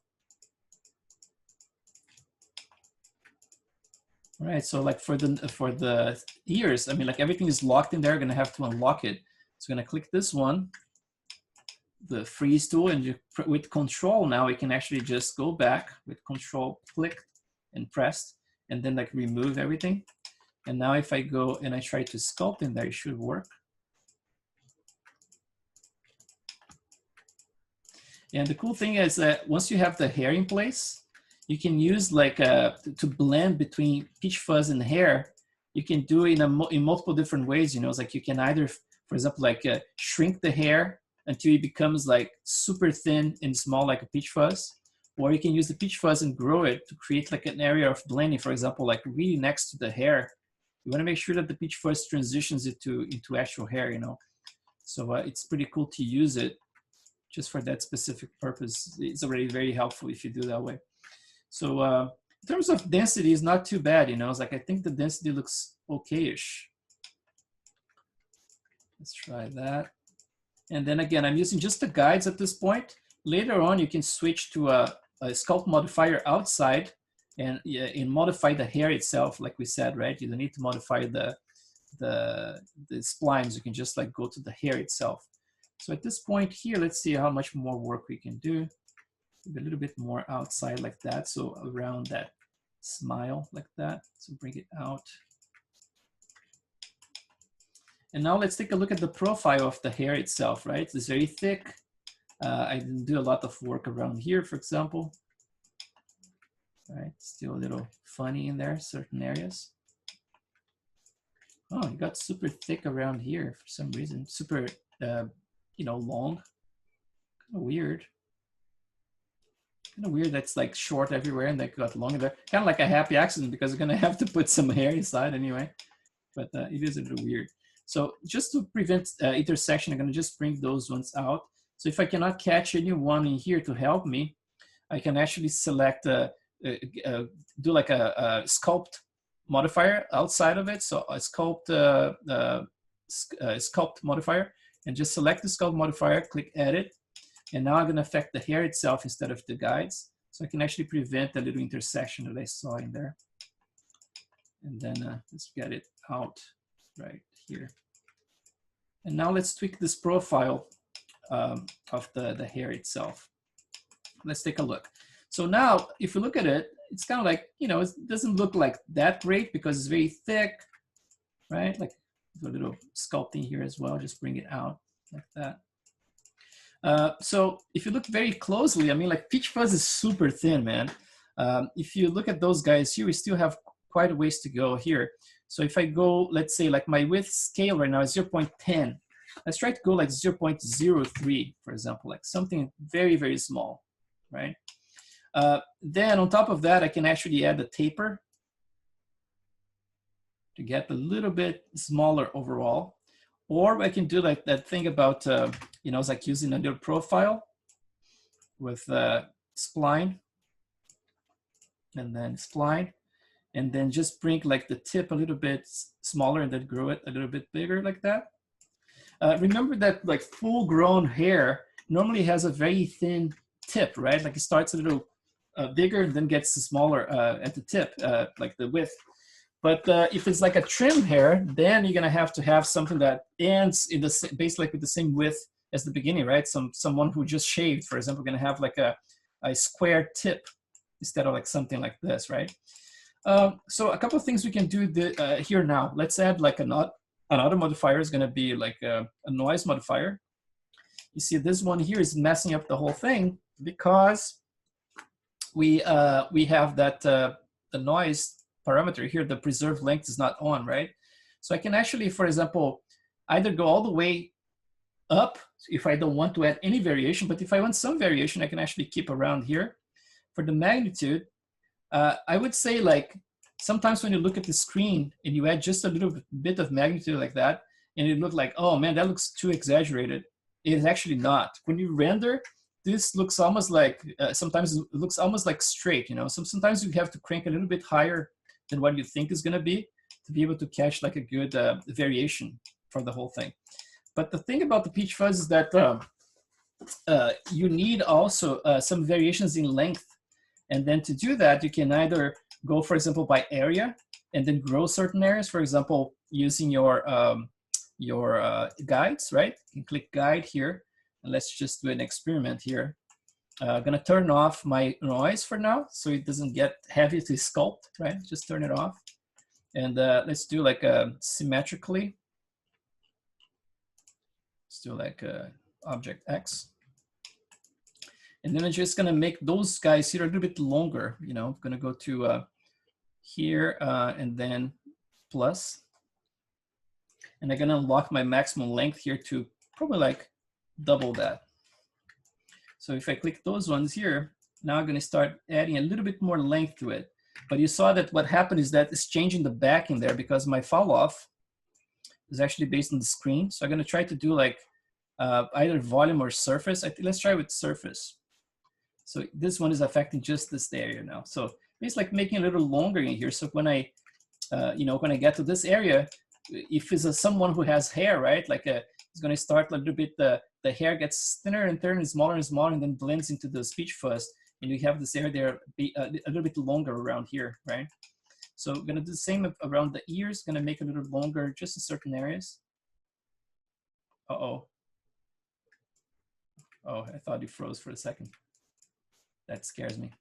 All right, so like for the ears, I mean, like everything is locked in there. I'm gonna have to unlock it. So I'm gonna click this one, the freeze tool, and you, with control now, we can actually just go back with control, clicked and pressed, and then like remove everything. And now if I go and I try to sculpt in there, it should work. And the cool thing is that once you have the hair in place, you can use like to blend between peach fuzz and hair. You can do it in multiple different ways, you know. It's like you can either, for example, like shrink the hair until it becomes like super thin and small like a peach fuzz, or you can use the peach fuzz and grow it to create like an area of blending, for example, like really next to the hair. You want to make sure that the peach fuzz transitions it into actual hair, you know. So it's pretty cool to use it just for that specific purpose. It's already very helpful if you do that way. So in terms of density, it's not too bad, you know. It's like I think the density looks okay-ish. Let's try that. And then again, I'm using just the guides at this point. Later on, you can switch to a sculpt modifier outside and modify the hair itself, like we said, right? You don't need to modify the splines. You can just like go to the hair itself. So at this point here, let's see how much more work we can do. Maybe a little bit more outside like that. So around that smile like that. So bring it out. And now let's take a look at the profile of the hair itself, right? It's very thick. I didn't do a lot of work around here, for example. Right, still a little funny in there, certain areas. Oh, it got super thick around here for some reason. Super, you know, long. Kind of weird. Kind of weird that's like short everywhere and that got long there. Kind of like a happy accident because I'm gonna have to put some hair inside anyway. But it is a little weird. So just to prevent intersection, I'm gonna just bring those ones out. So if I cannot catch anyone in here to help me, I can actually select, do like a sculpt modifier outside of it. So a sculpt modifier, and just select the sculpt modifier, click edit. And now I'm gonna affect the hair itself instead of the guides. So I can actually prevent the little intersection that I saw in there. And then let's get it out right here. And now let's tweak this profile of the hair itself. Let's take a look. So now, if you look at it, it's kind of like, you know, it doesn't look like that great because it's very thick, right? Like a little sculpting here as well, just bring it out like that. So if you look very closely, I mean, like peach fuzz is super thin, man. If you look at those guys here, we still have quite a ways to go here. So if I go, let's say like my width scale right now is 0.10. Let's try to go like 0.03, for example, like something very, very small, right? Then on top of that, I can actually add a taper to get a little bit smaller overall. Or I can do like that thing about, you know, it's like using a little profile with spline and then spline, and then just bring like the tip a little bit smaller and then grow it a little bit bigger like that. Remember that like full grown hair normally has a very thin tip, right? Like it starts a little bigger and then gets smaller at the tip, like the width. But if it's like a trim hair, then you're gonna have to have something that ends in the basically with the same width as the beginning, right? Someone who just shaved, for example, gonna have like a square tip instead of like something like this, right? So a couple of things we can do here now. Let's add like another modifier is gonna be like a noise modifier. You see this one here is messing up the whole thing because we have that the noise parameter here, the preserved length is not on, right? So I can actually, for example, either go all the way up if I don't want to add any variation, but if I want some variation, I can actually keep around here. For the magnitude, I would say like sometimes when you look at the screen and you add just a little bit of magnitude like that, and it looks like, oh man, that looks too exaggerated. It is actually not. When you render, this looks almost like, sometimes it looks almost like straight, you know? Sometimes you have to crank a little bit higher than what you think is gonna be to be able to catch like a good variation for the whole thing. But the thing about the peach fuzz is that you need also some variations in length. And then to do that, you can either go, for example, by area and then grow certain areas, for example, using your guides, right? You can click guide here. And let's just do an experiment here. I'm gonna turn off my noise for now so it doesn't get heavy to sculpt, right? Just turn it off. And let's do like symmetrically. Let's do like object X. And then I'm just gonna make those guys here a little bit longer. You know, I'm gonna go to here and then plus. And I'm gonna unlock my maximum length here to probably like double that. So if I click those ones here, now I'm gonna start adding a little bit more length to it. But you saw that what happened is that it's changing the back in there because my fall off is actually based on the screen. So I'm gonna try to do like either volume or surface. Let's try with surface. So this one is affecting just this area now. So it's like making a little longer in here. So when I, you know, when I get to this area, if it's someone who has hair, right? Like it's gonna start a little bit, the hair gets thinner and thinner and smaller, and then blends into the speech fuzz. And you have this area there be a little bit longer around here, right? So I'm gonna do the same around the ears, gonna make a little longer just in certain areas. Uh-oh. Oh, I thought you froze for a second. That scares me.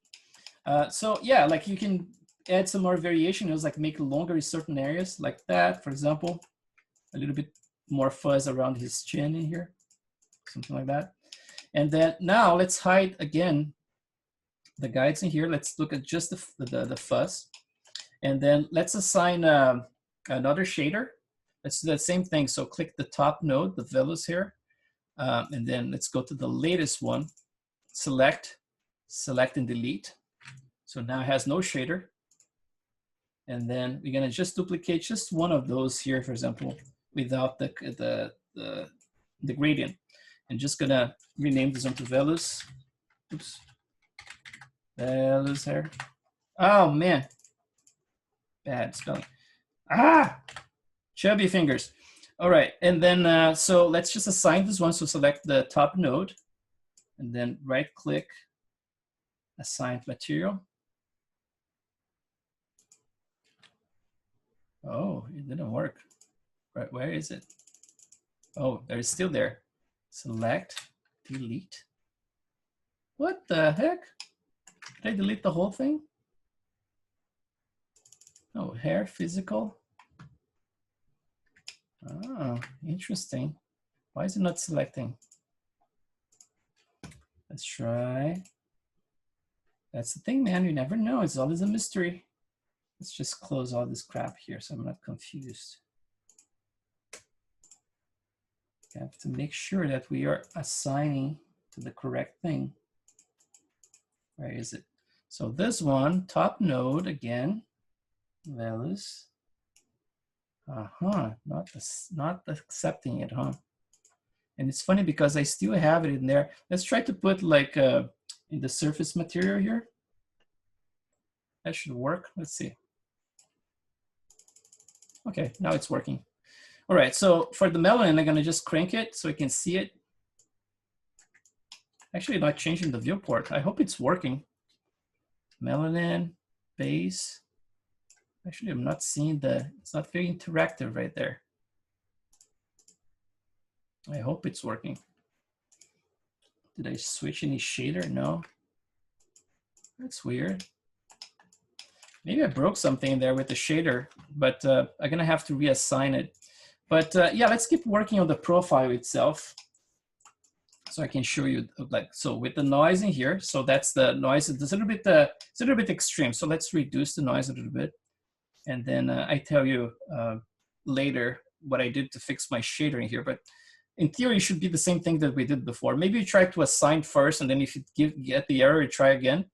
So yeah, like you can add some more variation. It was like make it longer in certain areas like that, for example, a little bit more fuzz around his chin in here, something like that. And then now let's hide again the guides in here. Let's look at just the fuzz. And then let's assign another shader. Let's do the same thing. So click the top node, the Velus here. And then let's go to the latest one. Select and delete. So now it has no shader. And then we're gonna just duplicate just one of those here, for example, without the gradient. And just gonna rename this one to Velus. Oops. Velus here. Oh man, bad spelling. Ah, chubby fingers. All right, and then so let's just assign this one. So select the top node, and then right-click, assign material. Oh, it didn't work. Right, where is it? Oh, it's still there. Select, delete. What the heck? Did I delete the whole thing? Oh, hair, physical. Oh, interesting. Why is it not selecting? Let's try. That's the thing, man. You never know. It's always a mystery. Let's just close all this crap here so I'm not confused. I have to make sure that we are assigning to the correct thing. Where is it? So this one, top node again, Velus. Not accepting it, huh? And it's funny because I still have it in there. Let's try to put like in the surface material here. That should work. Let's see. Okay, now it's working. All right, so for the melanin, I'm gonna just crank it so I can see it. Actually not changing the viewport. I hope it's working. Melanin, base. Actually, I'm not seeing it's not very interactive right there. I hope it's working. Did I switch any shader? No. That's weird. Maybe I broke something there with the shader, but I'm gonna have to reassign it. But yeah, let's keep working on the profile itself. So I can show you, like, so with the noise in here, so that's the noise. It's a little bit extreme. So let's reduce the noise a little bit. And then I tell you later what I did to fix my shader in here. But in theory, it should be the same thing that we did before. Maybe you try to assign first, and then if you get the error, you try again.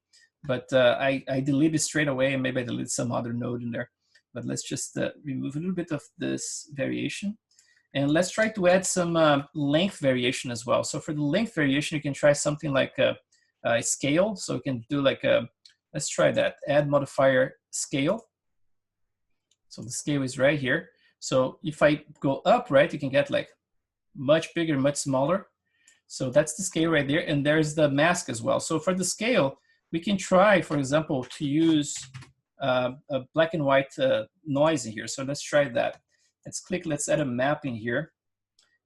But I deleted straight away, and maybe I deleted some other node in there. But let's just remove a little bit of this variation. And let's try to add some length variation as well. So for the length variation, you can try something like a scale. So you can do like let's try that, add modifier scale. So the scale is right here. So if I go up, right, you can get like much bigger, much smaller. So that's the scale right there. And there's the mask as well. So for the scale, we can try, for example, to use a black and white noise in here. So let's try that. Let's add a map in here.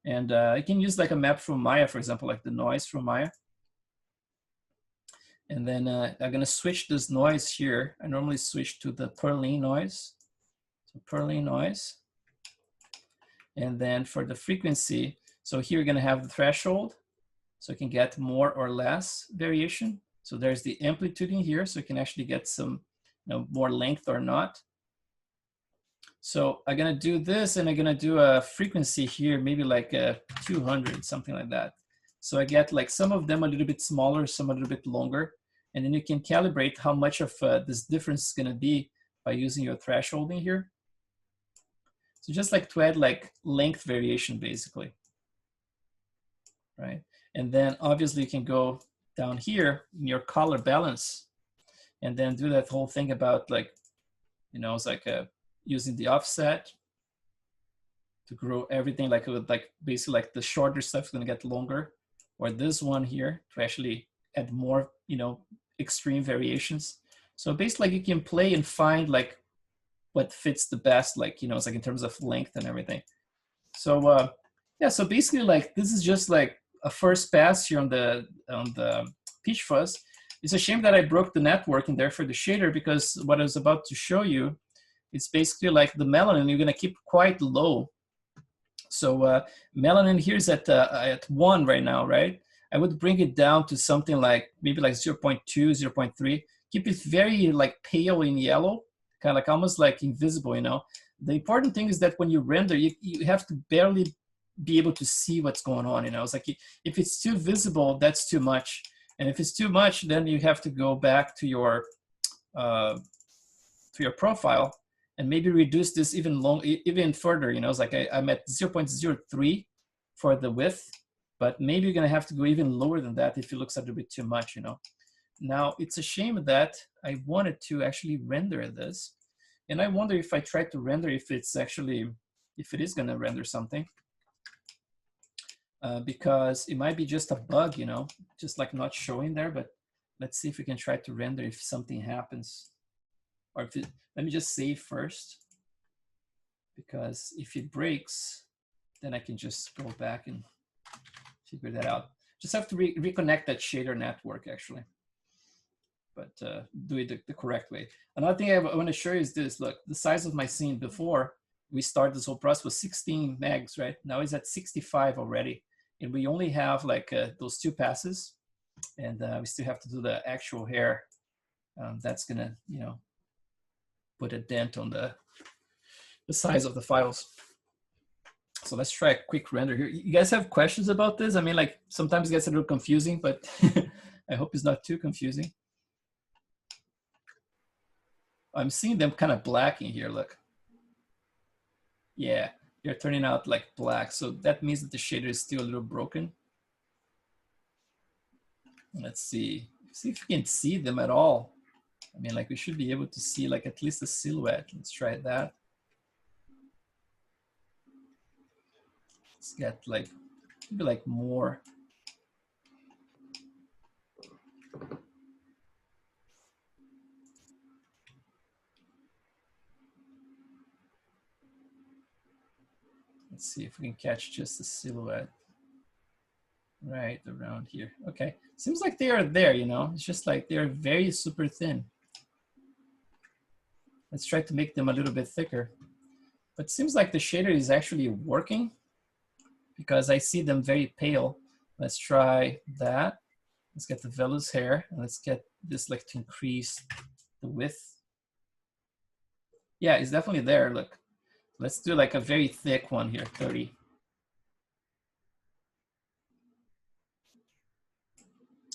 And you can use like a map from Maya, for example, like the noise from Maya. And then I'm gonna switch this noise here. I normally switch to the Perlin noise. Perlin noise. And then for the frequency, so here you're gonna have the threshold. So you can get more or less variation. So there's the amplitude in here. So you can actually get some more length or not. So I'm gonna do this, and I'm gonna do a frequency here, maybe like 200, something like that. So I get like some of them a little bit smaller, some a little bit longer. And then you can calibrate how much of this difference is gonna be by using your threshold in here. So just like to add like length variation basically, right? And then obviously you can go down here in your color balance and then do that whole thing about like, it's like using the offset to grow everything like basically like the shorter stuff is gonna get longer, or this one here to actually add more, extreme variations. So basically like you can play and find like what fits the best, like, it's like in terms of length and everything. So yeah, so basically like this is just like a first pass here on the Peach Fuzz. It's a shame that I broke the network in there for the shader, because what I was about to show you, it's basically like the melanin you're gonna keep quite low. So melanin here is at 1 right now, right? I would bring it down to something like maybe like 0.2, 0.3. Keep it very like pale in yellow, kind of like almost like invisible, you know. The important thing is that when you render, you have to barely be able to see what's going on, you know. It's like if it's too visible, that's too much. And if it's too much, then you have to go back to your profile and maybe reduce this even further, you know. It's like I'm at 0.03 for the width, but maybe you're gonna have to go even lower than that if it looks a little bit too much, you know. Now, it's a shame that I wanted to actually render this. And I wonder if I try to render, if it is gonna render something. Because it might be just a bug, you know, just like not showing there, but let's see if we can try to render if something happens. Or if it, let me just save first, because if it breaks, then I can just go back and figure that out. Just have to reconnect that shader network actually, but do it the correct way. Another thing I want to show you is this. Look, the size of my scene before we started this whole process was 16 megs, right? Now it's at 65 already. And we only have like those 2 passes, and we still have to do the actual hair. That's gonna, you know, put a dent on the size of the files. So let's try a quick render here. You guys have questions about this? I mean, like sometimes it gets a little confusing, but I hope it's not too confusing. I'm seeing them kind of black in here, look. Yeah, they're turning out like black. So that means that the shader is still a little broken. Let's see if you can see them at all. I mean, like we should be able to see like at least a silhouette. Let's try that. Let's get like, maybe like more. Let's see if we can catch just the silhouette right around here. Okay, seems like they are there, you know. It's just like they're very super thin. Let's try to make them a little bit thicker. But it seems like the shader is actually working because I see them very pale. Let's try that. Let's get the vellus hair, and let's get this like to increase the width. Yeah, it's definitely there, look. Let's do like a very thick one here, 30.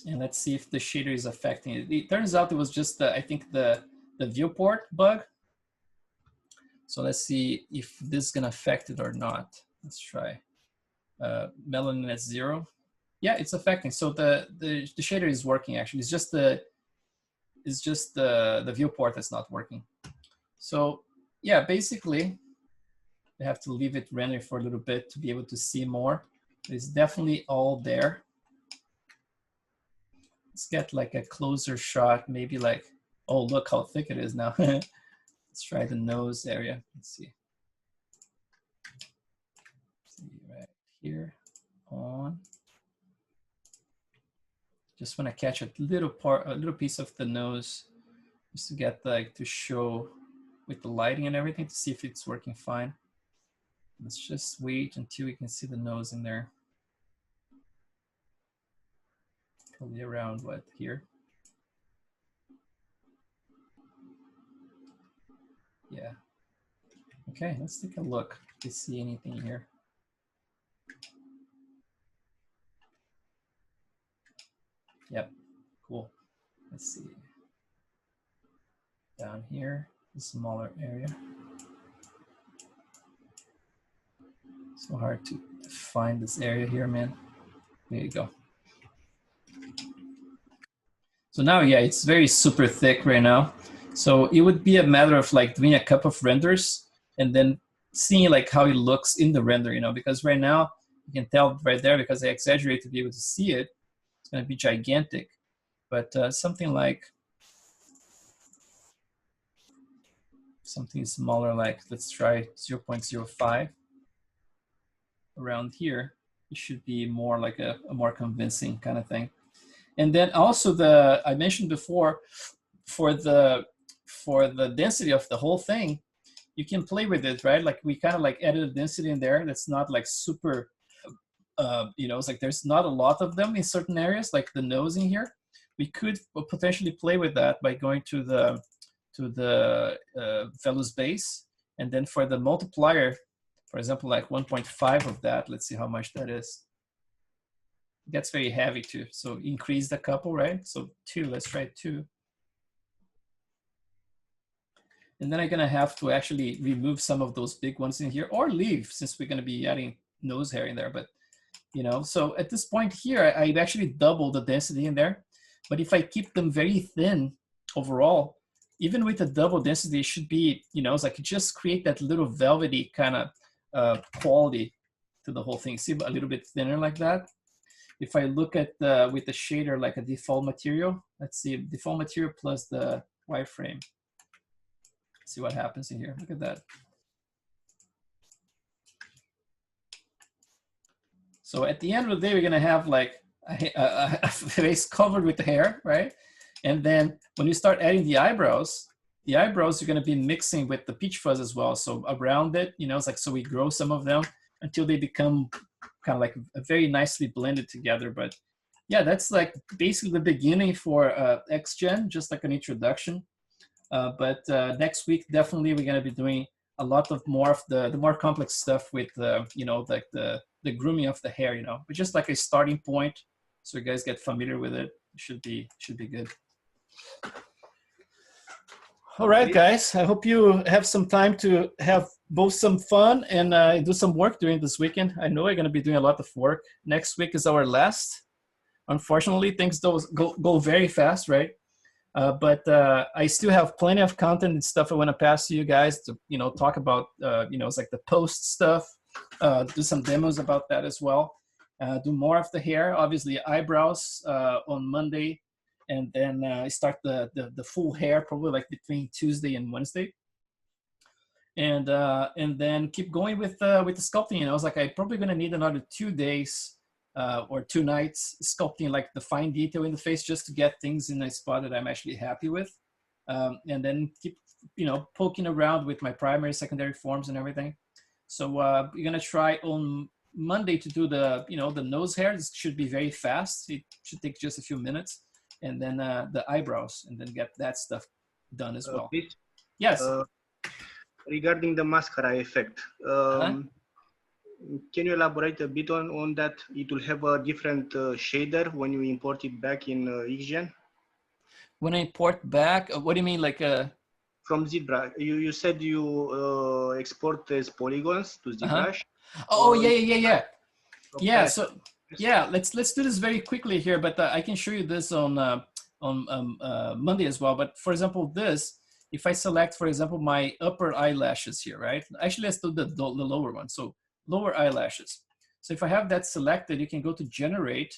And let's see if the shader is affecting it. It turns out it was just, I think, the viewport bug. So let's see if this is gonna affect it or not. Let's try. Melanin at 0. Yeah, it's affecting. So the shader is working actually. It's just the viewport that's not working. So yeah, basically, you have to leave it rendering for a little bit to be able to see more. It's definitely all there. Let's get like a closer shot, maybe like, oh, look how thick it is now. Let's try the nose area. Let's see. Right here on. Just want to catch a little piece of the nose, just to get like to show with the lighting and everything to see if it's working fine. Let's just wait until we can see the nose in there. Probably around what, here? Yeah. Okay, let's take a look to see anything here. Yep, cool. Let's see. Down here, the smaller area. So hard to find this area here, man. There you go. So now, yeah, it's very super thick right now. So it would be a matter of like doing a couple of renders and then seeing like how it looks in the render, you know, because right now you can tell right there because I exaggerate to be able to see it. It's going to be gigantic, but something smaller, like let's try 0.05 around here. It should be more like a more convincing kind of thing. And then also I mentioned before, for the density of the whole thing, you can play with it, right? Like we kind of like added a density in there that's not like super you know, it's like there's not a lot of them in certain areas, like the nose in here. We could potentially play with that by going to the Velu's base, and then for the multiplier, for example, like 1.5 of that. Let's see how much that is. It gets very heavy too. So increase the couple, right? So 2. Let's try 2. And then I'm gonna have to actually remove some of those big ones in here, or leave, since we're gonna be adding nose hair in there. But you know, so at this point here, I've actually doubled the density in there. But if I keep them very thin overall, even with the double density, it should be, you know, it's like just create that little velvety kind of quality to the whole thing. See, a little bit thinner like that. If I look at with the shader, like a default material, let's see, default material plus the wireframe. See what happens in here. Look at that. So at the end of the day, we're gonna have like a face covered with hair, right? And then when you start adding the eyebrows are gonna be mixing with the peach fuzz as well. So around it, you know, it's like, so we grow some of them until they become kind of like very nicely blended together. But yeah, that's like basically the beginning for XGen, just like an introduction. But next week, definitely we're gonna be doing a lot of more of the more complex stuff with you know, like the grooming of the hair, you know, but just like a starting point, so you guys get familiar with it. It should be good. All right, guys. I hope you have some time to have both some fun and do some work during this weekend. I know we're going to be doing a lot of work. Next week is our last. Unfortunately, things go very fast, right? But I still have plenty of content and stuff I want to pass to you guys to, you know, talk about, you know, it's like the post stuff, do some demos about that as well. Do more of the hair, obviously eyebrows on Monday, and then start the full hair probably like between Tuesday and Wednesday. And then keep going with the sculpting. You know, I was like, I'm probably gonna need another 2 days or 2 nights sculpting like the fine detail in the face, just to get things in a spot that I'm actually happy with. And then keep, you know, poking around with my primary, secondary forms and everything. So we're gonna try on Monday to do the, you know, the nose hair. This should be very fast. It should take just a few minutes. And then the eyebrows, and then get that stuff done as well. Please, yes. Regarding the mascara effect, can you elaborate a bit on that? It will have a different shader when you import it back in XGen? When I import back, what do you mean, like from ZBrush? You said you export as polygons to ZBrush. Oh yeah. Yeah, so yeah, let's do this very quickly here, but I can show you this on Monday as well. But for example, this, if I select, for example, my upper eyelashes here, right? Actually, let's do the lower one. So lower eyelashes. So if I have that selected, you can go to generate,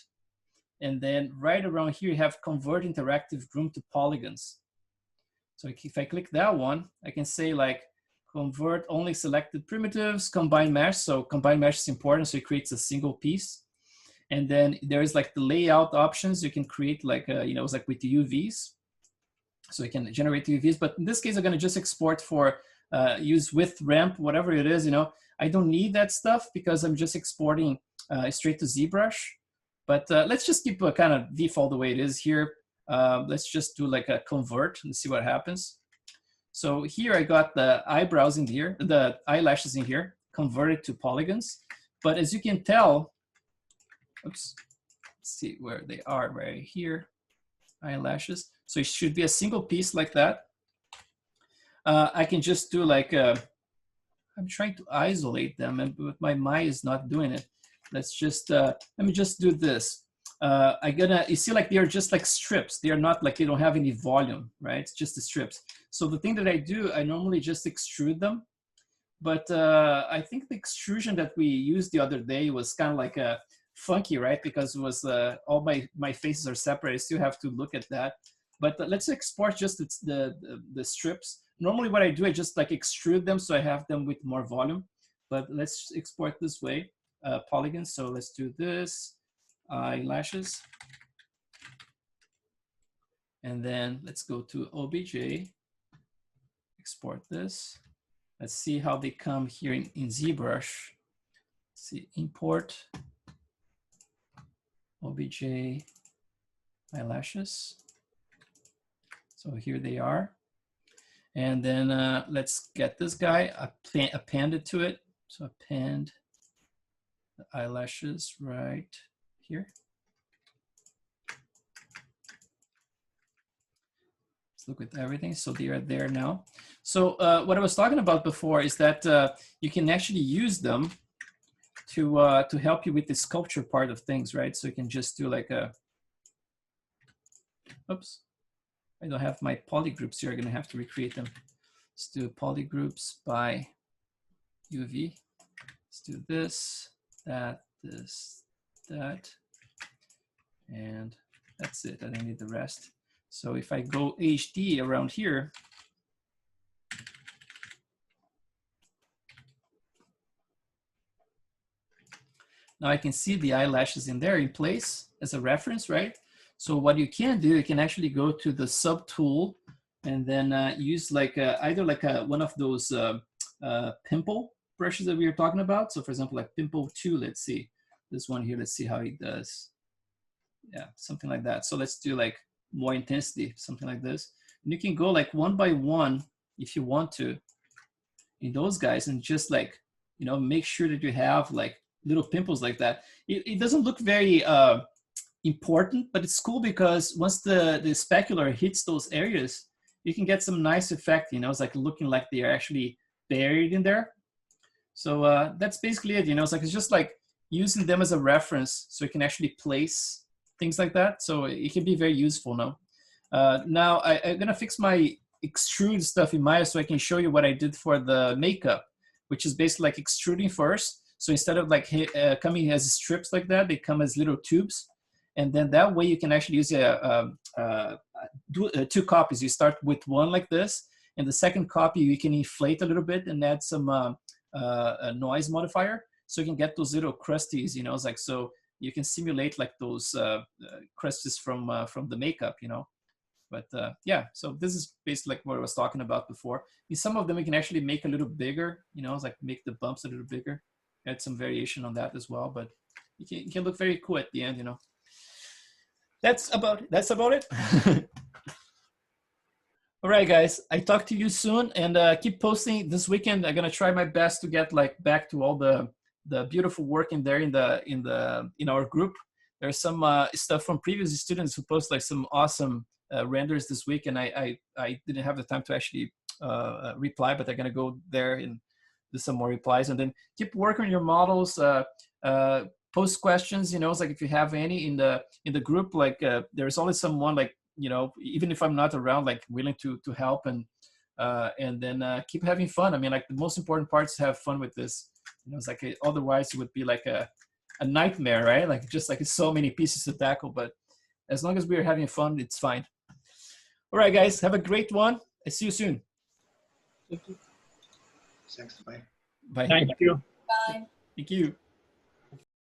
and then right around here, you have convert interactive groom to polygons. So if I click that one, I can say like convert only selected primitives, combine mesh. So combine mesh is important, so it creates a single piece. And then there's like the layout options. You can create like, you know, it's like with the UVs. So you can generate UVs, but in this case, I'm gonna just export for use with ramp, whatever it is, you know. I don't need that stuff because I'm just exporting straight to ZBrush. But let's just keep a kind of default the way it is here. Let's just do like a convert and see what happens. So here I got the eyebrows in here, the eyelashes in here, converted to polygons. But as you can tell, oops, let's see where they are, right here, eyelashes. So it should be a single piece like that. I can just do like, I'm trying to isolate them, but my mind is not doing it. Let's just, let me just do this. You see like they're just like strips. They are not like, they don't have any volume, right? It's just the strips. So the thing that I do, I normally just extrude them. But I think the extrusion that we used the other day was kind of like funky, right? Because it was all my faces are separate. I still have to look at that. But let's export just the strips. Normally what I do, I just like extrude them so I have them with more volume. But let's export this way, polygons. So let's do this, eyelashes. And then let's go to OBJ, export this. Let's see how they come here in ZBrush. Let's see, import. OBJ eyelashes. So here they are. And then let's get this guy, append it to it. So append the eyelashes right here. Let's look at everything. So they are there now. So what I was talking about before is that you can actually use them to help you with the sculpture part of things, right? So you can just do like a, oops, I don't have my polygroups here. I'm gonna have to recreate them. Let's do polygroups by UV. Let's do this, that, this, that, and that's it. I don't need the rest. So if I go HD around here, now I can see the eyelashes in there in place as a reference, right? So what you can do, you can actually go to the subtool and then use like either like one of those pimple brushes that we were talking about. So for example, like pimple 2, let's see. This one here, let's see how it does. Yeah, something like that. So let's do like more intensity, something like this. And you can go like one by one if you want to in those guys and just like, you know, make sure that you have like little pimples like that. It doesn't look very important, but it's cool because once the specular hits those areas, you can get some nice effect, you know, it's like looking like they are actually buried in there. So that's basically it, you know, it's just like using them as a reference so you can actually place things like that. So it can be very useful now. Now I'm gonna fix my extrude stuff in Maya so I can show you what I did for the makeup, which is basically like extruding first. So instead of like coming as strips like that, they come as little tubes. And then that way you can actually use do 2 copies. You start with one like this, and the second copy you can inflate a little bit and add some a noise modifier, so you can get those little crusties. You know, it's like so you can simulate like those crusties from the makeup. You know, but yeah. So this is basically like what I was talking about before. In some of them we can actually make a little bigger. You know, it's like make the bumps a little bigger. Add some variation on that as well, but it can look very cool at the end. You know. That's about it. All right, guys. I talk to you soon, and keep posting this weekend. I'm gonna try my best to get like back to all the beautiful work in there in our group. There's some stuff from previous students who post like some awesome renders this week, and I didn't have the time to actually reply, but I'm gonna go there and do some more replies, and then keep working on your models. Post questions, you know, it's like if you have any in the group, like there's always someone like, you know, even if I'm not around, like willing to help, and then keep having fun. I mean, like the most important part is to have fun with this. You know, it's like otherwise it would be like a nightmare, right? Like just like so many pieces to tackle, but as long as we're having fun, it's fine. All right, guys, have a great one. I see you soon. Thanks. Bye. Bye. Thank you. Bye. Thank you.